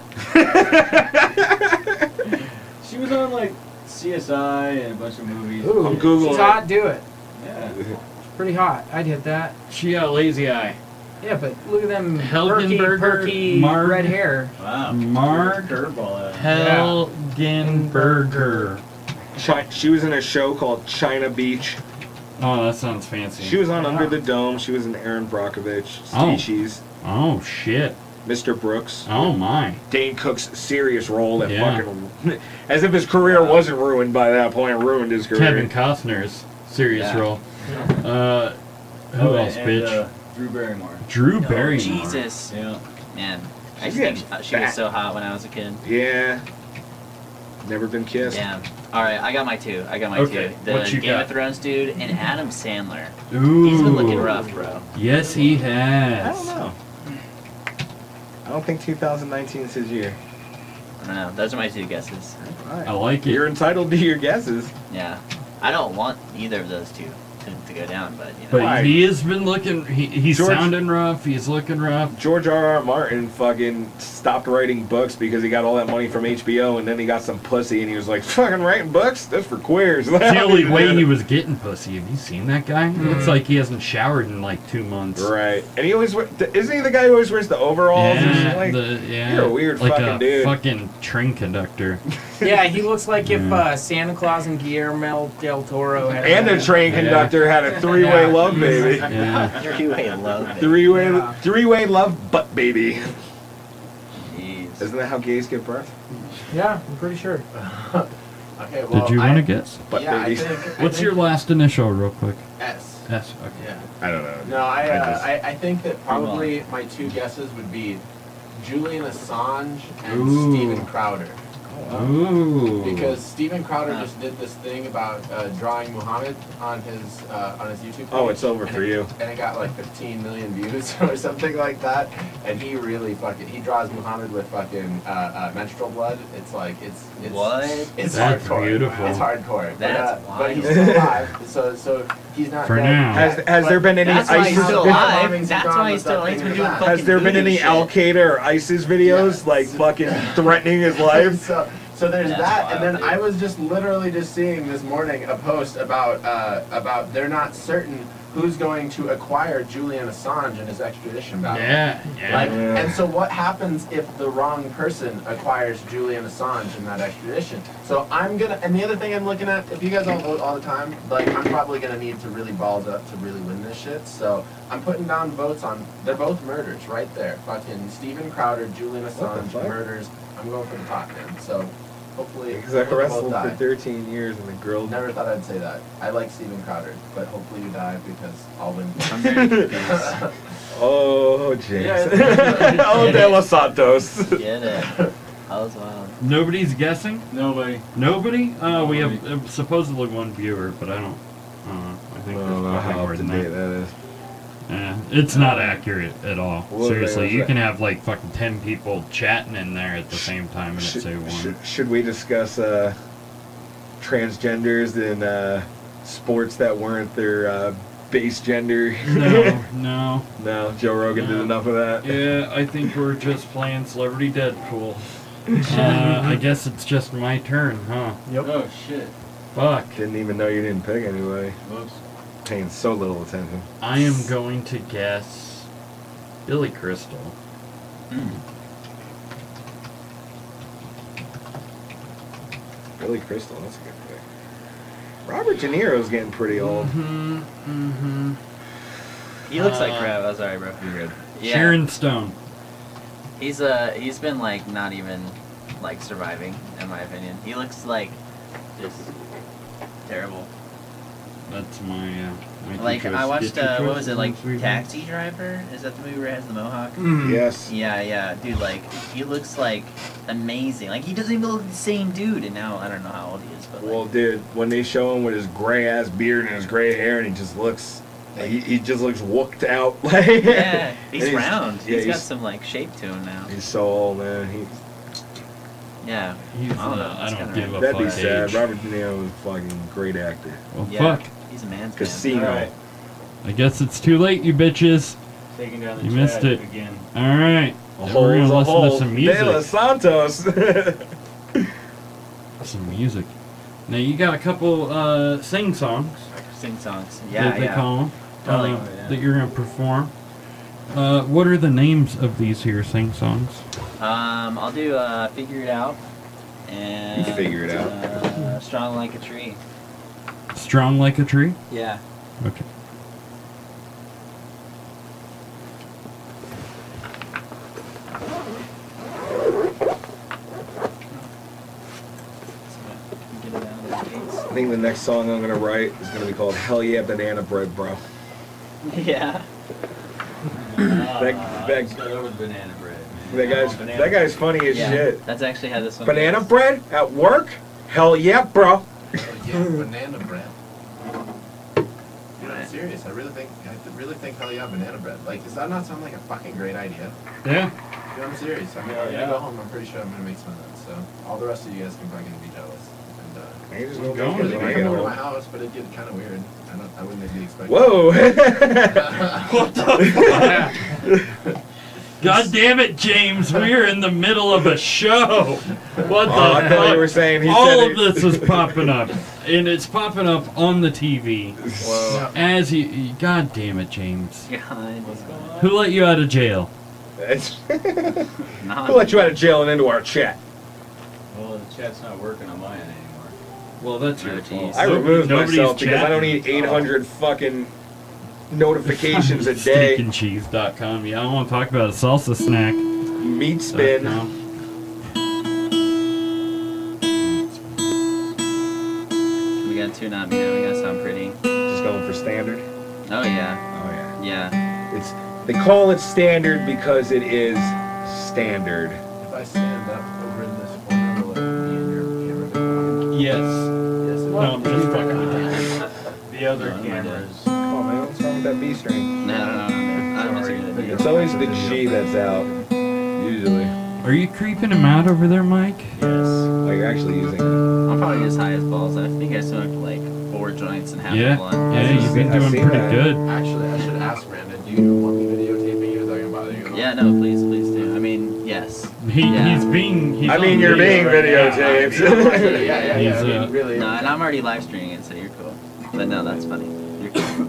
She was on like CSI and a bunch of movies. Ooh, I'm Googling she's it. hot. Do it. Yeah. Pretty hot. I'd hit that. She got a lazy eye. Yeah, but look at them Helgenberger, perky Marg- red hair. Wow. Marg Curveball. Helgenberger. She was in a show called China Beach. Oh, that sounds fancy. She was on Under the Dome. She was in Aaron Brockovich. Oh. Species. Oh shit. Mr. Brooks. Oh my. Dane Cook's serious role that Yeah. fucking... As if his career wasn't ruined by that point. Ruined his career. Kevin Costner's serious Yeah. role. Who Oh, else, and, bitch? Drew Barrymore. Drew Oh, Barrymore. Jesus. Yeah. Man. I She's just think getting she was fat. so hot when I was a kid. Yeah. Never been kissed. Damn. Alright, I got my two. Okay, two. The what you Game got? of Thrones dude and Adam Sandler. Ooh. He's been looking rough, bro. Yes, he I has. don't know. I don't think 2019 is his year. I don't know. Those are my two guesses. I like it. You're entitled to your guesses. Yeah. I don't want either of those two to go down, but you know. But Why? he has been looking. He's George- sounding rough. He's looking rough. George R.R. Martin fucking stopped writing books because he got all that money from HBO, and then he got some pussy, and he was like, "Fucking writing books? That's for queers." The only way he was getting pussy. Have you seen that guy? Looks like he hasn't showered in like 2 months. Right, and he always isn't he the guy who always wears the overalls? and shit? Yeah, Like, yeah. you're a weird like fucking a dude. fucking train conductor. Yeah, he looks like if Yeah. Santa Claus and Guillermo del Toro had. And the train Yeah. conductor had a three-way Yeah. love baby. Yeah. Three-way love. Three-way love butt baby. Jeez. Isn't that how gays give birth? Yeah, I'm pretty sure. Okay, well, Did you want to guess? Butt Yeah, babies. What's your last initial, real quick? S? S. Okay. Yeah. I don't know. No, just- I think that probably my two guesses would be Julian Assange and Ooh. Steven Crowder. Ooh. Because Steven Crowder just did this thing about drawing Muhammad on his YouTube page. Oh, it's over and for it- you. And it got like 15 million views or something like that. And he really he draws Muhammad with fucking menstrual blood. It's like it's What? It's That's hardcore. beautiful. It's hardcore. That's but he's wild. still alive. So he's not For dead. now. Has there been any That's why he's ISIS? still been- alive. That's why he's still alive. He's been doing Has fucking Has there been voodoo any shit. Al Qaeda or ISIS videos like fucking threatening his life? So there's That's that, wild, and then dude. I was just literally just seeing this morning a post about they're not certain who's going to acquire Julian Assange in his extradition battle. Yeah. Yeah. Like, and so what happens if the wrong person acquires Julian Assange in that extradition? So and the other thing I'm looking at, if you guys all vote all the time, like I'm probably gonna need to really balls up to really win this shit. So I'm putting down votes on, they're both murders right there. Fucking Steven Crowder, Julian Assange, fuck? murders. I'm going for the top, man. So hopefully, Because I hopefully wrestled both for die. 13 years and the girl. Never thought I'd say that. I like Steven Crowder, but hopefully you die because I'll win. I'm very confused. Oh, James. Yeah. Oh, De Los Santos. Get it. That was wild. Nobody's guessing? Nobody. Nobody? We have supposedly one viewer, but I don't. I think I there's don't know probably how more up to than date that. that is. Yeah, it's not accurate at all. What Seriously, was you that? can have like fucking 10 people chatting in there at the same time and it say one. Should we discuss transgenders in sports that weren't their base gender? No. No, Joe Rogan did enough of that. Yeah, I think we're just playing Celebrity Deadpool. I guess it's just my turn, huh? Yep. Oh shit. Fuck. Didn't even know you didn't pick anybody. Whoops. Paying so little attention. I am going to guess Billy Crystal. Billy Crystal, that's a good pick. Robert De Niro's getting pretty old. He looks like crap. Oh, sorry, bro. You're good. Yeah. Sharon Stone. He's been like not even like surviving, in my opinion. He looks like just terrible. That's my Like two I choice. watched Get your what choice, was it, like sweetheart. Taxi Driver? Is that the movie where he has the mohawk? Yes. Yeah, dude. Like he looks like amazing. Like he doesn't even look the same dude. And now I don't know how old he is, but like, Well, dude, when they show him with his gray ass beard and his gray hair, and he just looks, he just looks whooked out. Like yeah, he's and round. yeah, He's got some like shape to him now. He's so old, man. Yeah. He's, I don't know. I It's don't kinda give a That'd fuck be sad. age. Robert De Niro was a fucking great actor. Well, Yeah. fuck. He's a man's Casino. man. Alright. I guess it's too late, you bitches. Taking down the You chat missed it. again. Alright. A We're hole's gonna a listen hole. to some De Los music. Santos. Some music. Now you got a couple sing songs. Sing songs. Yeah, that they yeah. call them, Totally. that you're gonna perform. What are the names of these here sing songs? I'll do Figure It Out. And You can figure it out. Strong Like a Tree. Strong Like a Tree? Yeah. Okay. I think the next song I'm gonna write is gonna be called "Hell Yeah, Banana Bread, Bro." Yeah. Let's go over the banana bread, man. That guy's funny as Yeah. shit. That's actually how this one Banana goes. bread at work? Hell yeah, bro. Yeah, banana bread. Dude, I'm serious. I really think hell yeah, banana bread. Like, does that not sound like a fucking great idea? Yeah. Dude, I'm serious. I'm Yeah. gonna go home. I'm pretty sure I'm gonna make some of that. So all the rest of you guys can fucking be jealous. And Ain't just Go gonna on, make they it can when I come get over to my home. house, but it'd get kind of weird. I wouldn't be expecting. Whoa! What the fuck? God damn it, James! We're in the middle of a show. What the Oh, I thought fuck? you were saying he All said of it- this is popping up, and it's popping up on the TV. Whoa. As you, God damn it, James! God. What's going on? Who let you out of jail? Nah. Who let you out of jail and into our chat? Well, the chat's not working on my end anymore. Well, that's Oh, your geez. fault. I removed Nobody's myself because I don't chatting. need 800 fucking notifications a day. Steakandcheese.com. Yeah, I want to talk about a salsa snack. Meat spin. We got two not me now. We gotta sound pretty. Just going for standard. Oh yeah. Oh yeah. Yeah. They call it standard because it is standard. If I stand up over in this corner, will it be in your camera? Yes. Yes, it No, I'm will. just fucking with you. The other Oh, cameras. Come on, man. What's wrong with that B string? No. I don't think it's a good idea. It's always the G that's out. Usually. Are you creeping him out over there, Mike? Yes. Like you're actually using it. I'm probably as high as balls. I think I smoked like 4 joints and half Yeah. a blunt. Yeah, you've been I've doing seen pretty that. good. Actually, I should ask Brandon. Do you want me videotaping you? Is that gonna bother you? Yeah, no, please do. I mean, yes. Yeah. He's being. He's I mean, on you're video being right now. videotaped. Yeah. He's, I mean, really. No, and I'm already live streaming it, so you're cool. But no, that's funny. You're cool.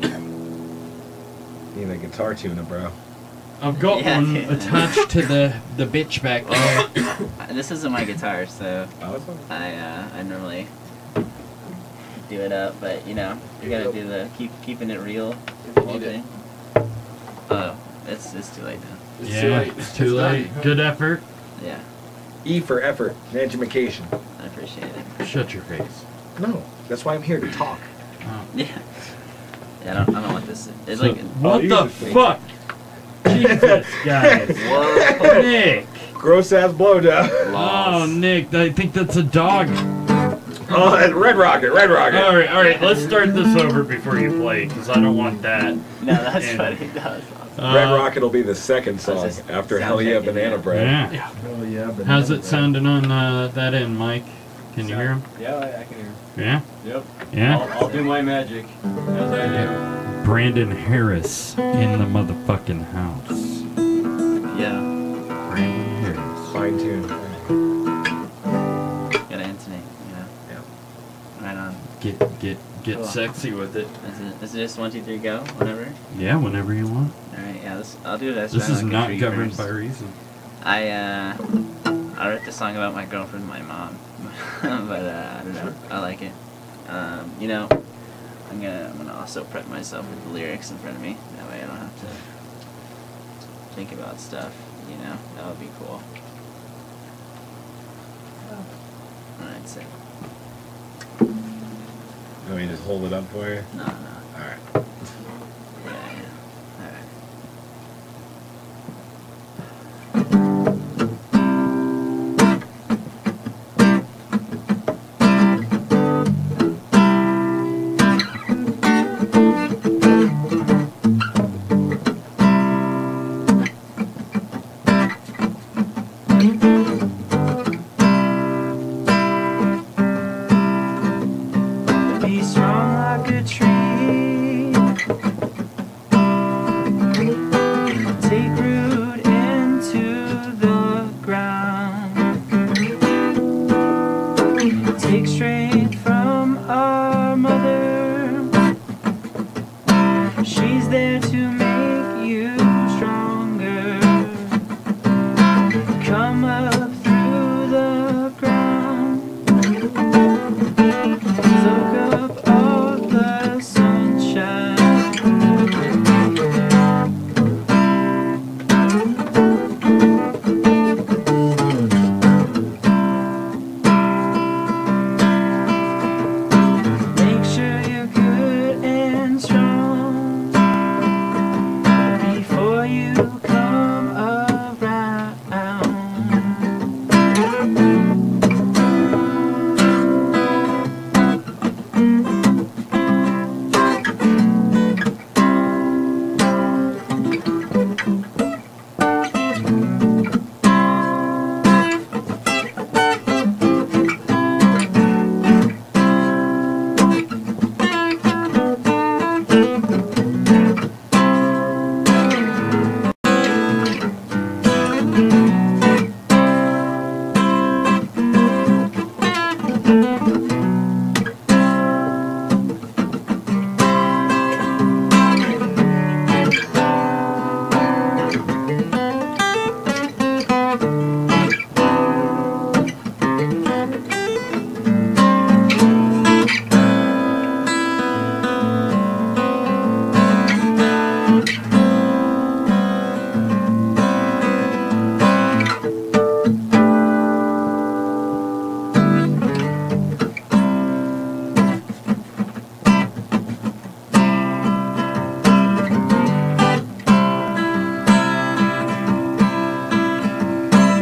You need a guitar tuner, bro. I've got Yeah, one yeah. attached to the bitch back there. This isn't my guitar, so Oh, that's fine. I normally do it up, but you know, you gotta do the keeping it real whole Need it. thing. Oh, it's too late now. It's Yeah, too late. it's too late. Good effort. Yeah, E for effort. Education. I appreciate it. Shut your face. No, that's why I'm here to talk. Yeah. Yeah, I don't want this. It's So, like what you the just think- fuck? Jesus, guys. whoa. Nick. Gross ass blowjob. Oh, Nick, I think that's a dog. Oh, and Red Rocket, Red Rocket. All right. Let's start this over before you play, because I don't want that. No, that's funny. That was awesome. Red Rocket will be the second song after Hell Yeah Banana Bread. Yeah. Oh yeah. Banana How's it bread. sounding on that end, Mike? Can you hear him? Yeah, I can hear him. Yeah. Yep. Yeah. I'll do my magic as I do. Brandon Harris in the motherfucking house. Yeah. Brandon Harris. Fine tune. Gotta intonate, you know. Yeah. Right on. Get Cool. sexy with it. Is it just 1, 2, 3, go? Whenever? Yeah, whenever you want. Alright, yeah, I'll do it as This is Rocket not Tree governed first. by reason. I wrote the song about my girlfriend and my mom. But I don't know. I like it. You know, I'm gonna also prep myself with the lyrics in front of me. That way I don't have to think about stuff, you know? That would be cool. Alright, sick. Let me just hold it up for you. No. Alright. Yeah. Alright. Be strong like a tree. Take root into the ground. Take strength from our mother. She's there to make you stronger. Come up through the ground. Soak up all the sunshine. Make sure you're good and strong before you come around.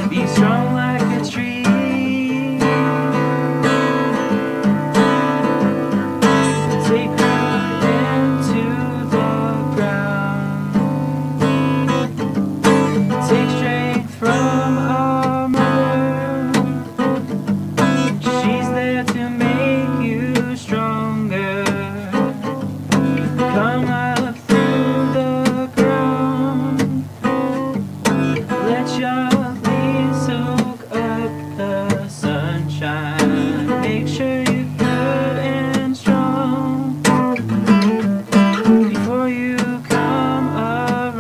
Be strong like a tree. Take root into the ground. Take strength from our mother. She's there to make you stronger. Come up through the ground. Let your leaves soak up the sunshine. Make sure you're good and strong before you come around.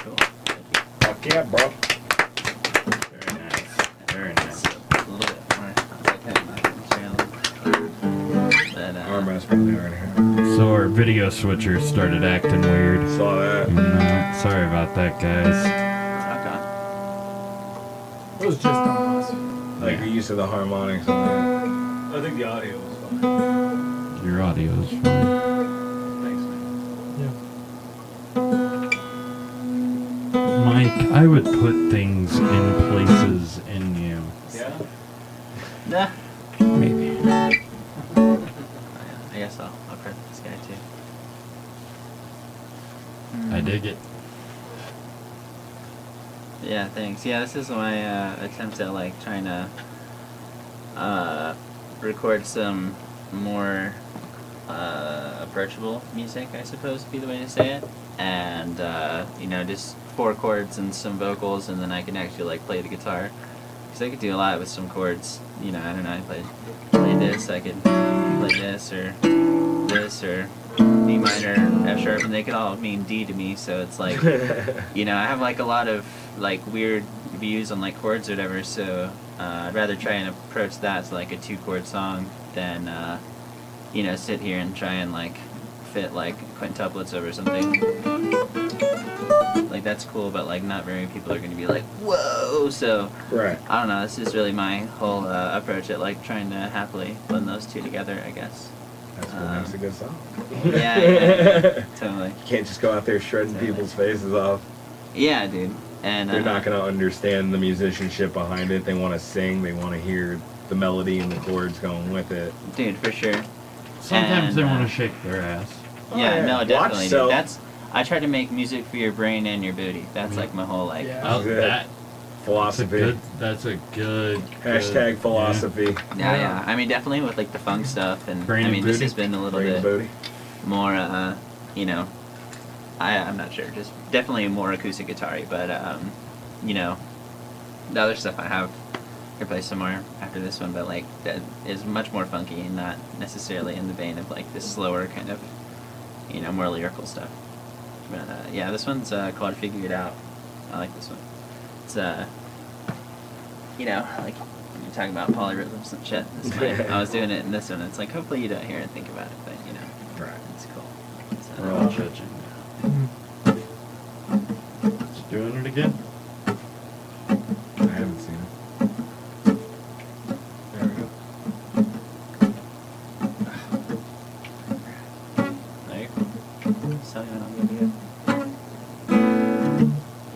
Cool. Fuck yeah, bro. Very nice. Very nice. A little bit more. But Armrest probably already happened. So our video switcher started acting weird. Saw that. Sorry about that, guys. It was just on us. Like the use of the harmonics on I think the audio was fine. Your audio is fine. Thanks, man. Mike, I would put things in places in you. Yeah? Nah. Maybe. I guess I'll credit this guy too. I dig it. Yeah, thanks. Yeah, this is my attempt at like trying to record some more approachable music, I suppose would be the way to say it. And you know, just 4 chords and some vocals, and then I can actually like play the guitar. Because I could do a lot with some chords. You know, I don't know, I play this, I could play this or D minor, F sharp, and they could all mean D to me, so it's like, you know, I have like a lot of like weird views on like chords or whatever, so I'd rather try and approach that to like a 2-chord song than, you know, sit here and try and like fit like quintuplets over something. Like that's cool, but like not very many people are going to be like, whoa, so Right. I don't know, this is really my whole approach at like trying to happily blend those two together, I guess. That's what makes a good song. Yeah, totally. You can't just go out there shredding people's faces off. Yeah, dude. And They're not going to understand the musicianship behind it. They want to sing. They want to hear the melody and the chords going with it. Dude, for sure. Sometimes And, they want to shake their ass. Yeah, yeah. no, Watch definitely. so- Dude. I try to make music for your brain and your booty. That's like my whole like. Yeah. Oh, Good. Philosophy. That's a good. Hashtag philosophy. Yeah. I mean, definitely with like the funk stuff, and Brain I and mean, this booty? has been a little Bring the bit booty. more, you know, I'm not sure, just definitely more acoustic guitar-y, but you know, the other stuff I have could play some more after this one, but like that is much more funky and not necessarily in the vein of like this slower kind of, you know, more lyrical stuff. But yeah, this one's called "Figure It Out." I like this one. It's you know, like you're talking about polyrhythms and shit. This might, I was doing it in this one. It's like hopefully you don't hear and think about it, but you know, Right. it's cool. So, We're all judging. It's doing it again. I haven't seen it. There we go. there you go. So you know, I'm gonna be good. I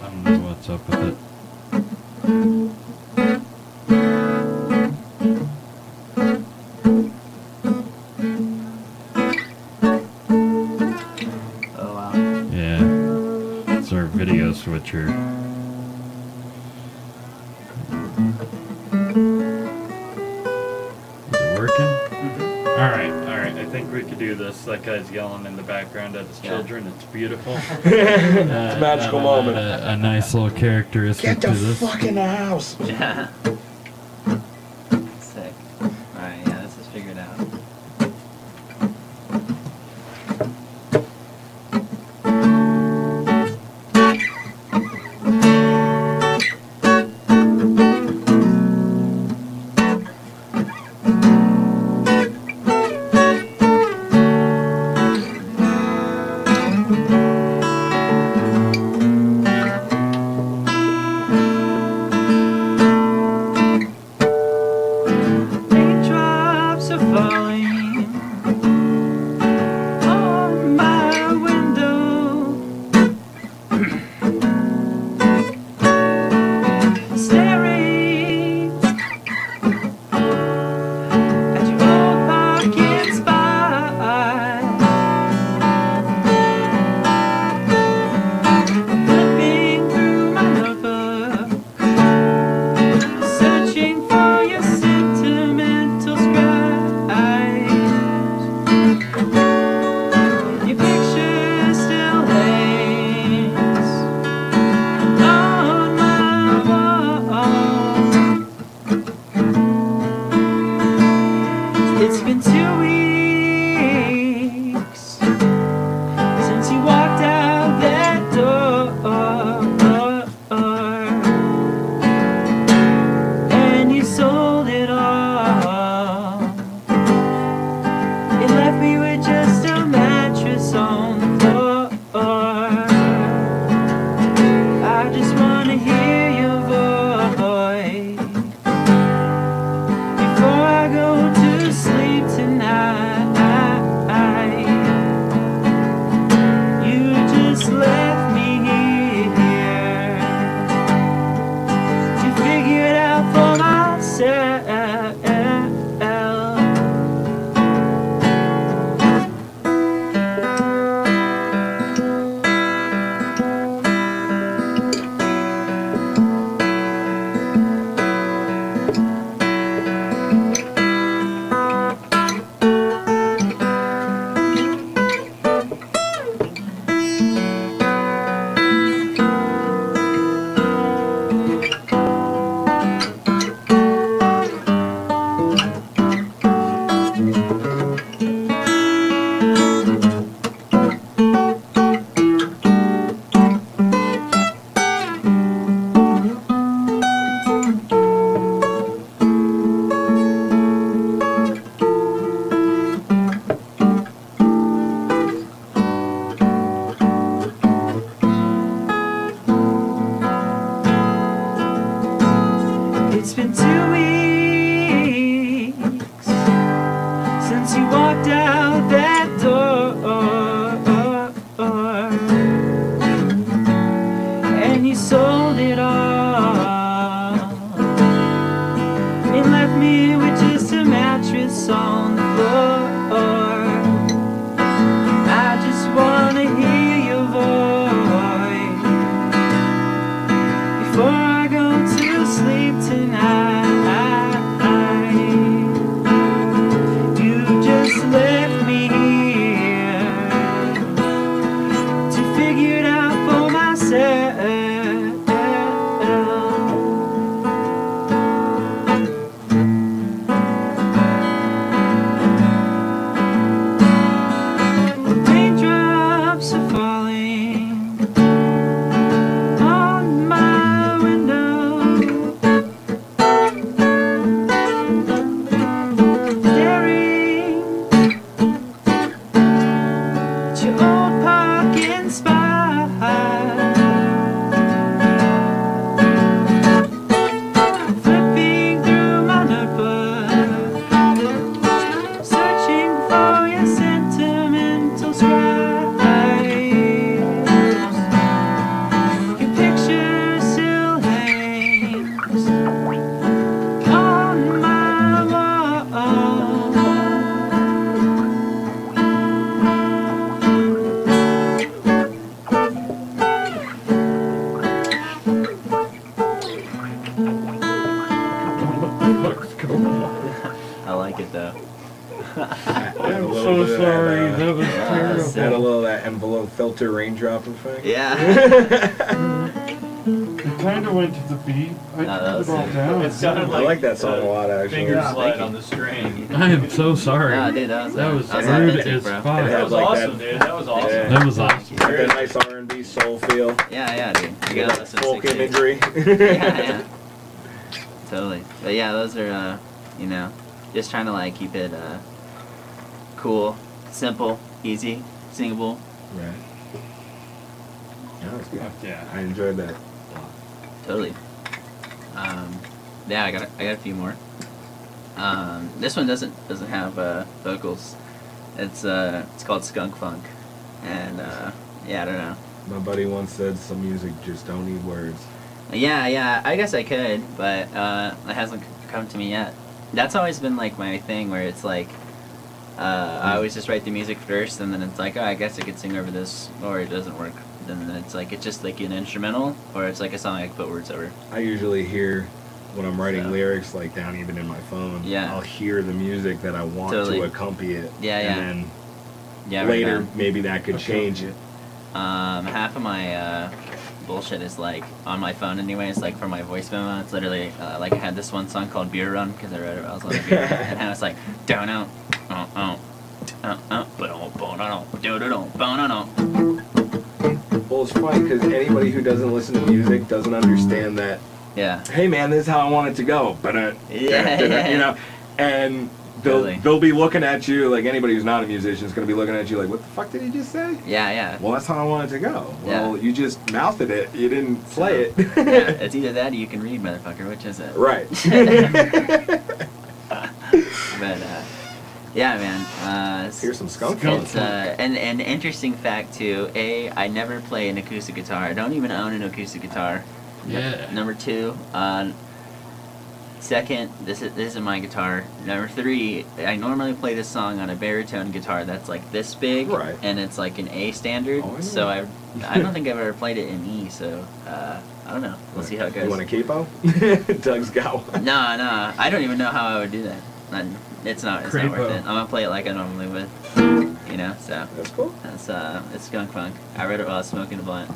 don't know what's up with it. Oh wow. Yeah. It's our video switcher. Is it working? Alright. I think we could do this. That guy's yelling in the background at his Yeah. children. It's beautiful. It's a magical moment. A nice little characteristic Get the to this. fucking house. Yeah. Sick. Alright, yeah, this is figured out. sorry. That was terrible. Had a little that envelope filter raindrop effect. Yeah. It kind of went to the beat. I turned it all down. It sounded I like that song a lot, actually. Finger Yeah, slide thank on the string. I am so sorry. Nah, dude, that was rude authentic, as bro. fuck. That was like awesome, that- dude. That was awesome. Yeah. That was awesome. Like that nice R&B soul feel. Yeah, dude. You gotta listen to Folk 60s. imagery. Yeah. Totally. But yeah, those are, you know, just trying to like keep it cool, simple, easy, singable. Right. That was good. Fuck yeah. I enjoyed that. Totally. Yeah, I got a few more. This one doesn't have vocals. It's called Skunk Funk, and yeah, I don't know. My buddy once said some music just don't need words. Yeah, I guess I could, but it hasn't come to me yet. That's always been like my thing, where it's like I always just write the music first, and then it's like, oh, I guess I could sing over this, or it doesn't work. Then it's like it's just like an instrumental, or it's like a song I can put words over. I usually hear when I'm writing So. lyrics, like down even in my phone. Yeah. I'll hear the music that I want Totally. to accompany it. Yeah, yeah. And Yeah, then right later, on. maybe that could change it. Half of my bullshit is like on my phone anyway. It's like for my voice memo. It's literally like I had this one song called Beer Run because I wrote it while I was on a beer run, and I was like down out, Well, it's funny because anybody who doesn't listen to music doesn't understand that. Yeah. Hey man, this is how I want it to go. But Yeah. you know, and Totally. they'll be looking at you like anybody who's not a musician is gonna be looking at you like, what the fuck did he just say? Yeah. Well, that's how I want it to go. Well, Yeah. you just mouthed it. You didn't play it. Yeah, it's either that or you can read, motherfucker. Which is it? Right. But yeah, man. Here's some skunk It's funk. an interesting fact too. I never play an acoustic guitar. I don't even own an acoustic guitar. Yeah. Number 2, second, this is my guitar. Number 3, I normally play this song on a baritone guitar that's like this big, Right. and it's like an A standard. Oh, I know. So I don't think I've ever played it in E. So I don't know. We'll see how it goes. You want a capo? Doug's got one. No, I don't even know how I would do that. It's not worth Creepo. it. I'm gonna play it like I normally would. You know, so That's cool. it's Skunk Funk. I wrote it while I was smoking a blunt.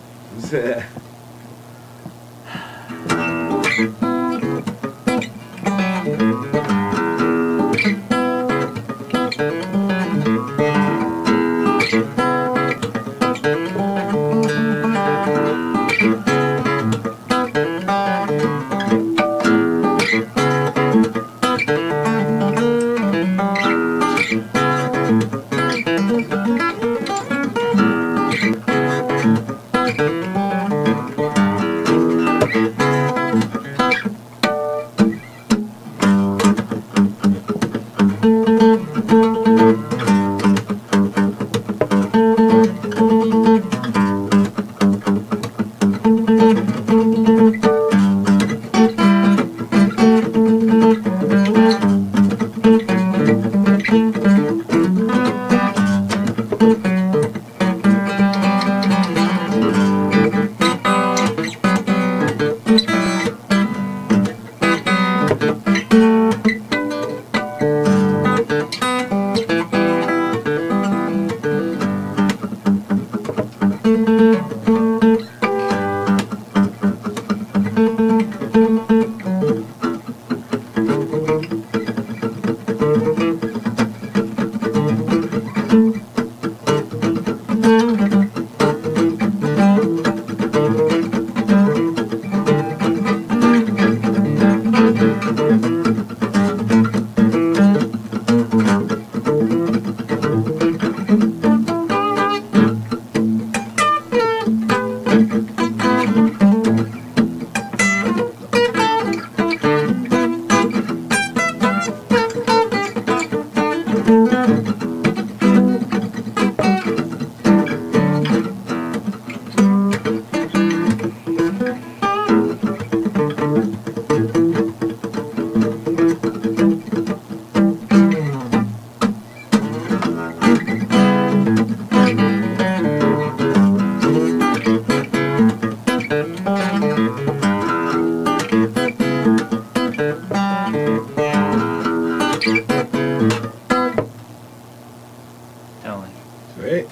Right?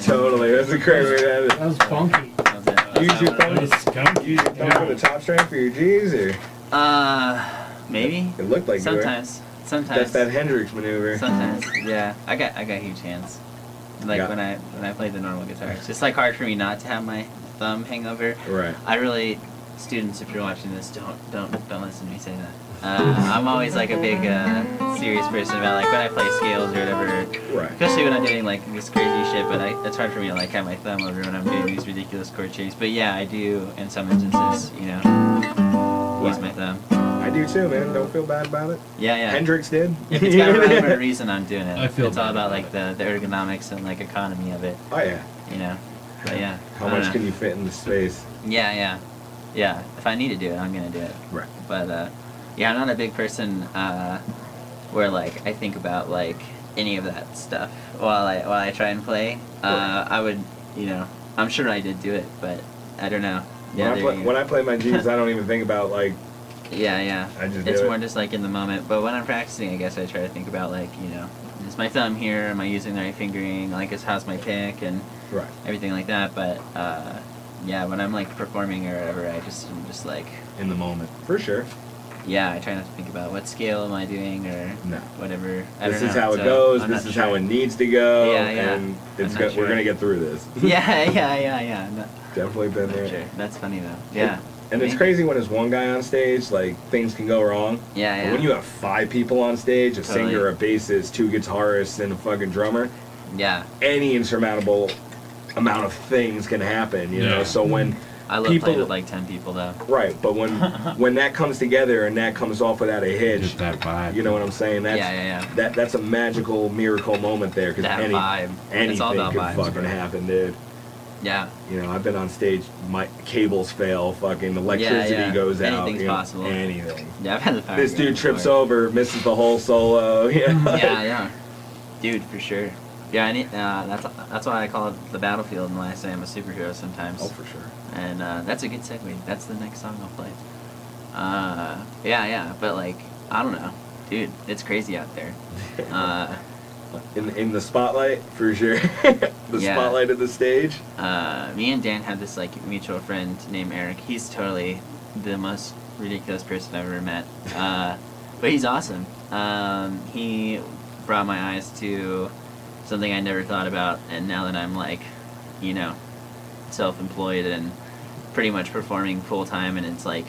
Totally. That's a great way to have it. That was funky. Use your thumb. That was skunky. Use your thumb for the top strap for your G's, or Maybe. it looked like Sometimes. you were. Sometimes. That's that Hendrix maneuver. Sometimes. Yeah. I got huge hands. Like Yeah. when I play the normal guitar, it's just like hard for me not to have my thumb hang over. Right. I really, students, if you're watching this, don't listen to me say that. I'm always like a big serious person about like when I play scales or whatever. Right. Especially when I'm doing like this crazy shit, but it's hard for me to like have my thumb over when I'm doing these ridiculous chord shapes. But yeah, I do in some instances, you know, use my thumb. I do too, man. Don't feel bad about it. Yeah, yeah. Hendrix did. If it's got a rhyme or a reason, I'm doing it. I feel it's all bad about about like the ergonomics and like economy of it, Oh yeah. you know. But yeah. How I don't much know. can you fit in the space? Yeah, yeah, yeah. If I need to do it, I'm gonna do it. Right. But yeah, I'm not a big person where like I think about like any of that stuff while I try and play. I would, you know, I'm sure I did do it, but I don't know. Yeah, When I play my G's, I don't even think about like. yeah, yeah. I just It's do more it. just like in the moment. But when I'm practicing, I guess I try to think about like, you know, is my thumb here? Am I using the right fingering? Like, how's my pick and Right. everything like that. But yeah, when I'm like performing or whatever, I'm just like, In the moment, for sure. yeah, I try not to think about what scale am I doing or No. whatever. I This don't is know, how it so goes. I'm This not is sure. how it needs to go. Yeah, yeah. And I'm it's not we're sure. gonna get through this. Yeah. No, Definitely been not there. sure. That's funny though. Yeah. And it's Maybe. crazy when it's one guy on stage, like things can go wrong. Yeah, But yeah. when you have 5 people on stage, a Totally. singer, a bassist, 2 guitarists, and a fucking drummer, Yeah. any insurmountable amount of things can happen, you know? Yeah. So when I love people, playing with like 10 people though. right, but when that comes together and that comes off without a hitch, Just that vibe. you know what I'm saying? That's, Yeah. That's a magical miracle moment there, because That vibe. anything It's all about could vibes, fucking right? happen, dude. Yeah. You know, I've been on stage, my cables fail, fucking electricity yeah. goes out. Anything's you know, possible. Anything. Yeah, I've had the power. This go dude trips before. over, misses the whole solo. Yeah. Yeah. Dude, for sure. Yeah, I need. That's why I call it the battlefield, and when I say I'm a superhero sometimes. Oh, for sure. And that's a good segue. That's the next song I'll play. Yeah. But like, I don't know, dude. It's crazy out there. In the spotlight, for sure. The Yeah. spotlight of the stage. Me and Dan have this like mutual friend named Eric. He's totally the most ridiculous person I've ever met. But he's awesome. He brought my eyes to something I never thought about, and now that I'm like, you know, self-employed and pretty much performing full time, and it's like,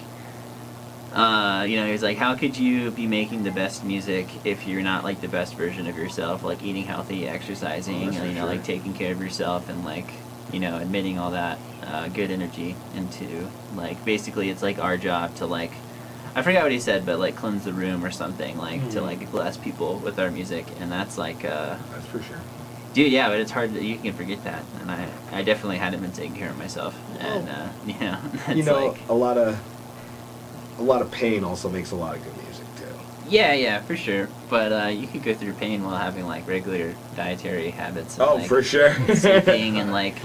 you know, he's like, how could you be making the best music if you're not like the best version of yourself, like eating healthy, exercising, that's and, you for know, sure. like taking care of yourself, and like, you know, admitting all that good energy into like, basically it's like our job to like, I forgot what he said, but like cleanse the room or something, like to like bless people with our music, and that's like, That's for sure. dude, yeah, but it's hard that you can forget that, and I definitely hadn't been taking care of myself, and you know, it's You know, like, a lot of pain also makes a lot of good music too. yeah, for sure, but you could go through pain while having like regular dietary habits. And, Oh, like, for sure. sleeping and like,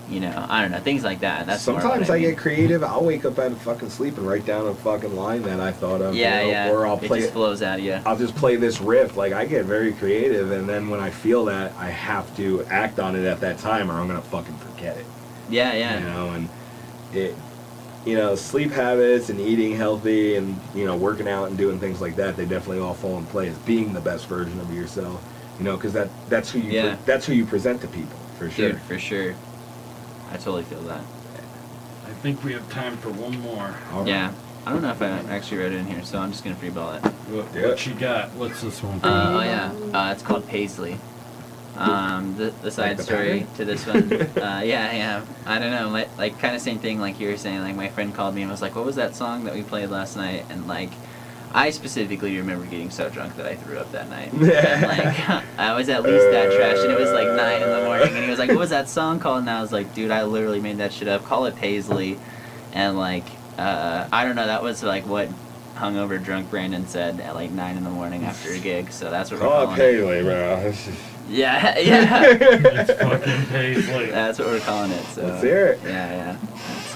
you know, I don't know, things like that. That's more Sometimes what I mean. get creative. I'll wake up out of fucking sleep and write down a fucking line that I thought of. Yeah, you know, yeah. Or I'll it play just flows out of you. I'll just play this riff. Like, I get very creative, and then when I feel that, I have to act on it at that time, or I'm gonna fucking forget it. Yeah. You know, and it, you know, sleep habits and eating healthy and, you know, working out and doing things like that, they definitely all fall in place. Being the best version of yourself, you know, because that's who you Yeah. that's who you present to people, for sure. Dude, for sure. I totally feel that. I think we have time for one more. All right. Yeah. I don't know if I actually wrote it in here, so I'm just gonna freeball it. What you got? What's this one? Oh yeah, it's called Paisley. The side the story pattern? to this one. Yeah. I don't know, like kind of same thing like you were saying. Like my friend called me and was like, "What was that song that we played last night?" And like, I specifically remember getting so drunk that I threw up that night. And, like I was at least that trash, and it was like 9 in the morning. And he was like, "What was that song called?" And I was like, "Dude, I literally made that shit up. Call it Paisley." And like, I don't know. That was like what hungover drunk Brandon said at like 9 in the morning after a gig. So that's what we're Oh, calling it. Paisley, bro. Yeah. It's fucking Paisley. That's what we're calling it. So Let's hear it. Yeah. That's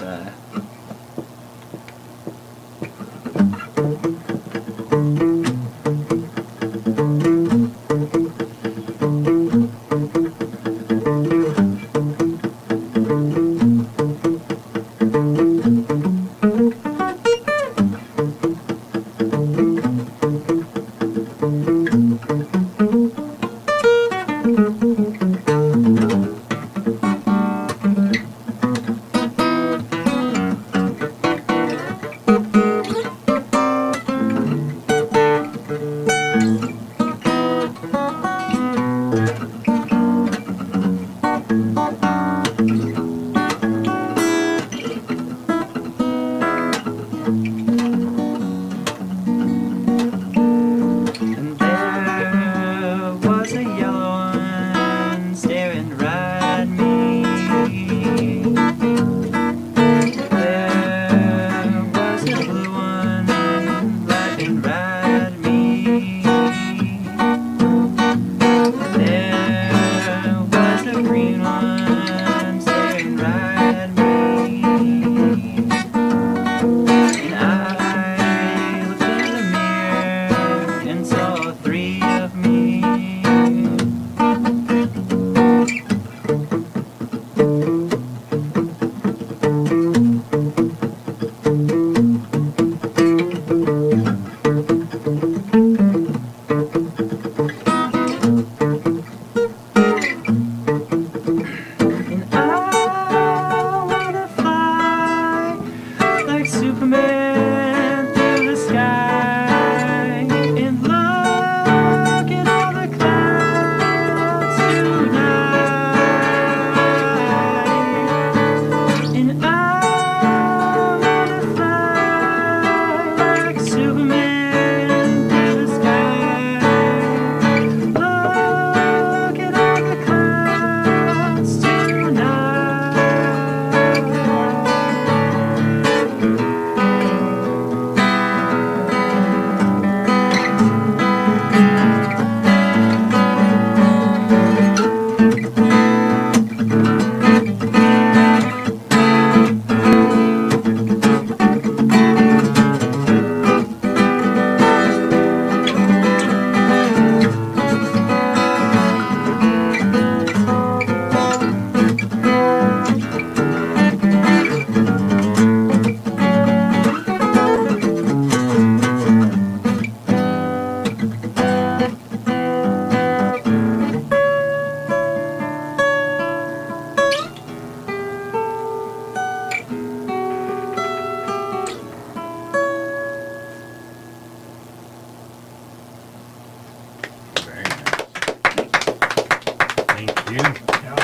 you.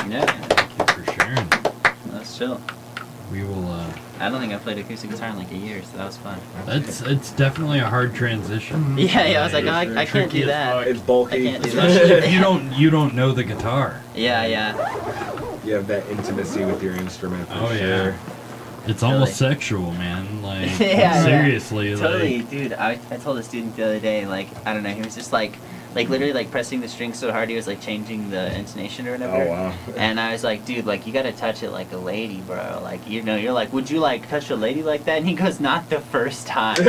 Yeah, Thank you for sharing. that's chill. We will. I don't think I played acoustic guitar in like a year, so that was fun. It's definitely a hard transition. Yeah, I was like, oh, I can't do that. It's bulky. I can't do Especially that. if you don't know the guitar. Yeah. You have that intimacy with your instrument. For Oh sure. yeah. It's almost sexual, man. Like Yeah, seriously, Totally, like dude. I told a student the other day, like, I don't know, he was just like literally like pressing the string so hard he was like changing the intonation or whatever. Oh wow. And I was like, dude, like you gotta touch it like a lady, bro. Like, you know, you're like, would you like touch a lady like that? And he goes, not the first time. You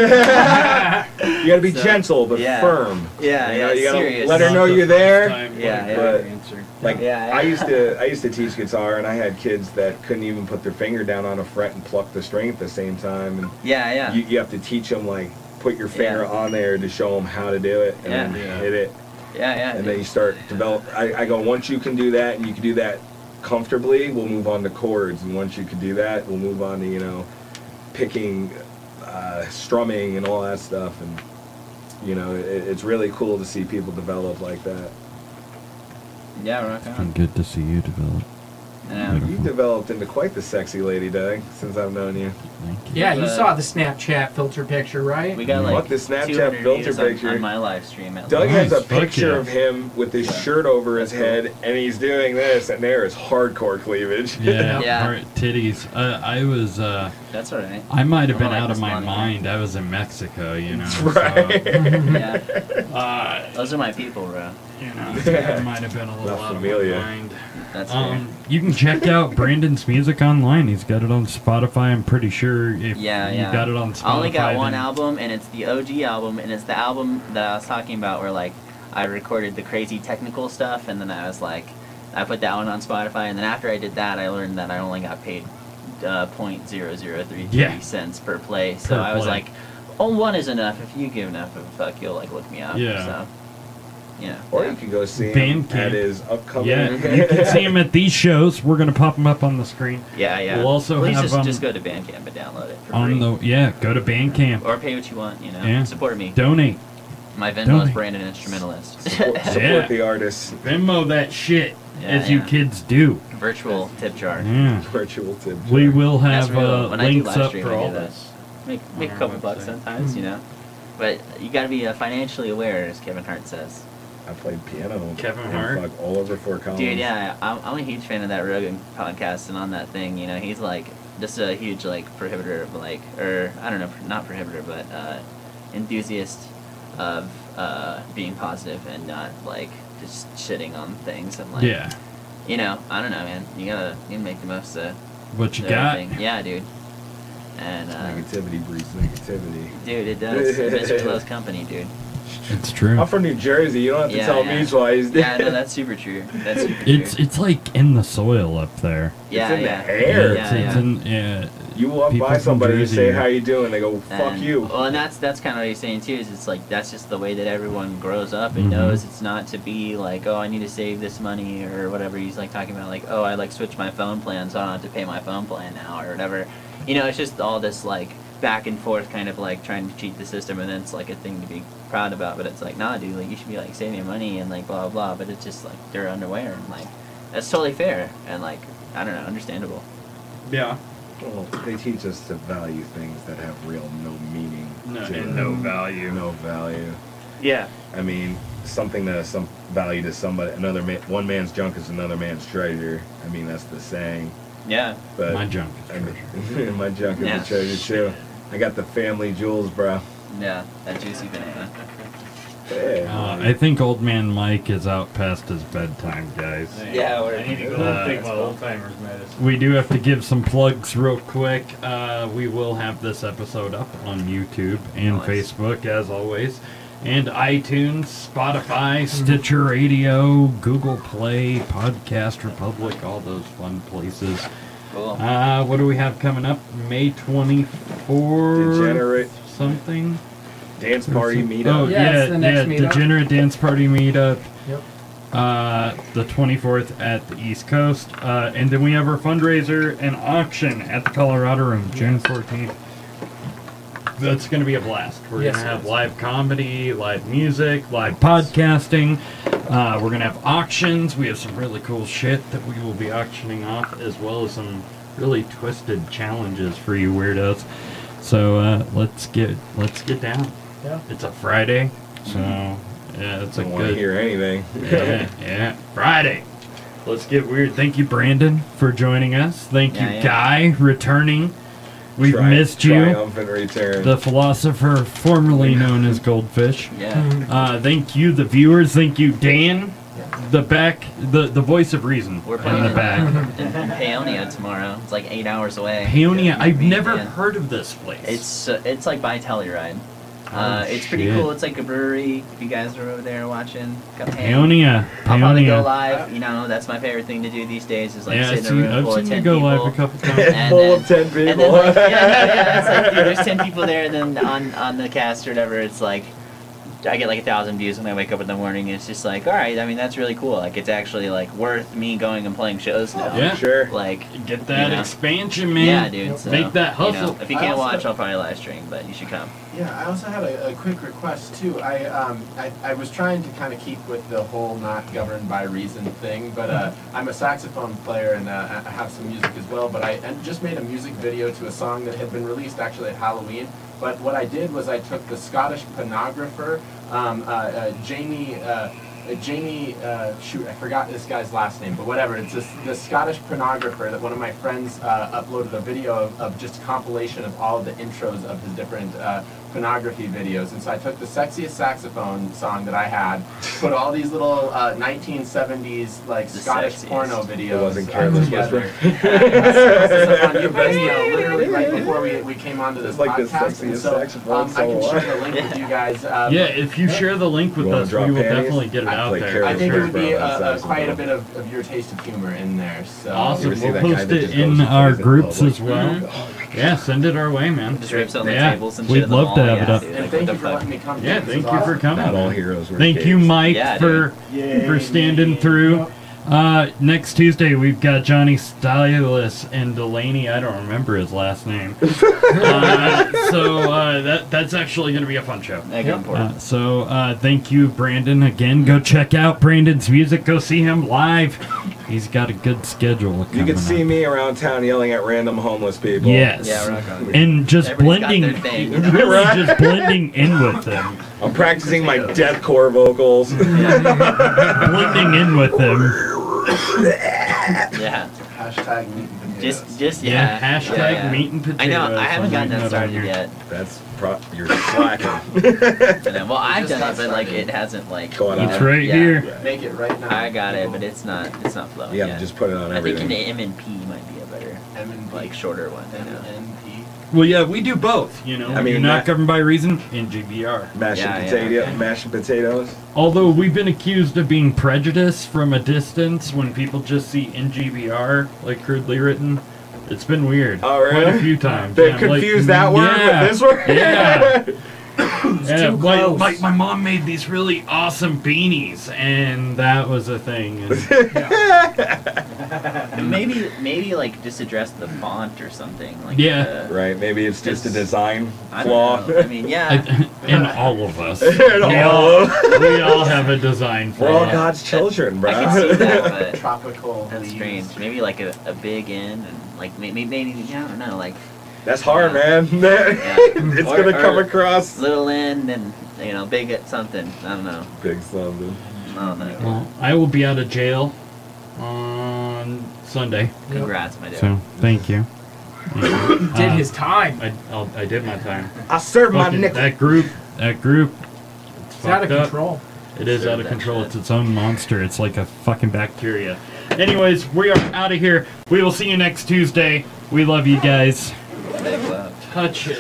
gotta be gentle but yeah. firm. Yeah, you know, you gotta serious. let her not know the you're first there. time, Yeah, like, but answer. like Yeah. I used to teach guitar, and I had kids that couldn't even put their finger down on a fret and pluck the string at the same time. And Yeah. you have to teach them like put your finger on there to show them how to do it and then hit it. Yeah. And then you start develop. I go, once you can do that and you can do that comfortably, we'll move on to chords. And once you can do that, we'll move on to picking, strumming, and all that stuff. And it's really cool to see people develop like that. Yeah, rock on. Good to see you develop. Yeah. You've developed into quite the sexy lady, Doug, since I've known you. Thank you. Yeah, you saw the Snapchat filter picture, right? We got like What, the Snapchat 200 filter views picture? on my live stream. At Doug least. has a Nice, fuck picture yeah. of him with his shirt over his head, and he's doing this, and there is hardcore cleavage. Yeah, Yeah. Heart, titties. I was. That's alright. I might have been I don't like out of this my one either. mind. I was in Mexico, Right. Yeah. So, Those are my people, bro. I might have been a little La out Familia. of my mind. That's fair. You can check out Brandon's music online. He's got it on Spotify. I'm pretty sure if you got it on Spotify. I only got one then- album, and it's the OG album, and it's the album that I was talking about where, like, I recorded the crazy technical stuff, and then I was like, I put that one on Spotify, and then after I did that, I learned that I only got paid .0033 cents per play, so Per I was play. like, oh, one is enough. If you give enough of a fuck, you'll, like, look me up. Yeah. So, Or you can go see him Bandcamp. at his upcoming... Yeah, you can see him at these shows. We're gonna pop him up on the screen. Yeah. We'll also Please have just go to Bandcamp and download it for on free. go to Bandcamp. Or pay what you want, you know. Yeah. Support me. Donate. My Venmo is Donate. Brandon Instrumentalist. Support the artists. Venmo that shit, Yeah, as you yeah. kids do. Virtual tip jar. Yeah. Virtual tip. We will That's have real. When I do links live up stream, for I do all that. this. Make on a our couple bucks website. sometimes, you know. But you got to be financially aware, as Kevin Hart says. I played piano. Kevin and Hart? fuck all over Fort Collins. Dude, yeah, I'm a huge fan of that Rogan podcast, and on that thing, you know, he's like just a huge like prohibitor of like, or I don't know, not prohibitor, but enthusiast of being positive and not like just shitting on things and like, Yeah. you know, I don't know, man. You gotta make the most of What you of got? everything. Yeah, dude. And Negativity breeds negativity. dude, it does. Misery loves company, dude. It's true. I'm from New Jersey. You don't have to Yeah, tell yeah. me twice. Yeah, no, that's super true. That's super It's like in the soil up there. Yeah, in the yeah. air. It's in, You walk People by from somebody and Jersey say, are- "How you doing?" They go, "Fuck And- you." Well, and that's kind of what he's saying too. Is it's like that's just the way that everyone grows up and Mhm. knows it's not to be like, oh, I need to save this money or whatever. He's like talking about like, oh, I like switched my phone plan, so I don't have to pay my phone plan now or whatever. You know, it's just all this like back and forth kind of like trying to cheat the system, and then it's like a thing to be proud about. But it's like, nah, dude, like you should be like saving your money and like blah blah. But it's just like they're underwear and like that's totally fair and like I don't know, understandable. Yeah. Well, they teach us to value things that have real no meaning. No, to and it. no value. No value. Yeah. I mean, something that has some value to somebody. One man's junk is another man's treasure. I mean, that's the saying. Yeah. But My junk is I mean, my junk is Yeah. a treasure too. I got the family jewels, bro. Yeah. That juicy banana. Yeah. I think old man Mike is out past his bedtime, guys. Yeah, we're- I need to go take my old timers medicine. We do have to give some plugs real quick. We will have this episode up on YouTube and Nice. Facebook, as always, and iTunes, Spotify, Stitcher Radio, Google Play, Podcast Republic, all those fun places. Cool. What do we have coming up? May 24th? Degenerate something? dance party meetup. Oh, Yeah, it's the next meetup. Degenerate Dance Party meetup. Yep. The 24th at the East Coast. And then we have our fundraiser and auction at the Colorado Room, June 14th. That's going to be a blast. We're Yes, going to it have is. live comedy, live music, live podcasting. We're going to have auctions. We have some really cool shit that we will be auctioning off, as well as some really twisted challenges for you weirdos. So let's get down. Yeah. It's a Friday, so yeah, it's a Don't want to good. hear anything. Yeah, Friday. Let's get weird. Thank you, Brandon, for joining us. Thank you, Guy, returning. We've missed you. Triumphant return. The philosopher formerly known as Goldfish. Yeah. Thank you, the viewers. Thank you, Dan. The voice of reason. We're in playing the back. in Paonia tomorrow. It's like 8 hours away. Paonia, I've never heard of this place. It's like by Telluride. It's pretty cool. It's like a brewery. If you guys are over there watching, come hang. Paonia. I'll probably go live. You know, that's my favorite thing to do these days. Is like sit in a room full of 10 people. I've seen you go live a couple times. And full then, of 10 people. And then like, it's like, dude, there's 10 people there, and then on the cast or whatever, it's like I get like 1,000 views when I wake up in the morning. And it's just like, all right. I mean, that's really cool. Like, it's actually like worth me going and playing shows now. Yeah, sure. Like, get that expansion, man. Yeah, dude. So, make that hustle. You know, if you can't watch, I'll probably live stream, but you should come. Yeah, I also had a quick request too. I was trying to kind of keep with the whole not governed by reason thing, but I'm a saxophone player and I have some music as well. But I just made a music video to a song that had been released actually at Halloween. But what I did was I took the Scottish pornographer, Jamie, shoot, I forgot this guy's last name, but whatever. It's the Scottish pornographer that one of my friends uploaded a video of just a compilation of all of the intros of his different pornography videos. And so I took the sexiest saxophone song that I had, put all these little 1970s like Scottish porno videos. It wasn't Careless together. Whisper. On your video, literally right before we came onto this It's like the podcast. And sexiest so saxophone I can solo. share the link with you guys. Yeah, if you share the link with You wanna us, drop we will panties? definitely get it out play there. I think it would be Careless quite a saxophone. bit of your taste of humor in there. So Awesome. You ever see We'll that guy post that it just in goes and our plays in groups public? as well. Yeah, send it our way, man. Just rips on the Yeah, tables and we'd shit in the love mall. to have Yeah, it up. dude, And like, thank what you the for fuck? letting me come. Yeah, This thank is you for awesome. coming. Not all heroes were Thank you, gays. Mike, Yeah, for standing through. Next Tuesday, we've got Johnny Stylus and Delaney. I don't remember his last name. That's actually going to be a fun show. Thank you, Brandon. Again, go check out Brandon's music. Go see him live. He's got a good schedule. You can see me around town yelling at random homeless people. Yes. Yeah, rock on. And just Everybody's blending, got their thing. really just blending in with them. I'm practicing my deathcore vocals. Blending in with them. Yeah. Hashtag meat and potatoes. Just Yeah, yeah. hashtag yeah. meat and potatoes. I know. I haven't gotten I'm that writing started on here. yet. That's you're slacking. Well, I've just done it, got but like started. it hasn't like. Going you on. It's know, right yeah. here. Make it right now. I got it, but it's not flowing. Yeah, yet. just put it on I think everything. the M and P might be a better, M&P. like shorter one. You know. MNP. Well, yeah, we do both. You know, I mean, you're not that- governed by reason in GBR. Mashing potatoes. Although we've been accused of being prejudiced from a distance when people just see NGBR like crudely written. It's been weird. Oh, really? Quite a few times. They Yeah, I'm like, confused that word yeah, with this word? Yeah. Yeah, too my, close. my mom made these really awesome beanies, and that was a thing. And Maybe like just address the font or something. Like Yeah. Right, maybe it's just a design I flaw. don't know. I mean, yeah. and all of us. And we all have a design We're all flaw. God's children, bro. I can see that, but Tropical. that's leaves. strange. Maybe like a big N and like maybe I don't know, like That's hard, man. Yeah. It's Or- gonna come or across little N and big at something. I don't know. big something. I don't know. Well, I will be out of jail on Sunday. Congrats, my dude. So, thank you. Did his time. I did my time. I served my Fucking- nickel. that group, It's out of control. It is Serve out of that control. shit. It's its own monster. It's like a fucking bacteria. Anyways, we are out of here. We will see you next Tuesday. We love you guys. Big love. Touch it.